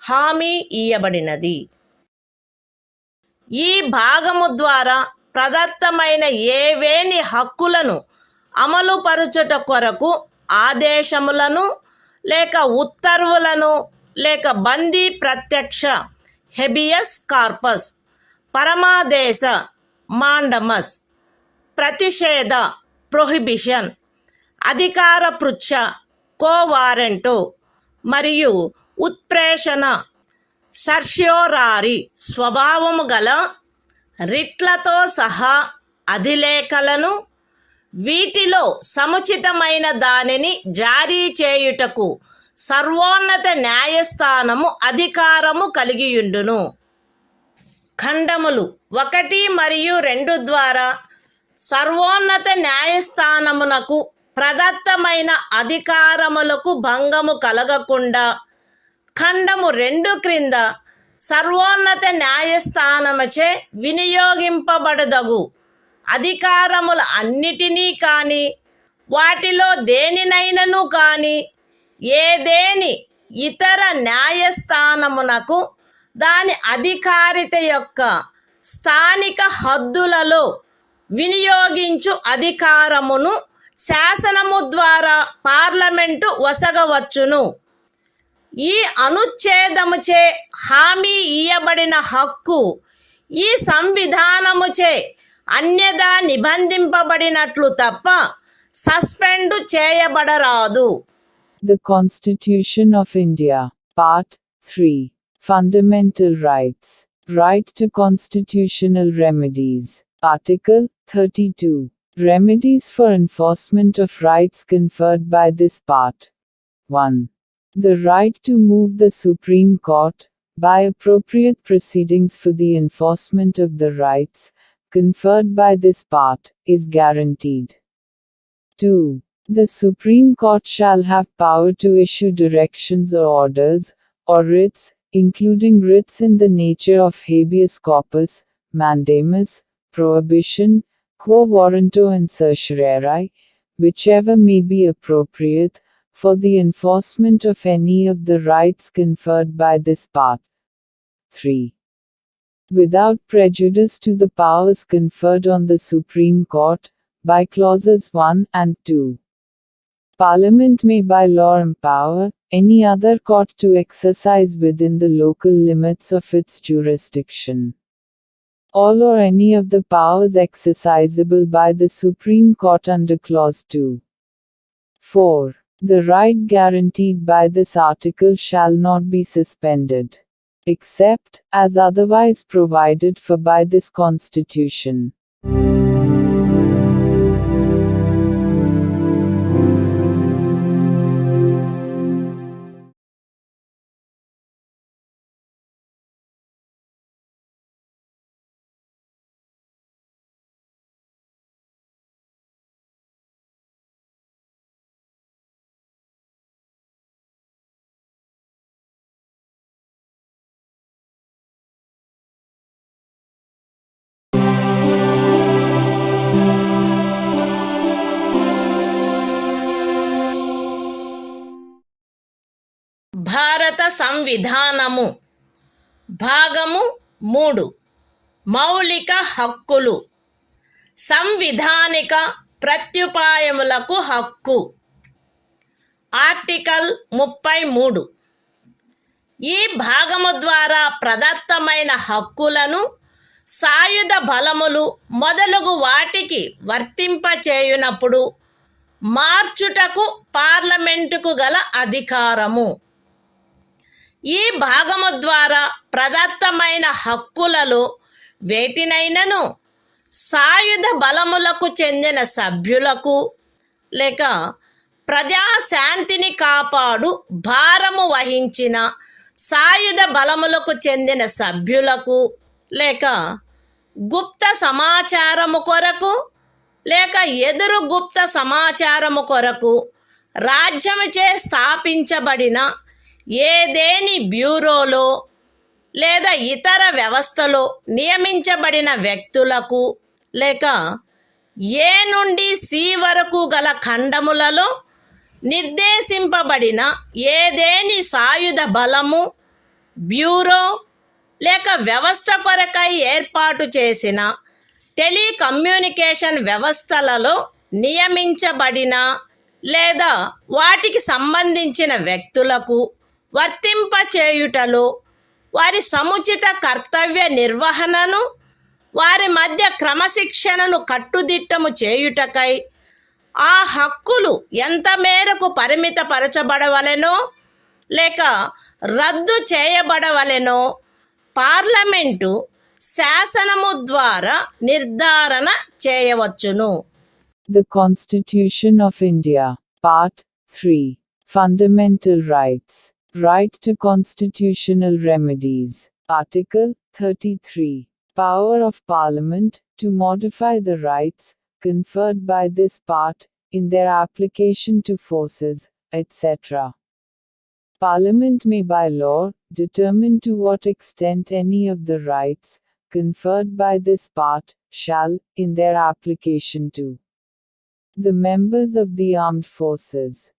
హామీ ఇయ్యబడినది. ఈ భాగము ద్వారా ప్రదత్తమైన ఏవేని హక్కులను అమలుపరచుట కొరకు ఆదేశములను లేక ఉత్తర్వులను లేక బందీ ప్రత్యక్ష హెబియస్ కార్పస్ పరమాదేశ మాండమస్ ప్రతిషేధ ప్రొహిబిషన్ అధికార పృచ్ఛ కోవారెంటో మరియు ఉత్ప్రేషణ సర్ష్యోరారి స్వభావము గల రిట్లతో సహా అధిలేఖలను వీటిలో సముచితమైన దానిని జారీ చేయుటకు సర్వోన్నత న్యాయస్థానము అధికారము కలిగియుండును. ఖండములు 1 మరియు 2 ద్వారా సర్వోన్నత న్యాయస్థానమునకు ప్రదత్తమైన అధికారములకు భంగము కలగకుండా ఖండము 2 క్రింద సర్వోన్నత న్యాయస్థానముచే వినియోగింపబడదగు అధికారముల అన్నిటినీ కాని వాటిలో దేనినైనను కాని ఏదేని ఇతర న్యాయస్థానమునకు దాని అధికారిత యొక్క స్థానిక హద్దులలో వినియోగించు అధికారమును శాసనము ద్వారా పార్లమెంటు వసగవచ్చును. ఈ అనుచ్ఛేదముచే హామీ ఇయ్యబడిన హక్కు ఈ సంవిధానముచే అన్యదా నిబంధింపబడినట్లు తప్ప suspend చేయబడరాదు. The Constitution of India, Part 3. Fundamental Rights. Right to constitutional remedies. Article 32. Remedies for enforcement of rights conferred by this part. 1. The right to move the Supreme Court, by appropriate proceedings for the enforcement of the rights conferred by this part, is guaranteed. 2. The Supreme Court shall have power to issue directions or orders, or writs, including writs in the nature of habeas corpus, mandamus, prohibition, quo warranto and certiorari, whichever may be appropriate, for the enforcement of any of the rights conferred by this part. 3. without prejudice to the powers conferred on the Supreme Court, by clauses 1 and 2. Parliament may by law empower any other court to exercise within the local limits of its jurisdiction all or any of the powers exercisable by the Supreme Court under Clause 2. 4. The right guaranteed by this article shall not be suspended, except as otherwise provided for by this Constitution. భారత సంవిధానము భాగము 3 మౌలిక హక్కులు సంవిధానిక ప్రత్యుపాయములకు హక్కు article 33 ఈ భాగము ద్వారా ప్రదత్తమైన హక్కులను సాయుధ బలములు మొదలగు వాటికి వర్తింపచేయునప్పుడు మార్చుటకు పార్లమెంటుకు గల అధికారము. ఈ భాగము ద్వారా ప్రదత్తమైన హక్కులలో వేటినైనను సాయుధ బలములకు చెందిన సభ్యులకు లేక ప్రజాశాంతిని కాపాడు భారము వహించిన సాయుధ బలములకు చెందిన సభ్యులకు లేక గుప్త సమాచారము కొరకు లేక ఎదురు గుప్త సమాచారము కొరకు రాజ్యముచే స్థాపించబడిన ఏదేని బ్యూరోలో లేదా ఇతర వ్యవస్థలో నియమించబడిన వ్యక్తులకు లేక ఏ నుండి సి వరకు గల ఖండములలో నిర్దేశింపబడిన ఏదేని సాయుధ బలము బ్యూరో లేక వ్యవస్థ కొరకై ఏర్పాటు చేసిన టెలికమ్యూనికేషన్ వ్యవస్థలలో నియమించబడిన లేదా వాటికి సంబంధించిన వ్యక్తులకు వర్తింపచేయుటలో వారి సముచిత కర్తవ్య నిర్వహణను వారి మధ్య క్రమశిక్షణను కట్టుదిట్టము చేయుటకై ఆ హక్కులు ఎంత మేరకు పరిమితపరచబడవలెనో లేక రద్దు చేయబడవలెనో పార్లమెంటు శాసనము ద్వారా నిర్ధారణ చేయవచ్చును. The Constitution of India, Part 3. Fundamental Rights. Right to constitutional remedies. Article 33. Power of Parliament to modify the rights conferred by this part in their application to forces, etc. Parliament may by law determine to what extent any of the rights conferred by this part shall, in their application to the members of the armed forces,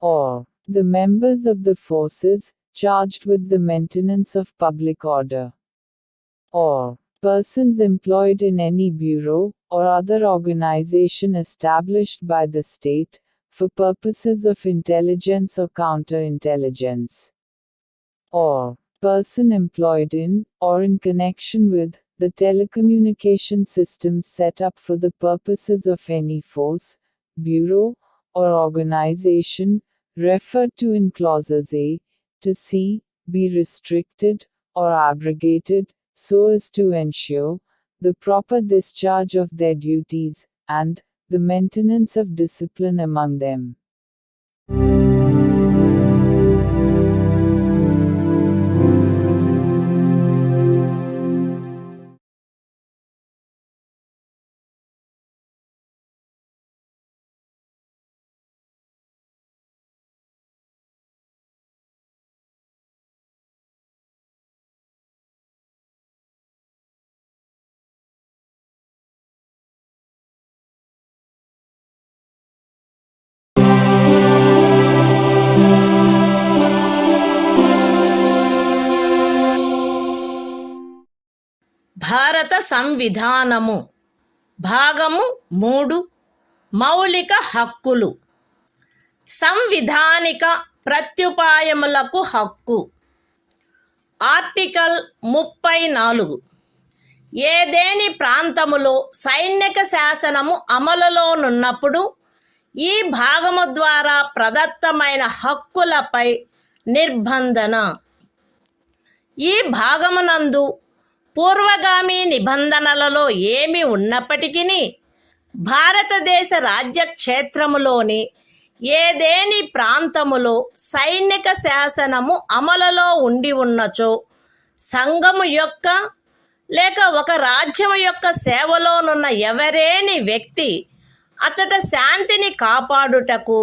or the members of the forces charged with the maintenance of public order, or persons employed in any bureau or other organization established by the state for purposes of intelligence or counterintelligence, or person employed in or in connection with the telecommunication systems set up for the purposes of any force, bureau, or organization referred to in clauses A to C be restricted or abrogated so as to ensure the proper discharge of their duties and the maintenance of discipline among them. భారత సంవిధానము భాగము 3 మౌలిక హక్కులు. సంవిధానిక ప్రత్యుపాయములకు హక్కు. Article 34. ఏదేని ప్రాంతములో సైనిక శాసనము అమలులోనున్నప్పుడు ఈ భాగము ద్వారా ప్రదత్తమైన హక్కులపై నిర్బంధన. ఈ భాగమునందు పూర్వగామి నిబంధనలలో ఏమి ఉన్నప్పటికీ భారతదేశ రాజ్యక్షేత్రములోని ఏదేని ప్రాంతములో సైనిక శాసనము అమలులో ఉండి ఉన్నచో సంఘము యొక్క లేక ఒక రాజ్యము యొక్క సేవలోనున్న ఎవరేని వ్యక్తి అచట శాంతిని కాపాడుటకు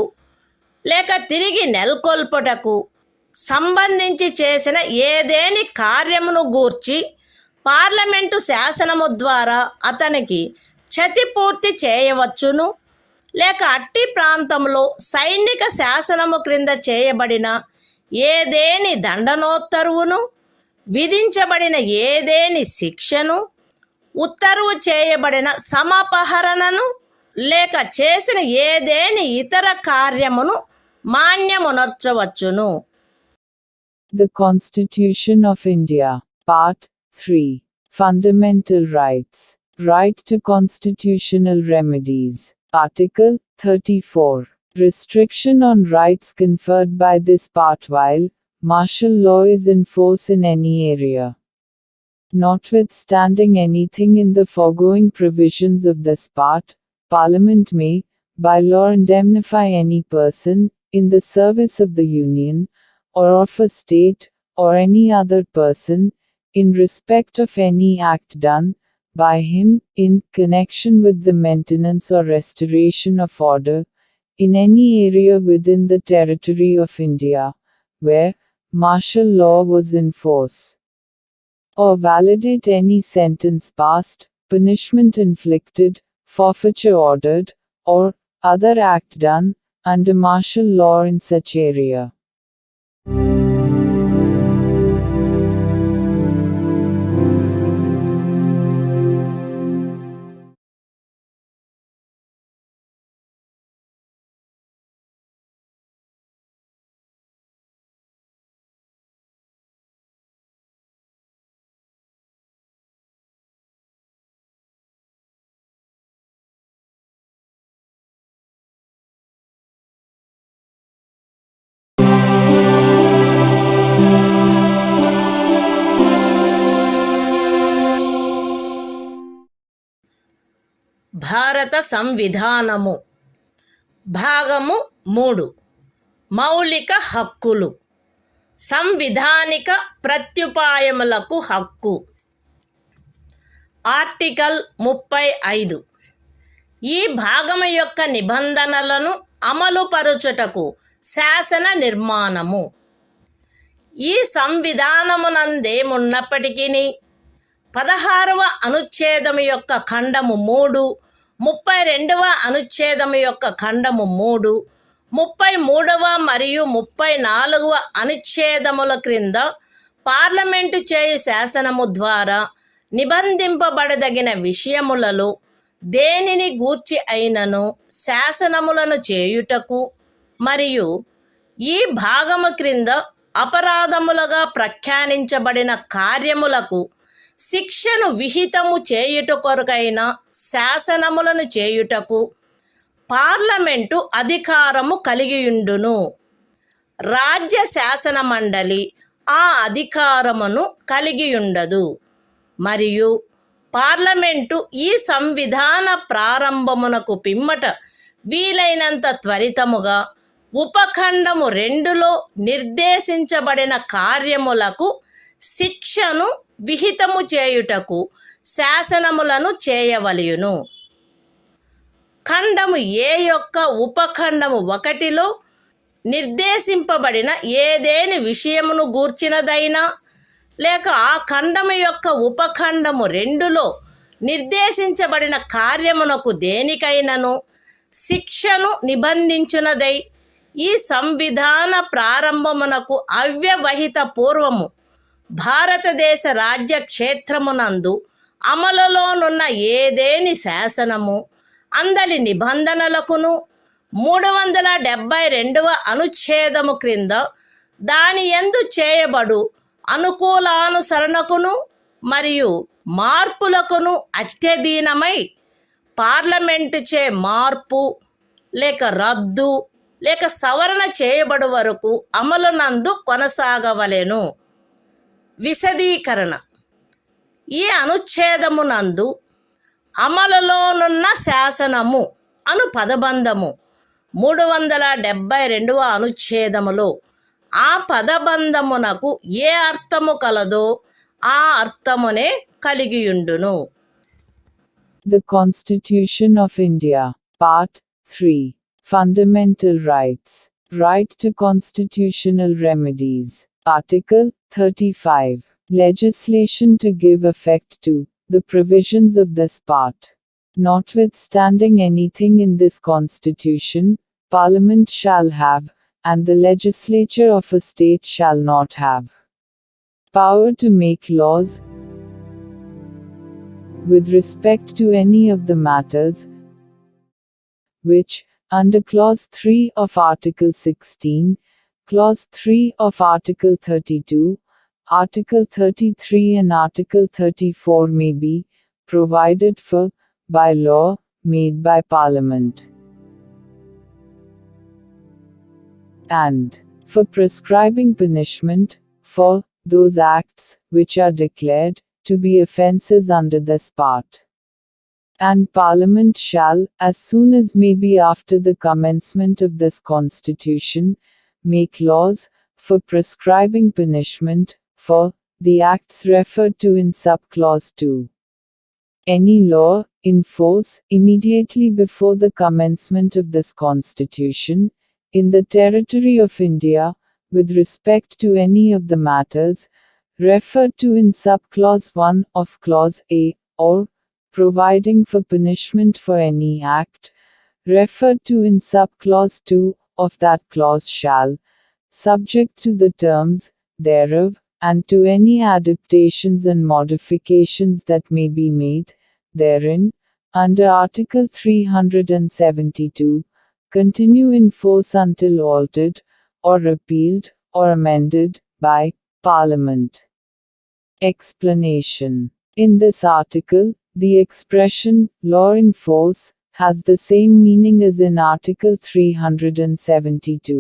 లేక తిరిగి నెలకొల్పుటకు సంబంధించి చేసిన ఏదేని కార్యమును గూర్చి పార్లమెంటు శాసనము ద్వారా అతనికి క్షతిపూర్తి చేయవచ్చును, లేక అట్టి ప్రాంతంలో సైనిక శాసనము క్రింద చేయబడిన ఏదేని దండనోత్తర్వును, విధించబడిన ఏదేని శిక్షను, ఉత్తర్వు చేయబడిన సమపహరణను, లేక చేసిన ఏదేని ఇతర కార్యమును మాన్యమునర్చవచ్చును. The Constitution of India, Part 3. Fundamental Rights. Right to constitutional remedies. Article 34. Restriction on rights conferred by this part while martial law is in force in any area. Notwithstanding anything in the foregoing provisions of this part, Parliament may, by law, indemnify any person, in the service of the Union, or of a state, or any other person, in respect of any act done by him, in connection with the maintenance or restoration of order, in any area within the territory of India, where martial law was in force, or validate any sentence passed, punishment inflicted, forfeiture ordered, or other act done, under martial law in such area. భారత సంవిధానము భాగము 3 మౌలిక హక్కులు. సంవిధానిక ప్రత్యుపాయములకు హక్కు. Article 35. ఈ భాగము యొక్క నిబంధనలను అమలుపరచుటకు శాసన నిర్మాణము. ఈ సంవిధానమునందేమున్నప్పటికీ 16వ అనుచ్ఛేదము యొక్క ఖండము 3, 32వ అనుచ్ఛేదము యొక్క ఖండము 3, 33వ మరియు 34వ అనుచ్ఛేదముల క్రింద పార్లమెంటు చేయు శాసనము ద్వారా నిబంధింపబడదగిన విషయములలో దేనిని గూర్చి అయినను శాసనములను చేయుటకు మరియు ఈ భాగము క్రింద అపరాధములుగా ప్రఖ్యానించబడిన కార్యములకు శిక్షను విహితము చేయుట కొరకైన శాసనములను చేయుటకు పార్లమెంటు అధికారము కలిగియుండును. రాజ్య శాసన మండలి ఆ అధికారమును కలిగియుండదు. మరియు పార్లమెంటు ఈ సంవిధాన ప్రారంభమునకు పిమ్మట వీలైనంత త్వరితముగా ఉపఖండము 2లో నిర్దేశించబడిన కార్యములకు శిక్షను విహితము చేయుటకు శాసనములను చేయవలయును. ఖండము ఏ యొక్క ఉపఖండము 1లో నిర్దేశింపబడిన ఏదేని విషయమును గూర్చినదైనా లేక ఆ ఖండము యొక్క ఉపఖండము 2లో నిర్దేశించబడిన కార్యమునకు దేనికైనను శిక్షను నిబంధించునదై ఈ సంవిధాన ప్రారంభమునకు అవ్యవహిత పూర్వము భారతదేశ రాజ్య క్షేత్రమునందు అమలులోనున్న ఏదేని శాసనము అందలి నిబంధనలకును 372వ అనుచ్ఛేదము క్రింద దాని యందు చేయబడు అనుకూలానుసరణకును మరియు మార్పులకును అత్యధీనమై పార్లమెంటుచే మార్పు లేక రద్దు లేక సవరణ చేయబడు వరకు అమలునందు కొనసాగవలెను. విశదీకరణ: ఈ అనుచ్ఛేదమునందు అమలులోనున్న శాసనము అను పదబంధము 372వ అనుచ్ఛేదములో ఆ పదబంధమునకు ఏ అర్థము కలదో ఆ అర్థమునే కలిగియుండును. The Constitution of India, Part 3. Fundamental Rights. Right to Constitutional Remedies. Article 35. Legislation to give effect to the provisions of this part. Notwithstanding anything in this Constitution, Parliament shall have, and the legislature of a state shall not have, power to make laws with respect to any of the matters which, under Clause 3 of Article 16, Clause 3 of Article 32, Article 33 and Article 34 may be provided for by law made by Parliament, and for prescribing punishment for those acts which are declared to be offences under this part. And Parliament shall, as soon as may be after the commencement of this Constitution, make laws for prescribing punishment for the acts referred to in subclause 2. Any law in force immediately before the commencement of this Constitution, in the territory of India, with respect to any of the matters referred to in subclause 1 of Clause A, or providing for punishment for any act referred to in subclause 2 of that clause shall, subject to the terms thereof, and to any adaptations and modifications that may be made therein, under Article 372, continue in force until altered, or repealed, or amended, by Parliament. Explanation: in this article, the expression law in force has the same meaning as in Article 372.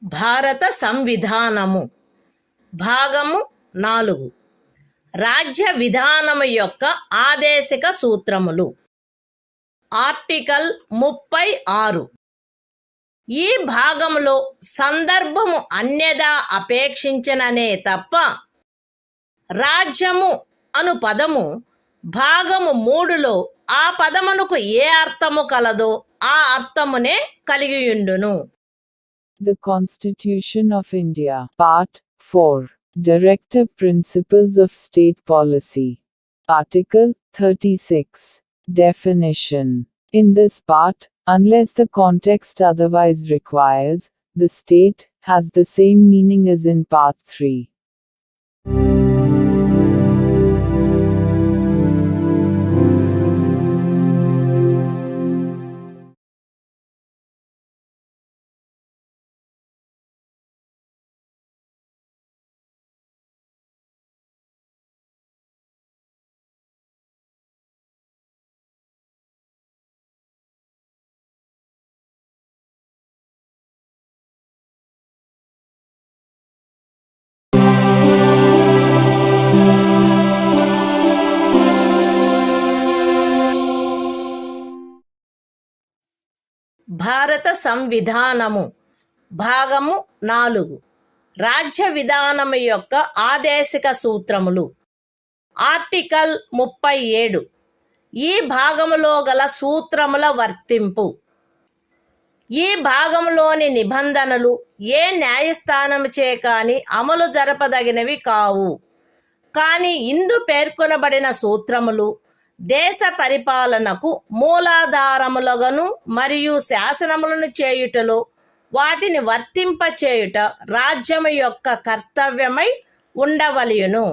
భారత సంవిధానము భాగము 4 రాజ్య విధానము యొక్క ఆదేశిక సూత్రములు. Article 36. ఈ భాగములో సందర్భము అన్యదా అపేక్షించననే తప్ప రాజ్యము అను పదము భాగము 3లో ఆ పదమునకు ఏ అర్థము కలదో ఆ అర్థమునే కలిగియుండును. The Constitution of India, Part 4. Directive Principles of State Policy. Article 36. Definition. In this part, unless the context otherwise requires, the state has the same meaning as in Part 3. భారత సంవిధానము భాగము 4 రాజ్య విధానము యొక్క ఆదేశిక సూత్రములు. ఆర్టికల్ 37 ఈ భాగములో గల సూత్రముల వర్తింపు. ఈ భాగంలోని నిబంధనలు ఏ న్యాయస్థానముచే కాని అమలు జరపదగినవి కావు. కానీ ఇందు పేర్కొనబడిన సూత్రములు దేశ పరిపాలనకు మూలాధారములుగాను మరియు శాసనములను చేయుటలో వాటిని వర్తింపచేయుట రాజ్యము యొక్క కర్తవ్యమై ఉండవలెను.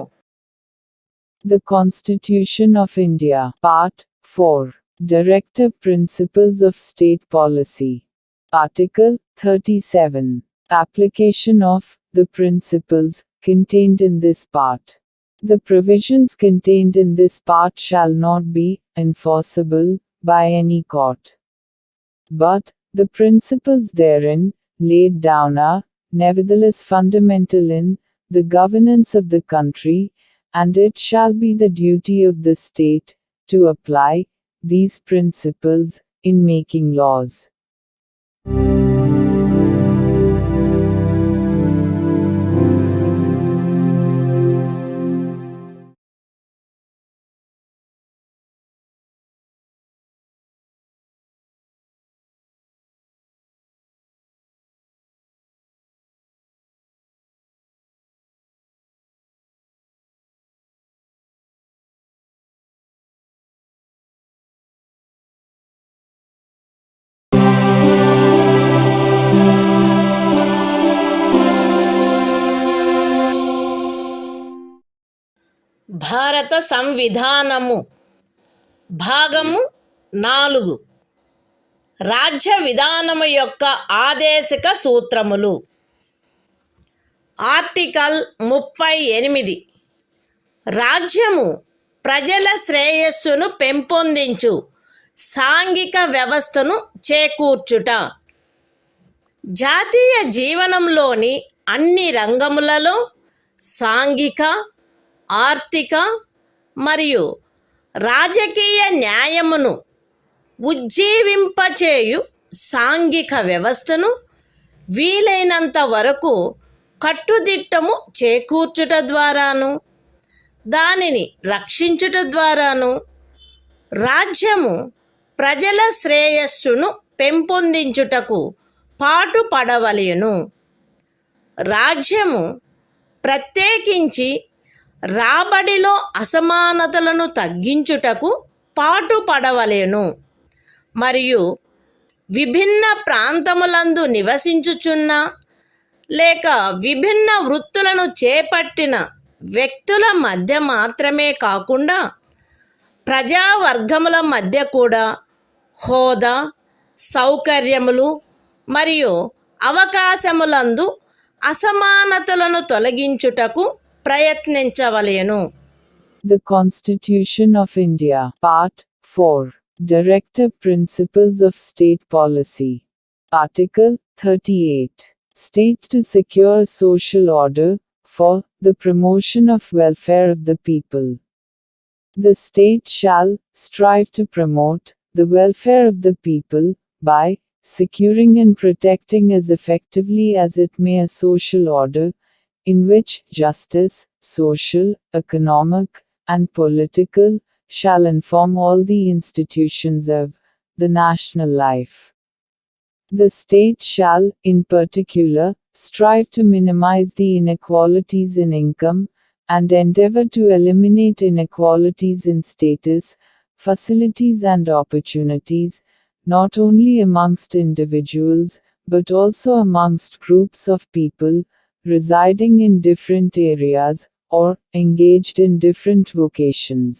The Constitution of India, Part 4, Directive Principles of State Policy. Article 37. Application of the principles contained in this part. The provisions contained in this part shall not be enforceable by any court. But the principles therein laid down are, nevertheless, fundamental in the governance of the country, and it shall be the duty of the state to apply these principles in making laws. భారత సంవిధానము భాగము 4 రాజ్య విధానము యొక్క ఆదేశిక సూత్రములు. Article 38 రాజ్యము ప్రజల శ్రేయస్సును పెంపొందించు సాంఘిక వ్యవస్థను చేకూర్చుట. జాతీయ జీవనంలోని అన్ని రంగములలో సాంఘిక, ఆర్థిక మరియు రాజకీయ న్యాయమును ఉజ్జీవింపచేయు సాంఘిక వ్యవస్థను వీలైనంత వరకు కట్టుదిట్టము చేకూర్చుట ద్వారాను దానిని రక్షించుట ద్వారాను రాజ్యము ప్రజల శ్రేయస్సును పెంపొందించుటకు పాటుపడవలెను. రాజ్యము ప్రత్యేకించి రాబడిలో అసమానతలను తగ్గించుటకు పాటుపడవలెను మరియు విభిన్న ప్రాంతములందు నివసించుచున్న లేక విభిన్న వృత్తులను చేపట్టిన వ్యక్తుల మధ్య మాత్రమే కాకుండా ప్రజావర్గముల మధ్య కూడా హోదా, సౌకర్యములు మరియు అవకాశములందు అసమానతలను తొలగించుటకు ప్రయత్నించవలెను. The Constitution of India, Part 4, Directive Principles of State Policy. Article 38. State to secure social order, for the promotion of welfare of the people. The state shall strive to promote the welfare of the people, by securing and protecting as effectively as it may a social order, in which justice, social, economic, and political, shall inform all the institutions of the national life. The state shall, in particular, strive to minimize the inequalities in income, and endeavor to eliminate inequalities in status, facilities and opportunities, not only amongst individuals, but also amongst groups of people, residing in different areas, or engaged in different vocations.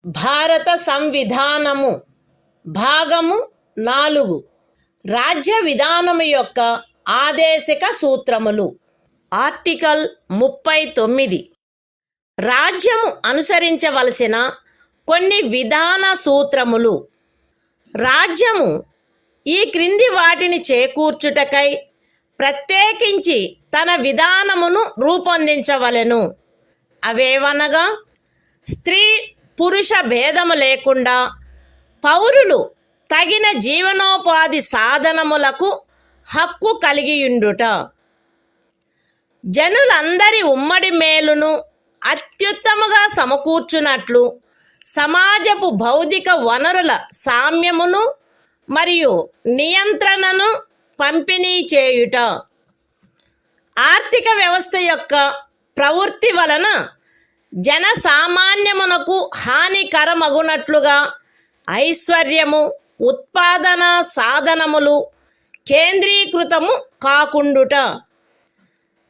భారత సంవిధానము భాగము 4 రాజ్య విధానము యొక్క ఆదేశిక సూత్రములు. Article 39 రాజ్యము అనుసరించవలసిన కొన్ని విధాన సూత్రములు. రాజ్యము ఈ క్రింది వాటిని చేకూర్చుటకై ప్రత్యేకించి తన విధానమును రూపొందించవలెను. అవేవనగా స్త్రీ పురుష భేదము లేకుండా పౌరులు తగిన జీవనోపాధి సాధనములకు హక్కు కలిగియుండుట, జనులందరి ఉమ్మడి మేలును అత్యుత్తముగా సమకూర్చునట్లు సమాజపు భౌతిక వనరుల సామ్యమును మరియు నియంత్రణను పంపిణీ చేయుట, ఆర్థిక వ్యవస్థ యొక్క ప్రవృత్తి వలన జనసామాన్యమునకు హానికరమగునట్లుగా ఐశ్వర్యము ఉత్పాదన సాధనములు కేంద్రీకృతము కాకుండుట,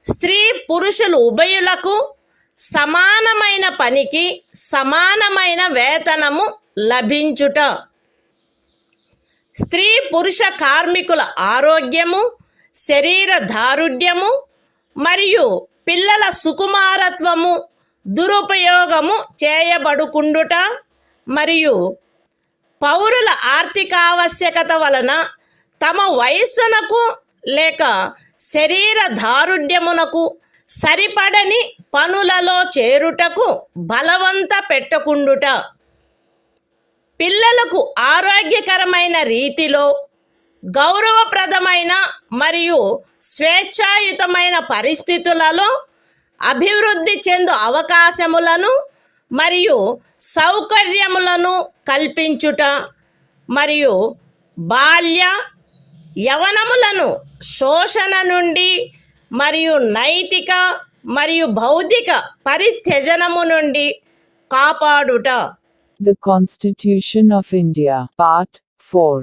స్త్రీ పురుషులు ఉభయులకు సమానమైన పనికి సమానమైన వేతనము లభించుట, స్త్రీ పురుష కార్మికుల ఆరోగ్యము శరీర దారుఢ్యము మరియు పిల్లల సుకుమారత్వము దురుపయోగము చేయబడుకుండుట మరియు పౌరుల ఆర్థికావశ్యకత వలన తమ వయస్సునకు లేక శరీర దారుఢ్యమునకు సరిపడని పనులలో చేరుటకు బలవంత పెట్టకుండుట, పిల్లలకు ఆరోగ్యకరమైన రీతిలో గౌరవప్రదమైన మరియు స్వేచ్ఛాయుతమైన పరిస్థితులలో అభివృద్ధి చెందు అవకాశములను మరియు సౌకర్యములను కల్పించుట మరియు బాల్య యవనములను శోషణ నుండి మరియు నైతిక మరియు భౌతిక పరిత్యజనము నుండి కాపాడుట. The Constitution of India, Part 4,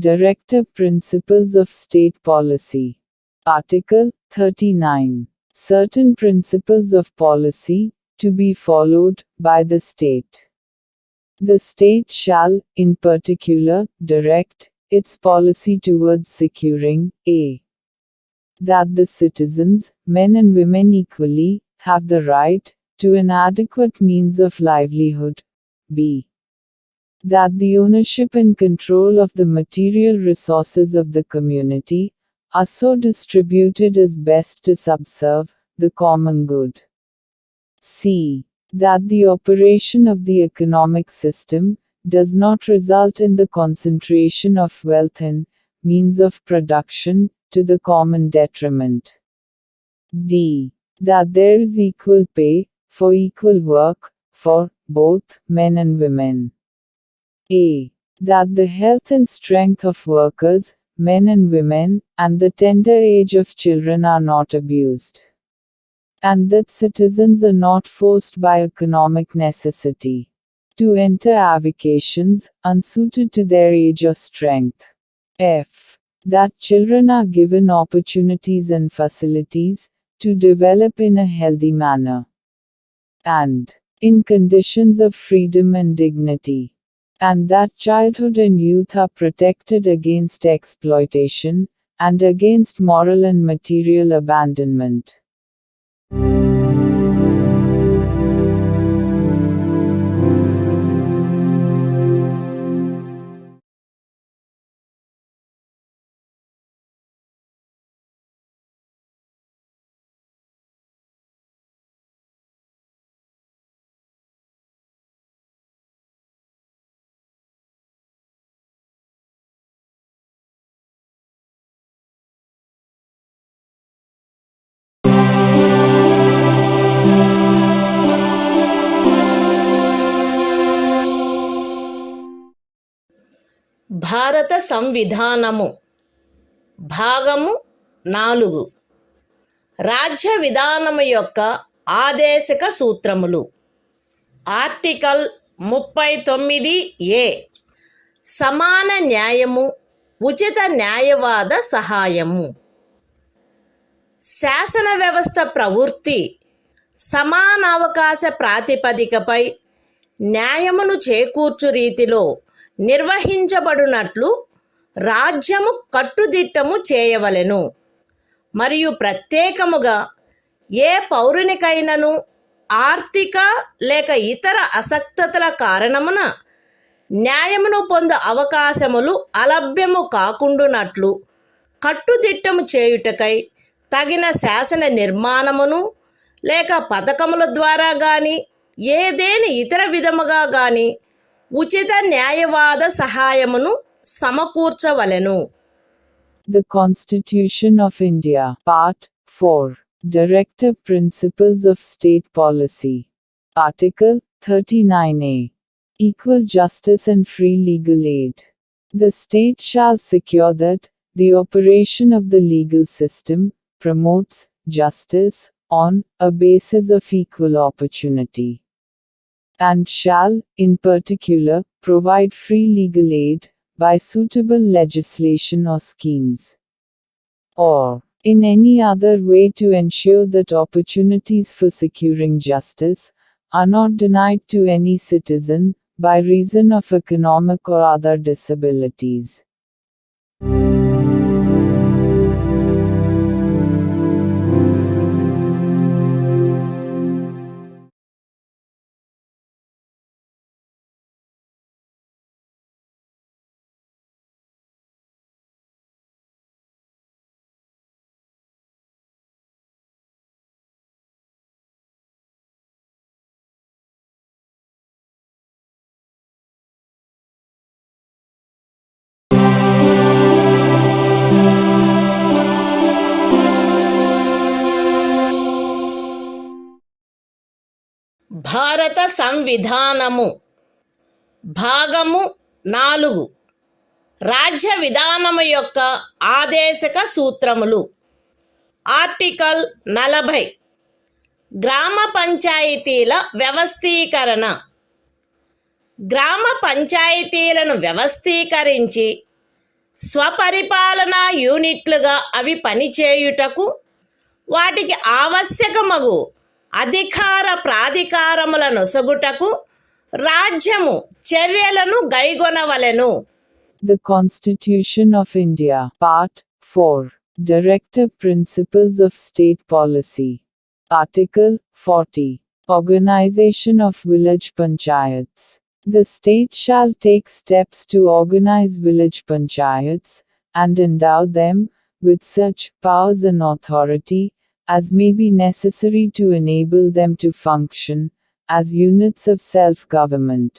Directive Principles of State Policy. Article 39. Certain principles of policy, to be followed by the state. The state shall, in particular, direct its policy towards securing a. that the citizens, men and women equally, have the right to an adequate means of livelihood. b. that the ownership and control of the material resources of the community are so distributed as best to subserve the common good. c. that the operation of the economic system does not result in the concentration of wealth and means of production to the common detriment. d. that there is equal pay for equal work for both men and women. a. that the health and strength of workers, men and women, and the tender age of children are not abused, and that citizens are not forced by economic necessity to enter avocations unsuited to their age or strength. f. that children are given opportunities and facilities to develop in a healthy manner and in conditions of freedom and dignity, and that childhood and youth are protected against exploitation and against moral and material abandonment. భారత సంవిధానము భాగము 4 రాజ్య విధానము యొక్క ఆదేశిక సూత్రములు. Article 39A సమాన న్యాయము ఉచిత న్యాయవాద సహాయము. శాసన వ్యవస్థ ప్రవృత్తి సమానావకాశ ప్రాతిపదికపై న్యాయమును చేకూర్చు రీతిలో నిర్వహించబడునట్లు రాజ్యము కట్టుదిట్టము చేయవలెను. మరియు ప్రత్యేకముగా ఏ పౌరునికైనను ఆర్థిక లేక ఇతర అసక్తతల కారణమున న్యాయమును పొందు అవకాశములు అలభ్యము కాకుండునట్లు కట్టుదిట్టము చేయుటకై తగిన శాసన నిర్మాణమును లేక పథకముల ద్వారా గాని ఏదేని ఇతర విధముగా గాని ఉచిత న్యాయవాద సహాయమును సమకూర్చవలెను. The Constitution of India, Part 4. Directive Principles of State Policy. Article 39A. Equal justice and free legal aid. The state shall secure that the operation of the legal system promotes justice on a basis of equal opportunity, and shall, in particular, provide free legal aid by suitable legislation or schemes, or in any other way to ensure that opportunities for securing justice are not denied to any citizen by reason of economic or other disabilities. భారత సంవిధానము భాగము 4. రాజ్య విధానము యొక్క ఆదేశక సూత్రములు. Article 40. గ్రామ పంచాయతీల వ్యవస్థీకరణ. గ్రామ పంచాయతీలను వ్యవస్థీకరించి స్వపరిపాలనా యూనిట్లుగా అవి పనిచేయుటకు వాటికి ఆవశ్యకమగు అధికార ప్రాధికారముల నొసగుటకు రాజ్యము చర్యలను గైగొనవలెను. The Constitution of India, Part 4. Directive Principles of State Policy. Article 40. Organization of Village Panchayats. The state shall take steps to organize village panchayats, and endow them with such powers and authority as may be necessary to enable them to function as units of self-government.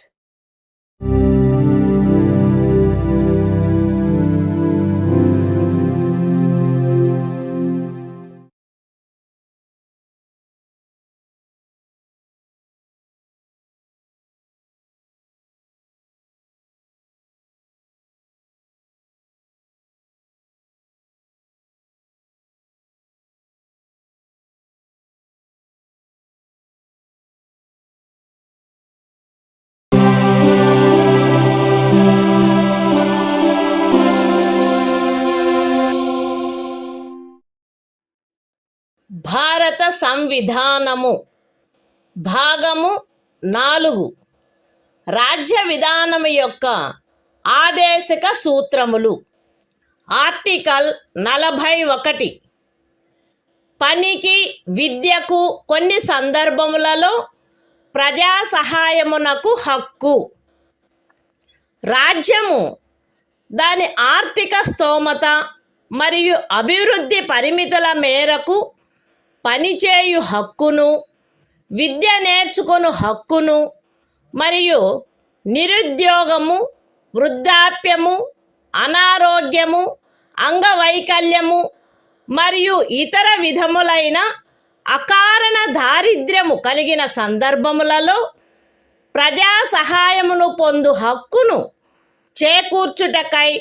భారత సంవిధానము భాగము 4. రాజ్య విధానము యొక్క ఆదేశక సూత్రములు. Article 41. పనికి విద్యకు కొన్ని సందర్భములలో ప్రజా సహాయమునకు హక్కు. రాజ్యము దాని ఆర్థిక స్తోమత మరియు అభివృద్ధి పరిమితుల మేరకు పనిచేయు హక్కును, విద్య నేర్చుకొను హక్కును మరియు నిరుద్యోగము, వృద్ధాప్యము, అనారోగ్యము, అంగవైకల్యము మరియు ఇతర విధములైన అకారణ దారిద్ర్యము కలిగిన సందర్భములలో ప్రజా సహాయమును పొందు హక్కును చేకూర్చుటకై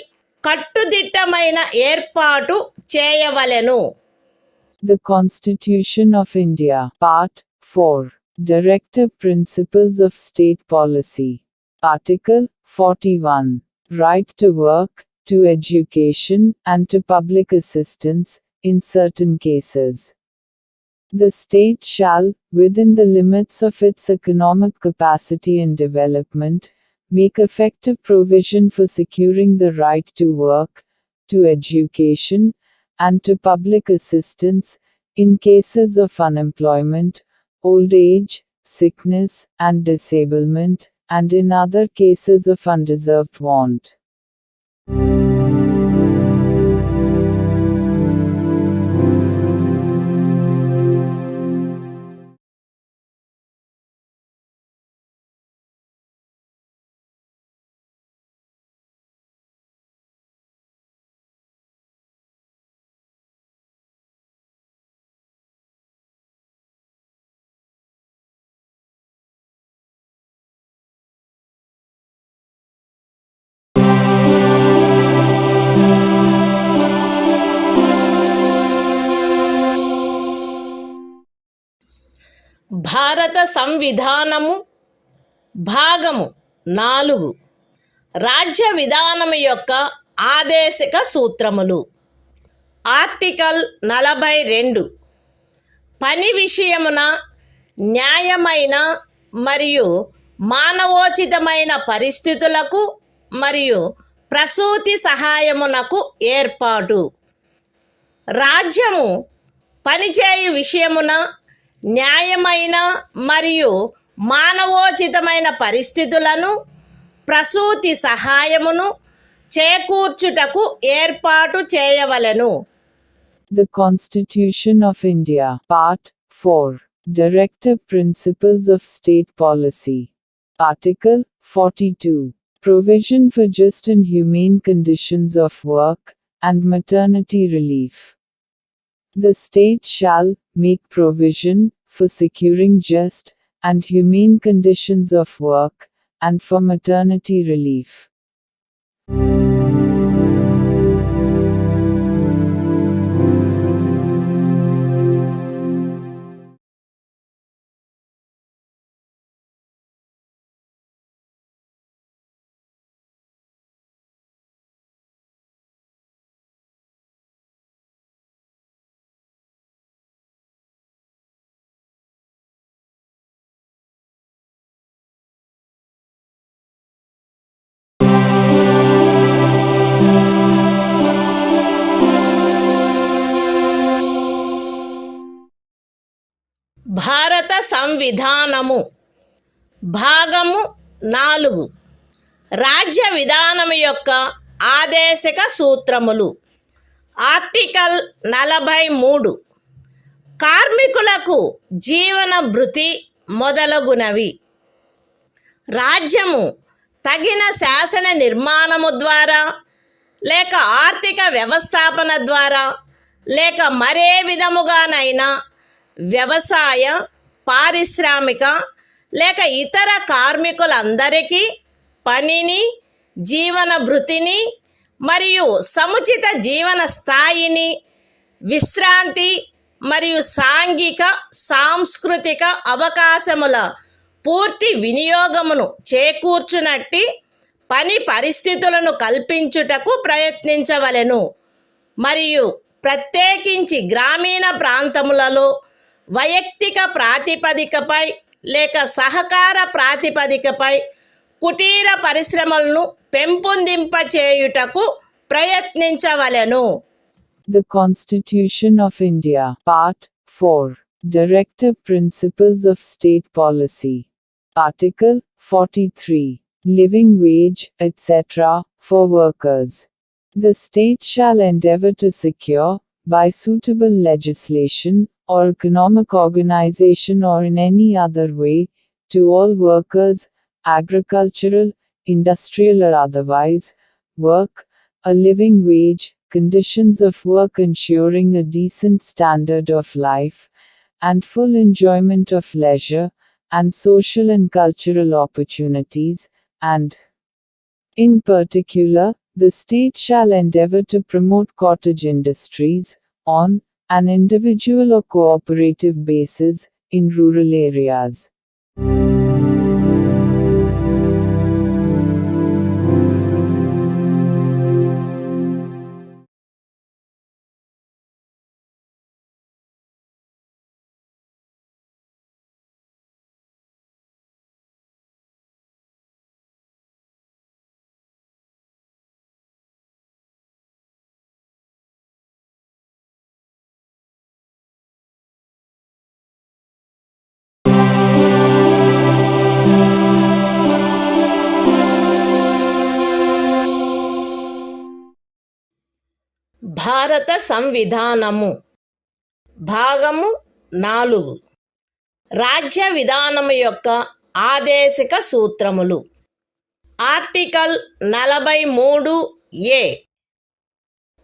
కట్టుదిట్టమైన ఏర్పాటు చేయవలెను. The Constitution of India, Part 4. Directive Principles of State Policy. Article 41. Right to work, to education, and to public assistance, in certain cases. The state shall, within the limits of its economic capacity and development, make effective provision for securing the right to work, to education, and to public assistance, in cases of unemployment, old age, sickness, and disablement, and in other cases of undeserved want. భారత సంవిధానము భాగము 4 రాజ్య విధానము యొక్క ఆదేశిక సూత్రములు. Article 42 పని విషయమున న్యాయమైన మరియు మానవోచితమైన పరిస్థితులకు మరియు ప్రసూతి సహాయమునకు ఏర్పాటు. రాజ్యము పనిచేయు విషయమున న్యాయమైన మరియు మానవోచితమైన పరిస్థితులను ప్రసూతి సహాయమును చేకూర్చుటకు ఏర్పాటు చేయవలెను. The Constitution of India, Part 4, Directive Principles of State Policy. Article 42. Provision for just and humane conditions of work, and maternity relief. The state shall make provision for securing just and humane conditions of work, and for maternity relief. భారత సంవిధానము భాగము 4 రాజ్య విధానము యొక్క ఆదేశిక సూత్రములు. Article 43 కార్మికులకు జీవన భృతి మొదలగునవి. రాజ్యము తగిన శాసన నిర్మాణము ద్వారా లేక ఆర్థిక వ్యవస్థాపన ద్వారా లేక మరే విధముగానైనా వ్యవసాయ, పారిశ్రామిక లేక ఇతర కార్మికులందరికీ పనిని, జీవన భృతిని మరియు సముచిత జీవన స్థాయిని, విశ్రాంతి మరియు సాంఘిక సాంస్కృతిక అవకాశముల పూర్తి వినియోగమును చేకూర్చునట్టి పని పరిస్థితులను కల్పించుటకు ప్రయత్నించవలెను. మరియు ప్రత్యేకించి గ్రామీణ ప్రాంతములలో వైయక్తిక ప్రాతిపదికపై లేక సహకార ప్రాతిపదికపై కుటీర పరిశ్రమలను పెంపొందింపచేయుటకు ప్రయత్నించవలెను. The Constitution of India, Part 4, Directive Principles of State Policy. Article 43. Living wage, etc., for workers. The state shall endeavor to secure, by suitable legislation, or economic organization or in any other way, to all workers, agricultural, industrial or otherwise, work, a living wage, conditions of work ensuring a decent standard of life, and full enjoyment of leisure, and social and cultural opportunities, and, in particular, the state shall endeavor to promote cottage industries, on an individual or cooperative basis, in rural areas. భారత సంవిధానము భాగము 4 రాజ్య విధానము యొక్క ఆదేశిక సూత్రములు. Article 43A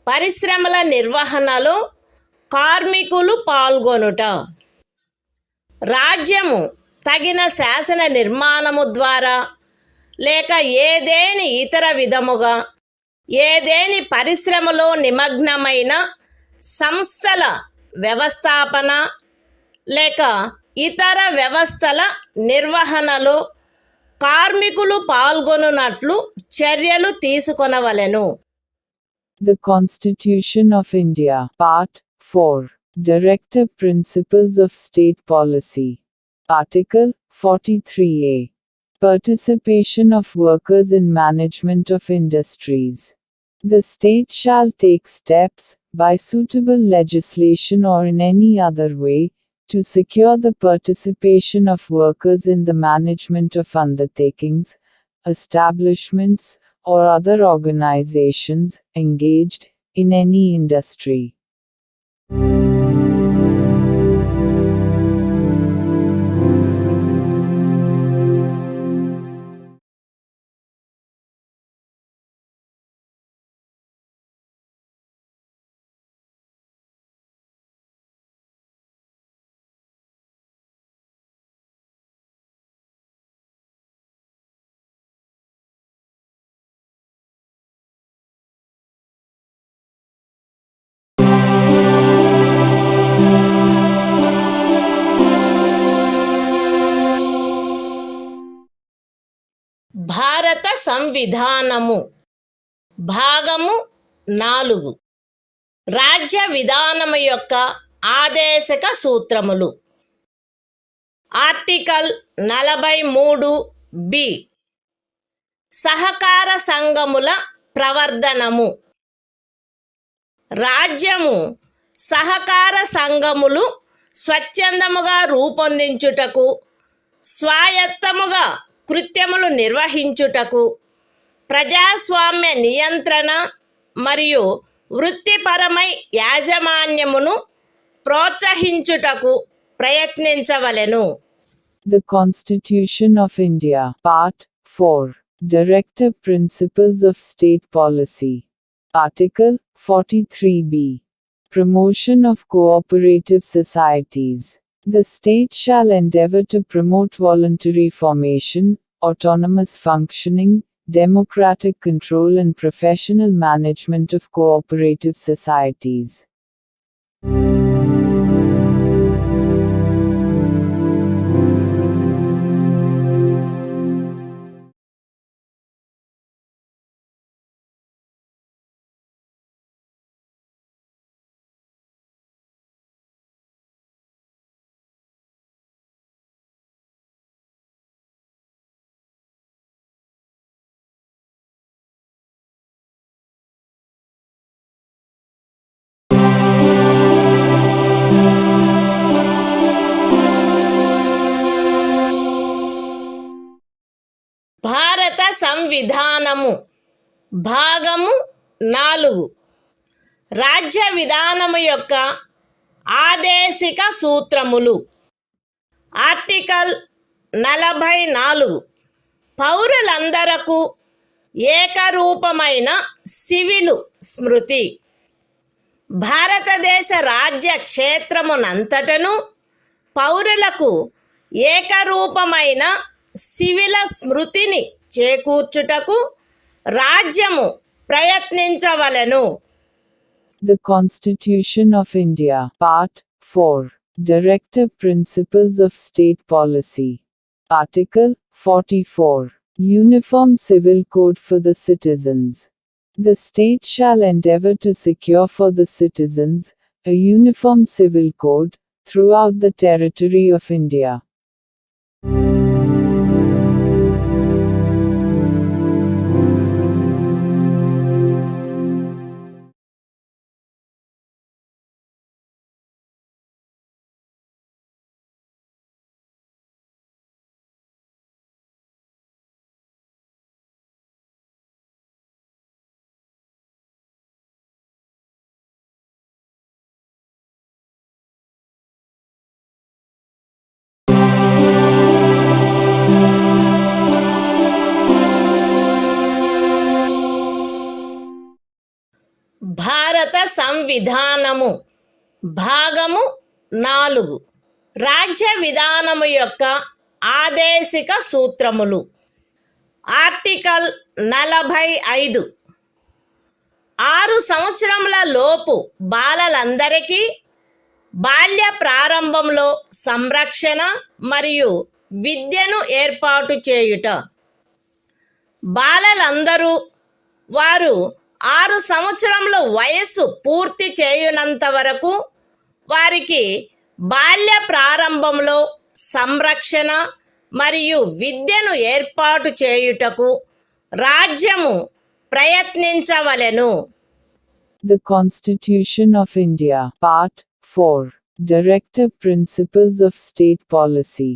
పరిశ్రమల నిర్వహణలో కార్మికులు పాల్గొనుట. రాజ్యము తగిన శాసన నిర్మాణము ద్వారా లేక ఏదేని ఇతర విధముగా ఏదేని పరిశ్రమలో నిమగ్నమైన సంస్థల వ్యవస్థాపన లేక ఇతర వ్యవస్థల నిర్వహణలో కార్మికులు పాల్గొనున్నట్లు చర్యలు తీసుకొనవలెను. The Constitution of India, Part 4, Directive Principles of State Policy. Article 43A. Participation of workers in management of industries. The state shall take steps, by suitable legislation or in any other way, to secure the participation of workers in the management of undertakings, establishments, or other organizations engaged in any industry. భారత సంవిధానము భాగము 4 రాజ్య విధానము యొక్క ఆదేశక సూత్రములు. Article 43B సహకార సంఘముల ప్రవర్ధనము. రాజ్యము సహకార సంఘములు స్వచ్ఛందముగా రూపొందించుటకు, స్వాయత్తముగా కృత్యములు నిర్వహించుటకు, ప్రజాస్వామ్య నియంత్రణ మరియు వృత్తిపరమై యాజమాన్యమును ప్రోత్సహించుటకు ప్రయత్నించవలెను. The Constitution of India, Part 4, Directive Principles of State Policy. Article 43B. Promotion of cooperative societies. The state shall endeavor to promote voluntary formation, autonomous functioning, democratic control and professional management of cooperative societies. భారత సంవిధానము భాగము 4 రాజ్య విధానము యొక్క ఆదేశిక సూత్రములు. Article 44 పౌరులందరకు ఏకరూపమైన civil స్మృతి. భారతదేశ రాజ్య క్షేత్రమునంతటను పౌరులకు ఏకరూపమైన సివిల స్మృతిని చేకూర్చుటకు రాజ్యము ప్రయత్నించవలెను. The Constitution of India, Part 4, Directive Principles of State Policy. Article 44. Uniform Civil Code for the Citizens. The state shall endeavor to secure for the citizens a uniform civil code throughout the territory of India. సంవిధానము భాగము 4 రాజ్య విధానము యొక్క ఆదేశిక సూత్రములు. Article 45 6 సంవత్సరముల లోపు బాలలందరికీ బాల్య ప్రారంభంలో సంరక్షణ మరియు విద్యను ఏర్పాటు చేయుట. బాలలందరూ వారు 6 సంవత్సరముల వయస్సు పూర్తి చేయునంత వరకు వారికి బాల్య ప్రారంభంలో సంరక్షణ మరియు విద్యను ఏర్పాటు చేయుటకు రాజ్యము ప్రయత్నించవలెను. The Constitution of India, Part 4, Directive Principles of State Policy.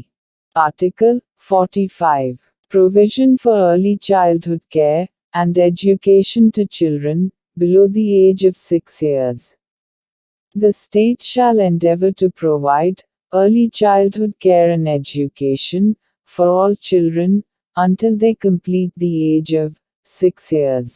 Article 45, Provision for Early Childhood Care and Education to Children below the age of 6 years. The state shall endeavor to provide early childhood care and education for all children until they complete the age of 6 years.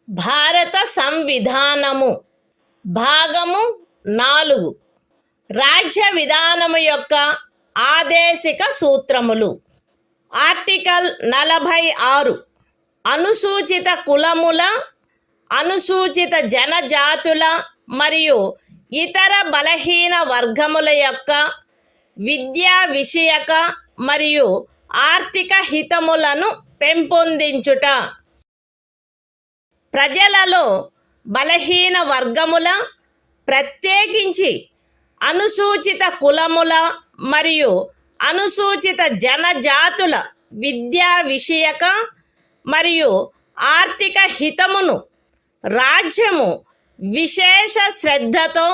భారత సంవిధానము భాగము 4 రాజ్య విధానము యొక్క ఆదేశిక సూత్రములు. Article 46 అనుసూచిత కులముల, అనుసూచిత జనజాతుల మరియు ఇతర బలహీన వర్గముల యొక్క విద్యా విషయక మరియు ఆర్థిక హితములను పెంపొందించుట. ప్రజలలో బలహీన వర్గముల, ప్రత్యేకించి అనుసూచిత కులముల మరియు అనుసూచిత జనజాతుల విద్యా విషయక మరియు ఆర్థిక హితమును రాజ్యము విశేష శ్రద్ధతో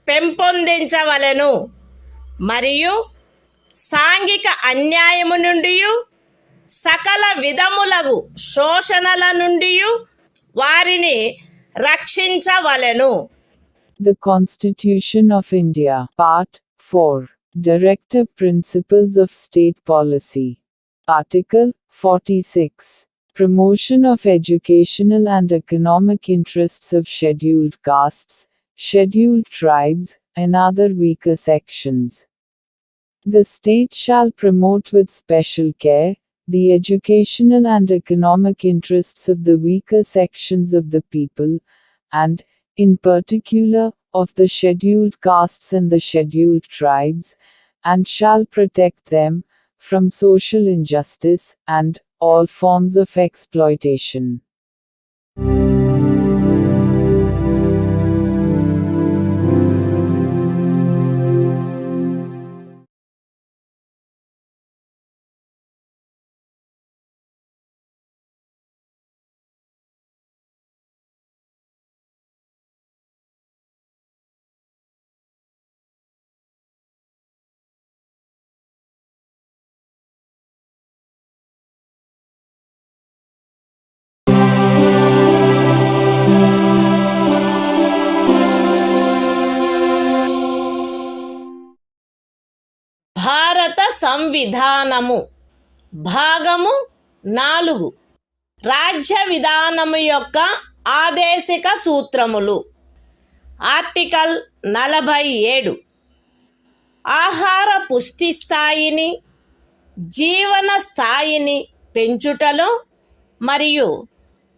పెంపొందించవలెను మరియు సాంఘిక అన్యాయము నుండి సకల విధములగు శోషణల నుండి వారిని రక్షించవలెను. The Constitution of India, Part 4, Directive Principles of State Policy. Article 46, Promotion of educational and economic interests of scheduled castes, scheduled tribes, and other weaker sections. The state shall promote with special care the educational and economic interests of the weaker sections of the people, and, in particular, of the scheduled castes and the scheduled tribes, and shall protect them from social injustice and all forms of exploitation. భారత సంవిధానము భాగము 4 రాజ్య విధానము యొక్క ఆదేశిక సూత్రములు. Article 47 ఆహార పుష్టి స్థాయిని, జీవన స్థాయిని పెంచుటలో మరియు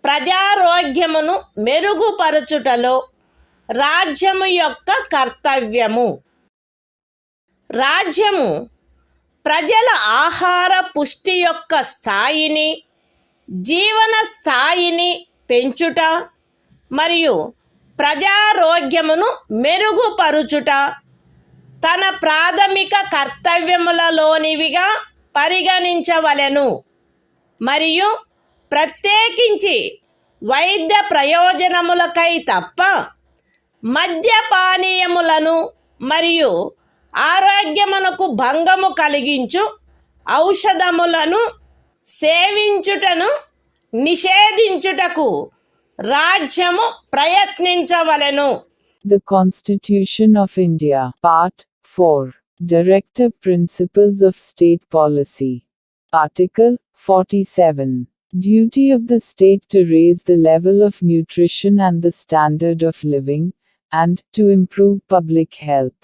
ప్రజారోగ్యమును మెరుగుపరచుటలో రాజ్యము యొక్క కర్తవ్యము. రాజ్యము ప్రజల ఆహార పుష్టి యొక్క స్థాయిని, జీవన స్థాయిని పెంచుట మరియు ప్రజారోగ్యమును మెరుగుపరుచుట తన ప్రాథమిక కర్తవ్యములలోనివిగా పరిగణించవలెను మరియు ప్రత్యేకించి వైద్య ప్రయోజనములకై తప్ప మద్యపానీయములను మరియు ఆరోగ్యమునకు భంగము కలిగించు ఔషధములను సేవించుటను నిషేధించుటకు రాజ్యము ప్రయత్నించవలెను. The Constitution of India, Part 4. Directive Principles of State Policy. Article 47. Duty of the state to raise the level of nutrition and the standard of living, and to improve public health.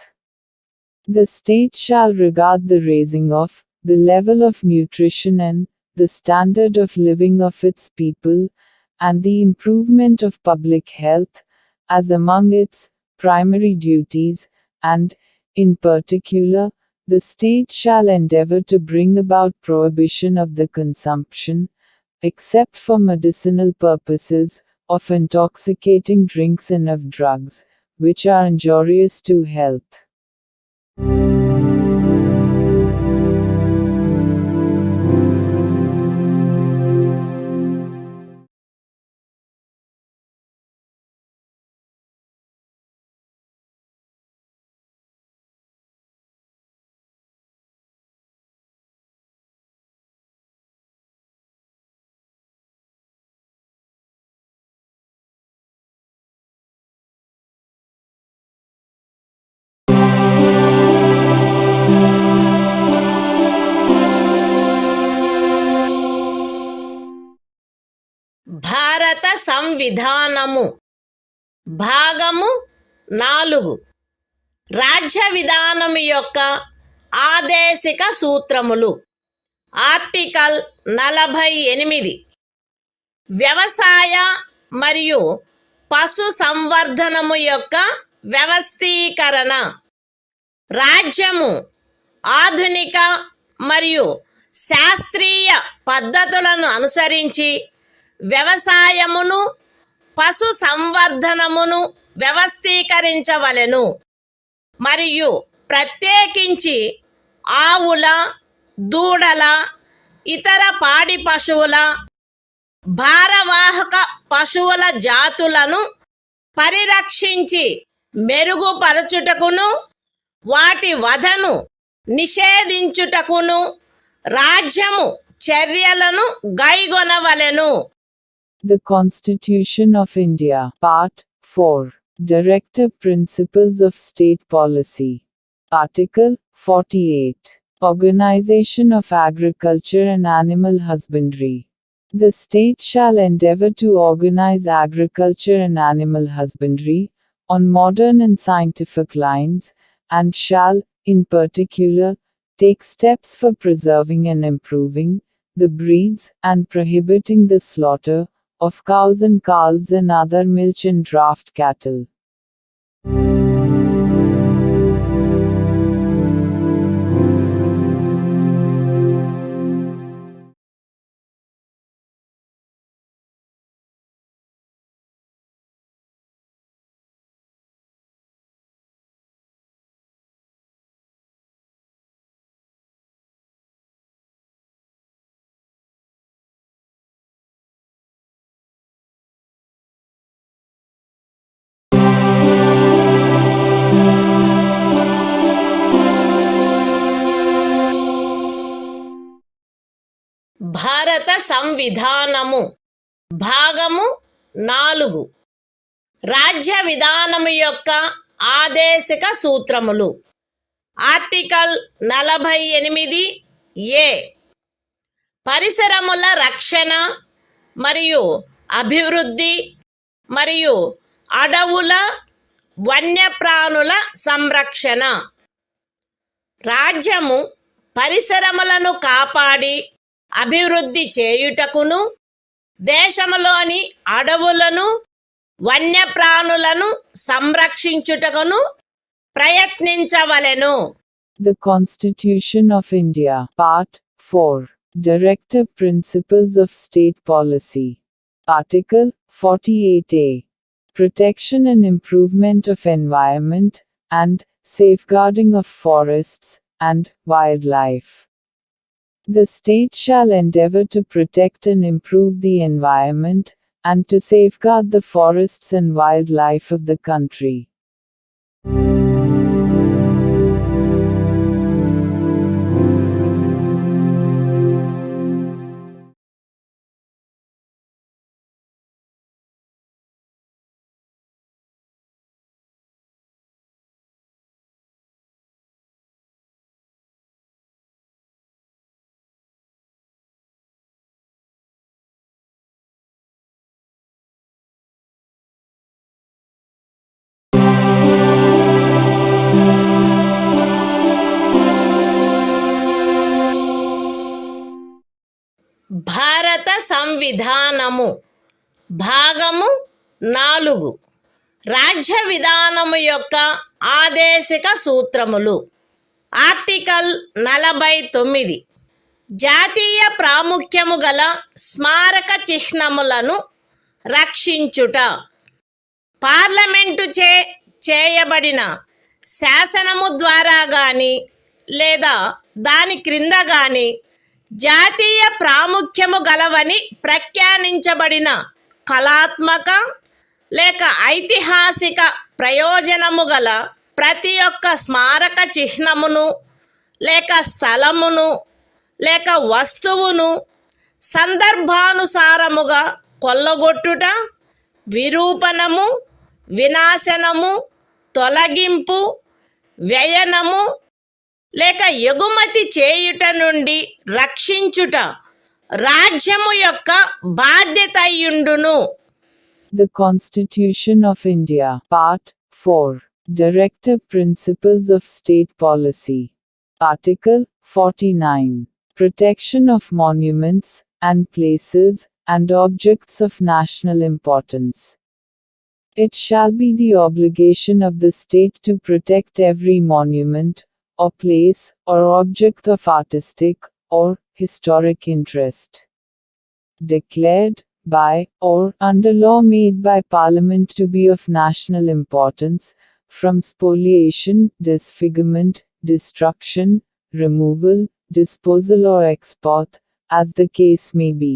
The state shall regard the raising of the level of nutrition and the standard of living of its people, and the improvement of public health, as among its primary duties, and, in particular, the state shall endeavor to bring about prohibition of the consumption, except for medicinal purposes, of intoxicating drinks and of drugs, which are injurious to health. భారత సంవిధానము భాగము 4 రాజ్య విధానము యొక్క ఆదేశిక సూత్రములు. Article 48 వ్యవసాయ మరియు పశు సంవర్ధనము యొక్క వ్యవస్థీకరణ. రాజ్యము ఆధునిక మరియు శాస్త్రీయ పద్ధతులను అనుసరించి వ్యవసాయమును పశు సంవర్ధనమును వ్యవస్థీకరించవలెను మరియు ప్రత్యేకించి ఆవుల, దూడల, ఇతర పాడి పశువుల, భారవాహక పశువుల జాతులను పరిరక్షించి మెరుగుపరచుటకును వాటి వధను నిషేధించుటకును రాజ్యము చర్యలను గైగొనవలెను. The Constitution of India, Part 4. Directive Principles of State Policy. Article 48. Organization of Agriculture and Animal Husbandry. The state shall endeavor to organize agriculture and animal husbandry on modern and scientific lines, and shall, in particular, take steps for preserving and improving the breeds and prohibiting the slaughter of cows and calves and other milch and draft cattle. భారత సంవిధానము భాగము 4 రాజ్య విధానము యొక్క ఆదేశిక సూత్రములు. Article 48 ఏ పరిసరముల రక్షణ మరియు అభివృద్ధి మరియు అడవుల వన్యప్రాణుల సంరక్షణ. రాజ్యము పరిసరములను కాపాడి అభివృద్ధి చేయుటకును దేశములోని అడవులను వన్యప్రాణులను సంరక్షించుటకును ప్రయత్నించవలెను. The Constitution of India, Part 4. Directive Principles of State Policy. Article 48A. Protection and improvement of environment, and safeguarding of forests and wildlife. The state shall endeavor to protect and improve the environment, and to safeguard the forests and wildlife of the country. భారత సంవిధానము భాగము 4 రాజ్య విధానము యొక్క ఆదేశిక సూత్రములు. Article 49 జాతీయ ప్రాముఖ్యము గల స్మారక చిహ్నములను రక్షించుట. Parliament చేయబడిన శాసనము ద్వారా గాని లేదా దాని క్రింద గాని జాతీయ ప్రాముఖ్యము గలవని ప్రఖ్యానించబడిన కళాత్మక లేక ఐతిహాసిక ప్రయోజనము గల ప్రతి ఒక్క స్మారక చిహ్నమును లేక స్థలమును లేక వస్తువును సందర్భానుసారముగా కొల్లగొట్టుట, విరూపణము, వినాశనము, తొలగింపు, వ్యయనము లేక ఎగుమతి చేయుట నుండి రక్షించుట రాజ్యము యొక్క బాధ్యత అయ్యుండును. The Constitution of India, Part 4, Directive Principles of State Policy. Article 49. Protection of monuments and places and objects of national importance. It shall be the obligation of the state to protect every monument, or place, or object of artistic or historic interest, declared by or under law made by Parliament to be of national importance, from spoliation, disfigurement, destruction, removal, disposal or export, as the case may be.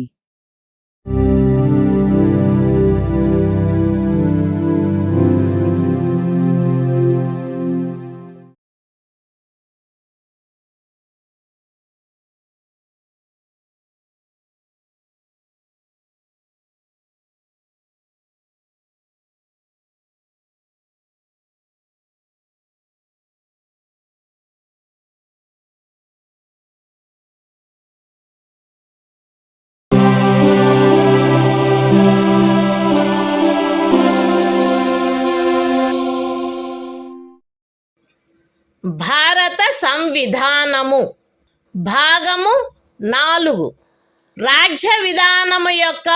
భారత సంవిధానము భాగము 4 రాజ్య విధానము యొక్క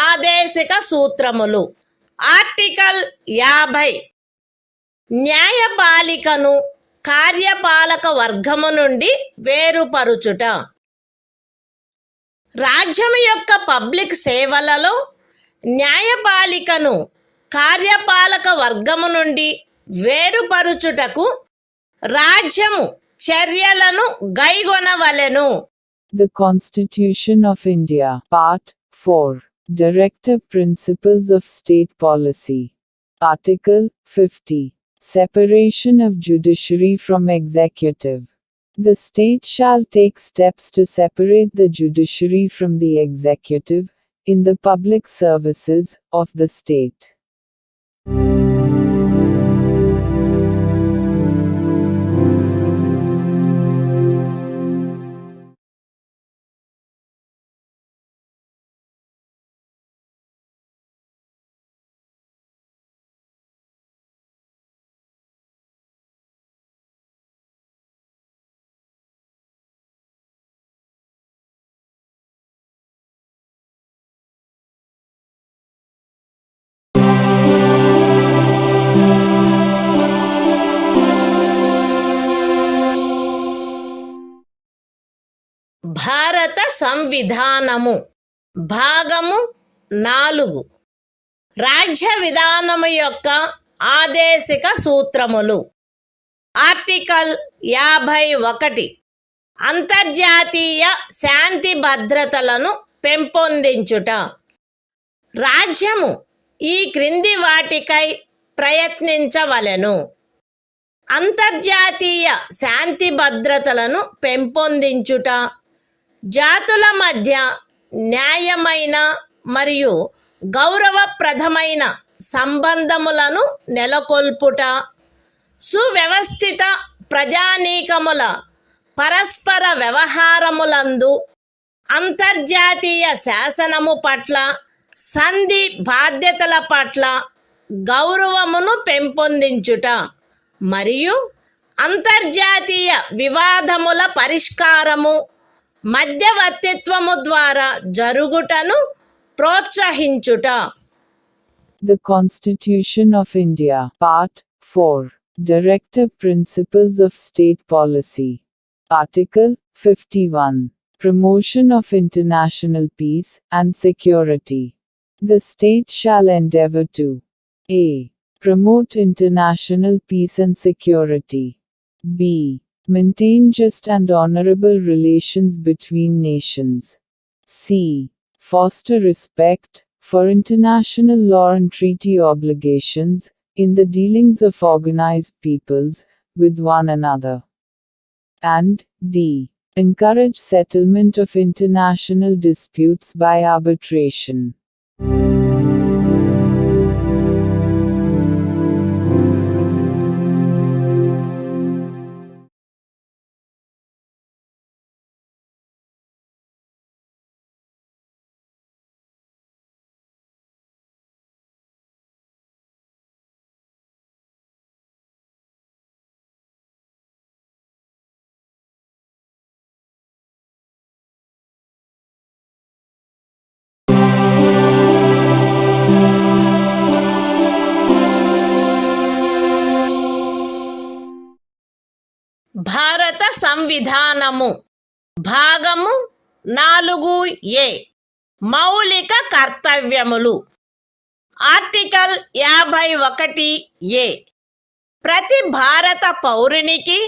ఆదేశిక సూత్రములు. Article 50 న్యాయపాలికను కార్యపాలక వర్గము నుండి వేరుపరుచుట. రాజ్యము యొక్క public సేవలలో న్యాయపాలికను కార్యపాలక వర్గము నుండి వేరుపరుచుటకు రాజ్యము చర్యలను గైగొనవలెను. The Constitution of India, Part 4, Directive Principles of State Policy. Article 50. Separation of judiciary from executive. The state shall take steps to separate the judiciary from the executive, in the public services of the state. భారత సంవిధానము భాగము 4 రాజ్య విధానము యొక్క ఆదేశిక సూత్రములు. Article 51 అంతర్జాతీయ శాంతి భద్రతలను పెంపొందించుట. రాజ్యము ఈ క్రింది వాటికై ప్రయత్నించవలెను: అంతర్జాతీయ శాంతి భద్రతలను పెంపొందించుట, జాతుల మధ్య న్యాయమైన మరియు గౌరవప్రదమైన సంబంధములను నెలకొల్పుట, సువ్యవస్థిత ప్రజానీకముల పరస్పర వ్యవహారములందు అంతర్జాతీయ శాసనము పట్ల, సంధి బాధ్యతల పట్ల గౌరవమును పెంపొందించుట మరియు అంతర్జాతీయ వివాదముల పరిష్కారము మధ్యవర్తిత్వము ద్వారా జరుగుటను ప్రోత్సహించుట. The Constitution of India, Part 4. Directive Principles of State Policy. Article 51. Promotion of international peace and security. The state shall endeavor to a. Promote international peace and security. b. Maintain just and honorable relations between nations. c. Foster respect for international law and treaty obligations in the dealings of organized peoples with one another. And d. Encourage settlement of international disputes by arbitration. భారత సంవిధానము భాగము 4A మౌలిక కర్తవ్యములు. Article 51A ప్రతి భారత పౌరునికి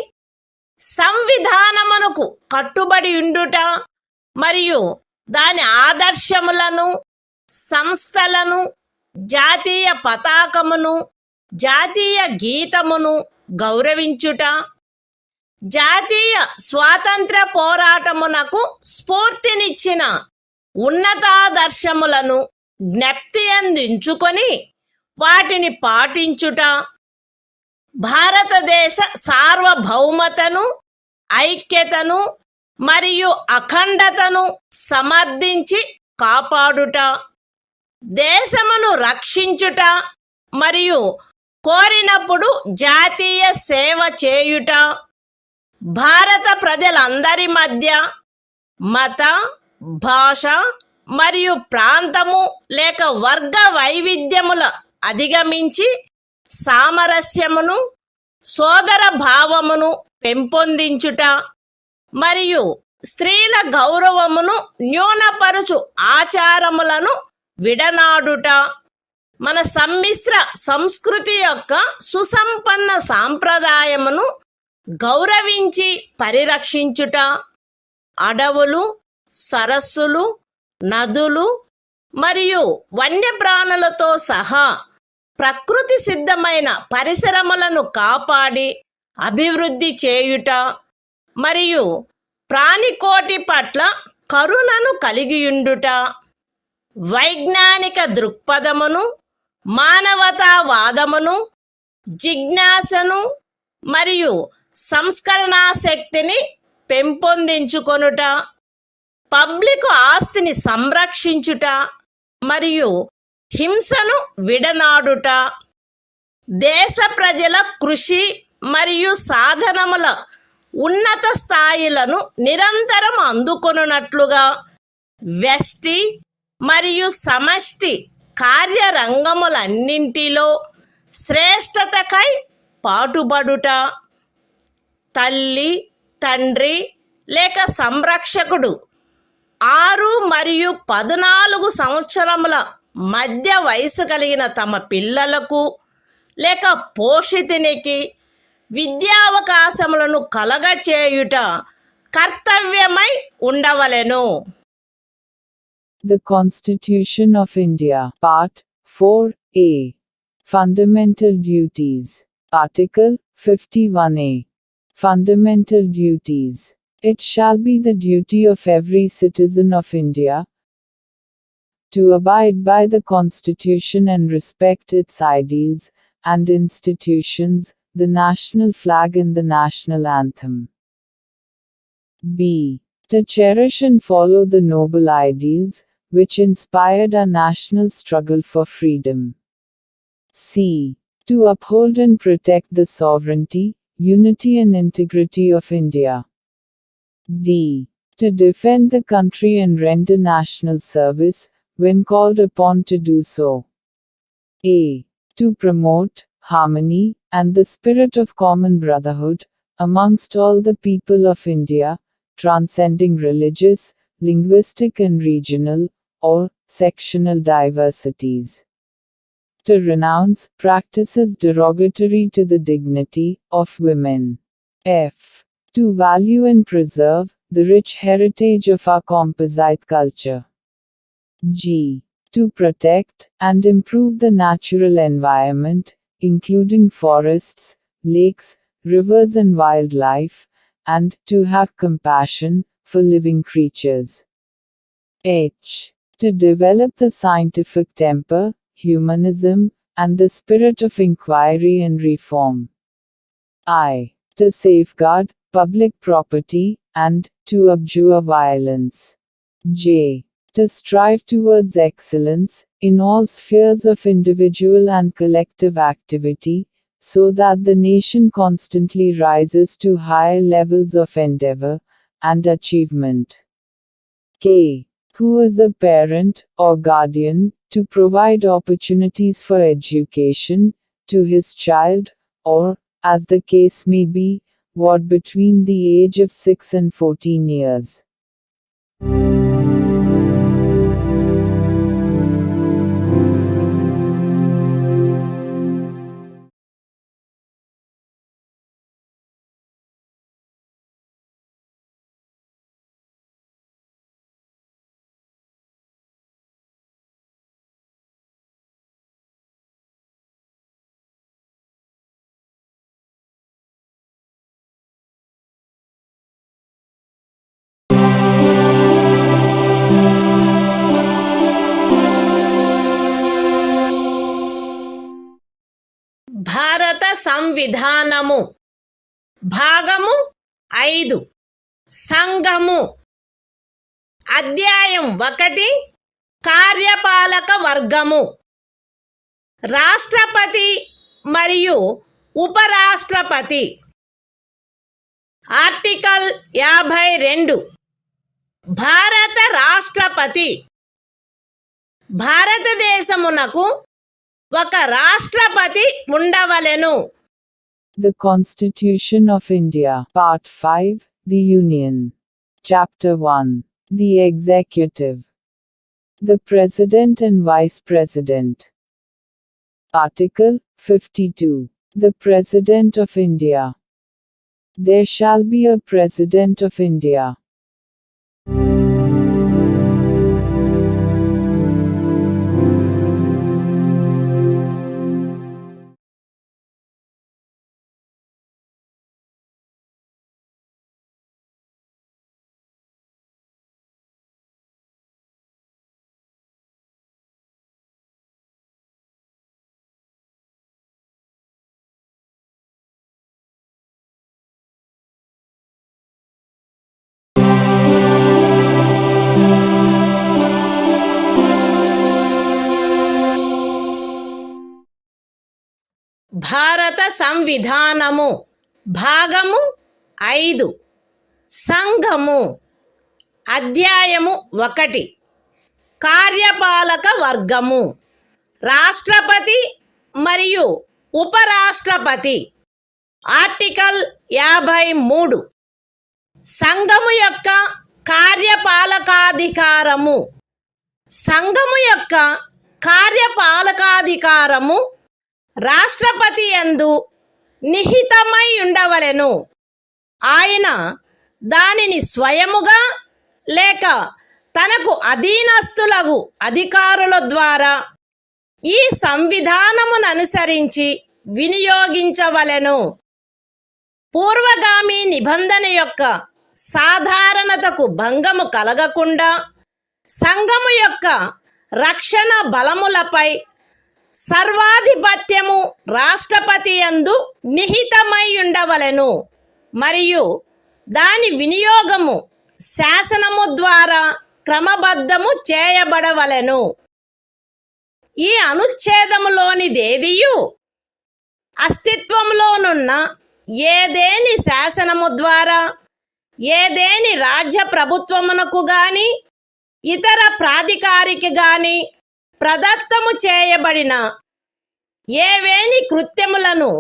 సంవిధానమునకు కట్టుబడి ఉండుట మరియు దాని ఆదర్శములను, సంస్థలను, జాతీయ పతాకమును, జాతీయ గీతమును గౌరవించుట, జాతీయ స్వాతంత్ర పోరాటమునకు స్ఫూర్తినిచ్చిన ఉన్నతాదర్శములను జ్ఞప్తి అందించుకొని వాటిని పాటించుట, భారతదేశ సార్వభౌమతను, ఐక్యతను మరియు అఖండతను సమర్థించి కాపాడుట, దేశమును రక్షించుట మరియు కోరినప్పుడు జాతీయ సేవ చేయుట, భారత ప్రజలందరి మధ్య మత, భాష మరియు ప్రాంతము లేక వర్గ వైవిధ్యముల అధిగమించి సామరస్యమును, సోదర భావమును పెంపొందించుట మరియు స్త్రీల గౌరవమును న్యూనపరుచు ఆచారములను విడనాడుట, మన సమ్మిశ్ర సంస్కృతి యొక్క సుసంపన్న సాంప్రదాయమును గౌరవించి పరిరక్షించుట, అడవులు, సరస్సులు, నదులు మరియు వన్యప్రాణులతో సహా ప్రకృతి సిద్ధమైన పరిసరములను కాపాడి అభివృద్ధి చేయుట మరియు ప్రాణికోటి పట్ల కరుణను కలిగియుండుట, వైజ్ఞానిక దృక్పథమును, మానవతావాదమును, జిజ్ఞాసను మరియు సంస్కరణాశక్తిని పెంపొందించుకొనుట, పబ్లిక్ ఆస్తిని సంరక్షించుట మరియు హింసను విడనాడుట, దేశ ప్రజల కృషి మరియు సాధనముల ఉన్నత స్థాయిలను నిరంతరం అందుకొనున్నట్లుగా వ్యష్టి మరియు సమష్టి కార్యరంగములన్నింటిలో శ్రేష్టతకై పాటుపడుట, తల్లి, తండ్రి లేక సంరక్షకుడు 6 మరియు 14 సంవత్సరముల మధ్య వయసు కలిగిన తమ పిల్లలకు లేక పోషితునికి విద్యావకాశములను కలగచేయుట కర్తవ్యమై ఉండవలెను. The Constitution of India, Part 4A. Fundamental Duties. Article 51A. Fundamental Duties. It shall be the duty of every citizen of India to abide by the Constitution and respect its ideals and institutions, the national flag and the national anthem. B. To cherish and follow the noble ideals which inspired our national struggle for freedom. C. To uphold and protect the sovereignty, unity and integrity of India. D. To defend the country and render national service when called upon to do so. A. To promote harmony and the spirit of common brotherhood amongst all the people of India, transcending religious, linguistic and regional, or sectional diversities. To renounce practices derogatory to the dignity of women. F. To value and preserve the rich heritage of our composite culture. G. To protect and improve the natural environment, including forests, lakes, rivers and wildlife, and to have compassion for living creatures. H. To develop the scientific temper, humanism, and the spirit of inquiry and reform. I. To safeguard public property and to abjure violence. J. To strive towards excellence in all spheres of individual and collective activity, so that the nation constantly rises to higher levels of endeavor and achievement. K. Who is a parent or guardian, to provide opportunities for education to his child, or, as the case may be, what between the age of 6 and 14 years. భారత సంవిధానము భాగము 5 సంఘము అధ్యాయం 1 కార్యపాలక వర్గము రాష్ట్రపతి మరియు ఉపరాష్ట్రపతి article 52 భారత రాష్ట్రపతి భారతదేశమునకు ఒక రాష్ట్రపతి ఉండవలెను. The Constitution of India, Part 5, The Union. Chapter 1. The Executive. The President and Vice President. Article 52. The President of India. There shall be a President of India. భారత సంవిధానము భాగము 5 సంఘము అధ్యాయము 1 కార్యపాలక వర్గము రాష్ట్రపతి మరియు ఉపరాష్ట్రపతి ఆర్టికల్ 53 సంఘము యొక్క కార్యపాలకాధికారము సంఘము యొక్క కార్యపాలకాధికారము రాష్ట్రపతి యందు నిహితమై ఉండవలెను. ఆయన దానిని స్వయముగా లేక తనకు అధీనస్థులగు అధికారుల ద్వారా ఈ సంవిధానమును అనుసరించి వినియోగించవలెను. పూర్వగామి నిబంధన యొక్క సాధారణతకు భంగము కలగకుండా సంఘము యొక్క రక్షణ బలములపై సర్వాధిపత్యము రాష్ట్రపతి యందు నిహితమై ఉండవలెను మరియు దాని వినియోగము శాసనము ద్వారా క్రమబద్ధము చేయబడవలెను. ఈ అనుచ్ఛేదములోనిదేదియు అస్తిత్వంలోనున్న ఏదేని శాసనము ద్వారా ఏదేని రాజ్య ప్రభుత్వమునకు గాని ఇతర ప్రాధికారికి గాని ప్రదత్తము చేయబడిన ఏవేని కృత్యములను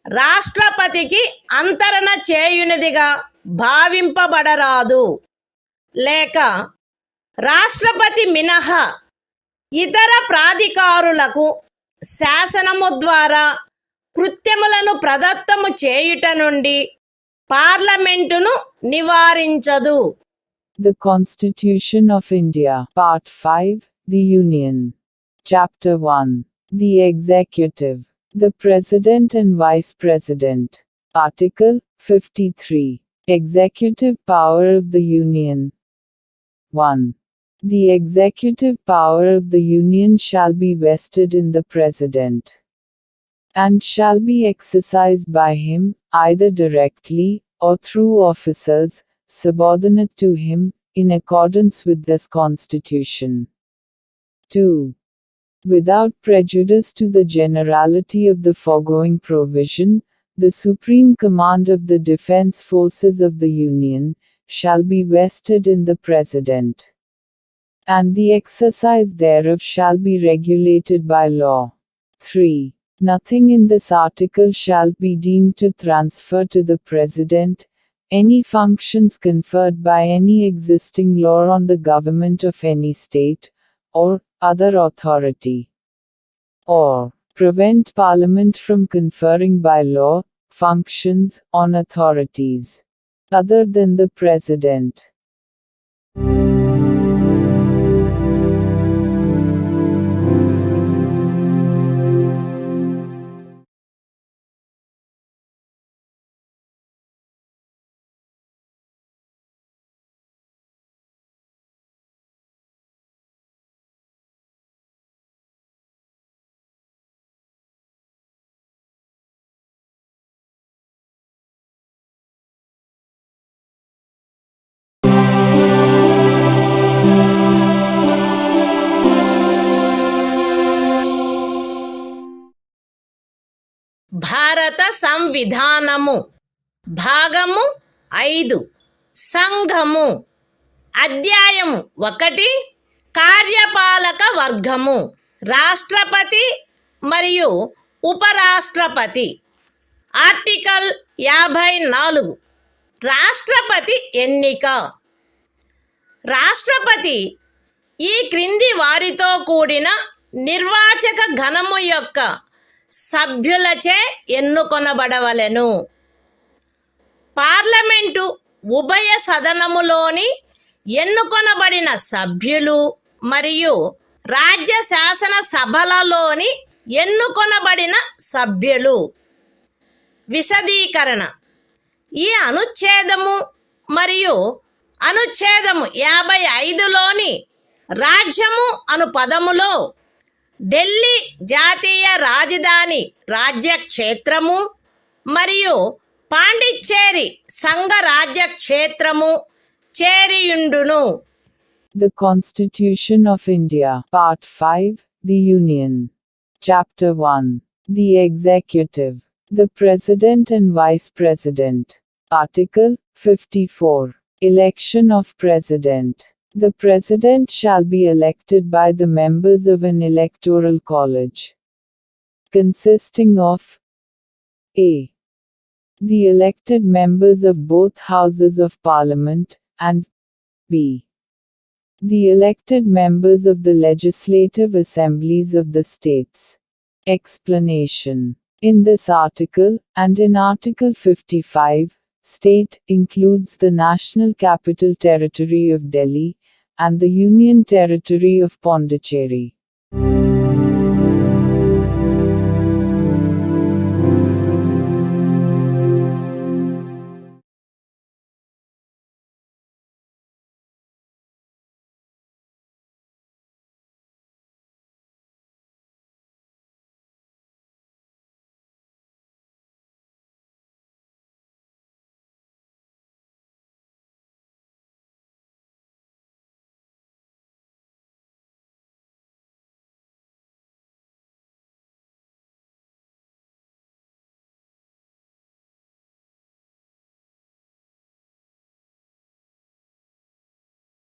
రాష్ట్రపతికి అంతరణ చేయునిదిగా భావింపబడరాదు, లేక రాష్ట్రపతి మినహా ఇతర ప్రాధికారులకు శాసనము ద్వారా కృత్యములను ప్రదత్తము చేయుట నుండి పార్లమెంటును నివారించదు. The Constitution of India, Part 5, The Union. Chapter 1. The Executive. The President and Vice President. Article 53. Executive Power of the Union. 1. The executive power of the Union shall be vested in the President, and shall be exercised by him, either directly, or through officers, subordinate to him, in accordance with this Constitution. 2. Without prejudice to the generality of the foregoing provision, the supreme command of the defense forces of the Union shall be vested in the President, and the exercise thereof shall be regulated by law. 3. Nothing in this article shall be deemed to transfer to the President any functions conferred by any existing law on the government of any state, or other authority, or prevent Parliament from conferring by law functions on authorities other than the President. భారత సంవిధానము భాగము 5 సంఘము అధ్యాయము 1 కార్యపాలక వర్గము రాష్ట్రపతి మరియు ఉపరాష్ట్రపతి. Article 54 రాష్ట్రపతి ఎన్నిక. రాష్ట్రపతి ఈ క్రింది వారితో కూడిన నిర్వాచక గణము యొక్క సభ్యులచే ఎన్నుకొనబడవలెను. పార్లమెంటు ఉభయ సదనములోని ఎన్నుకొనబడిన సభ్యులు మరియు రాజ్య శాసన సభలలోని ఎన్నుకొనబడిన సభ్యులు. విశదీకరణ. ఈ అనుచ్ఛేదము మరియు అనుచ్ఛేదము 55లోని రాజ్యము అను పదములో ఢిల్లీ జాతీయ రాజధాని రాజ్యక్షేత్రము మరియు పాండిచ్చేరి సంఘ రాజ్యక్షేత్రము చేరియుండును. The Constitution of India, Part 5, The Union. Chapter 1. The Executive. The President and Vice President. Article 54. Election of President. The President shall be elected by the members of an electoral college, consisting of a. the elected members of both houses of Parliament, and b. the elected members of the legislative assemblies of the states. Explanation. In this article, and in Article 55, State includes the National Capital Territory of Delhi and the Union Territory of Pondicherry.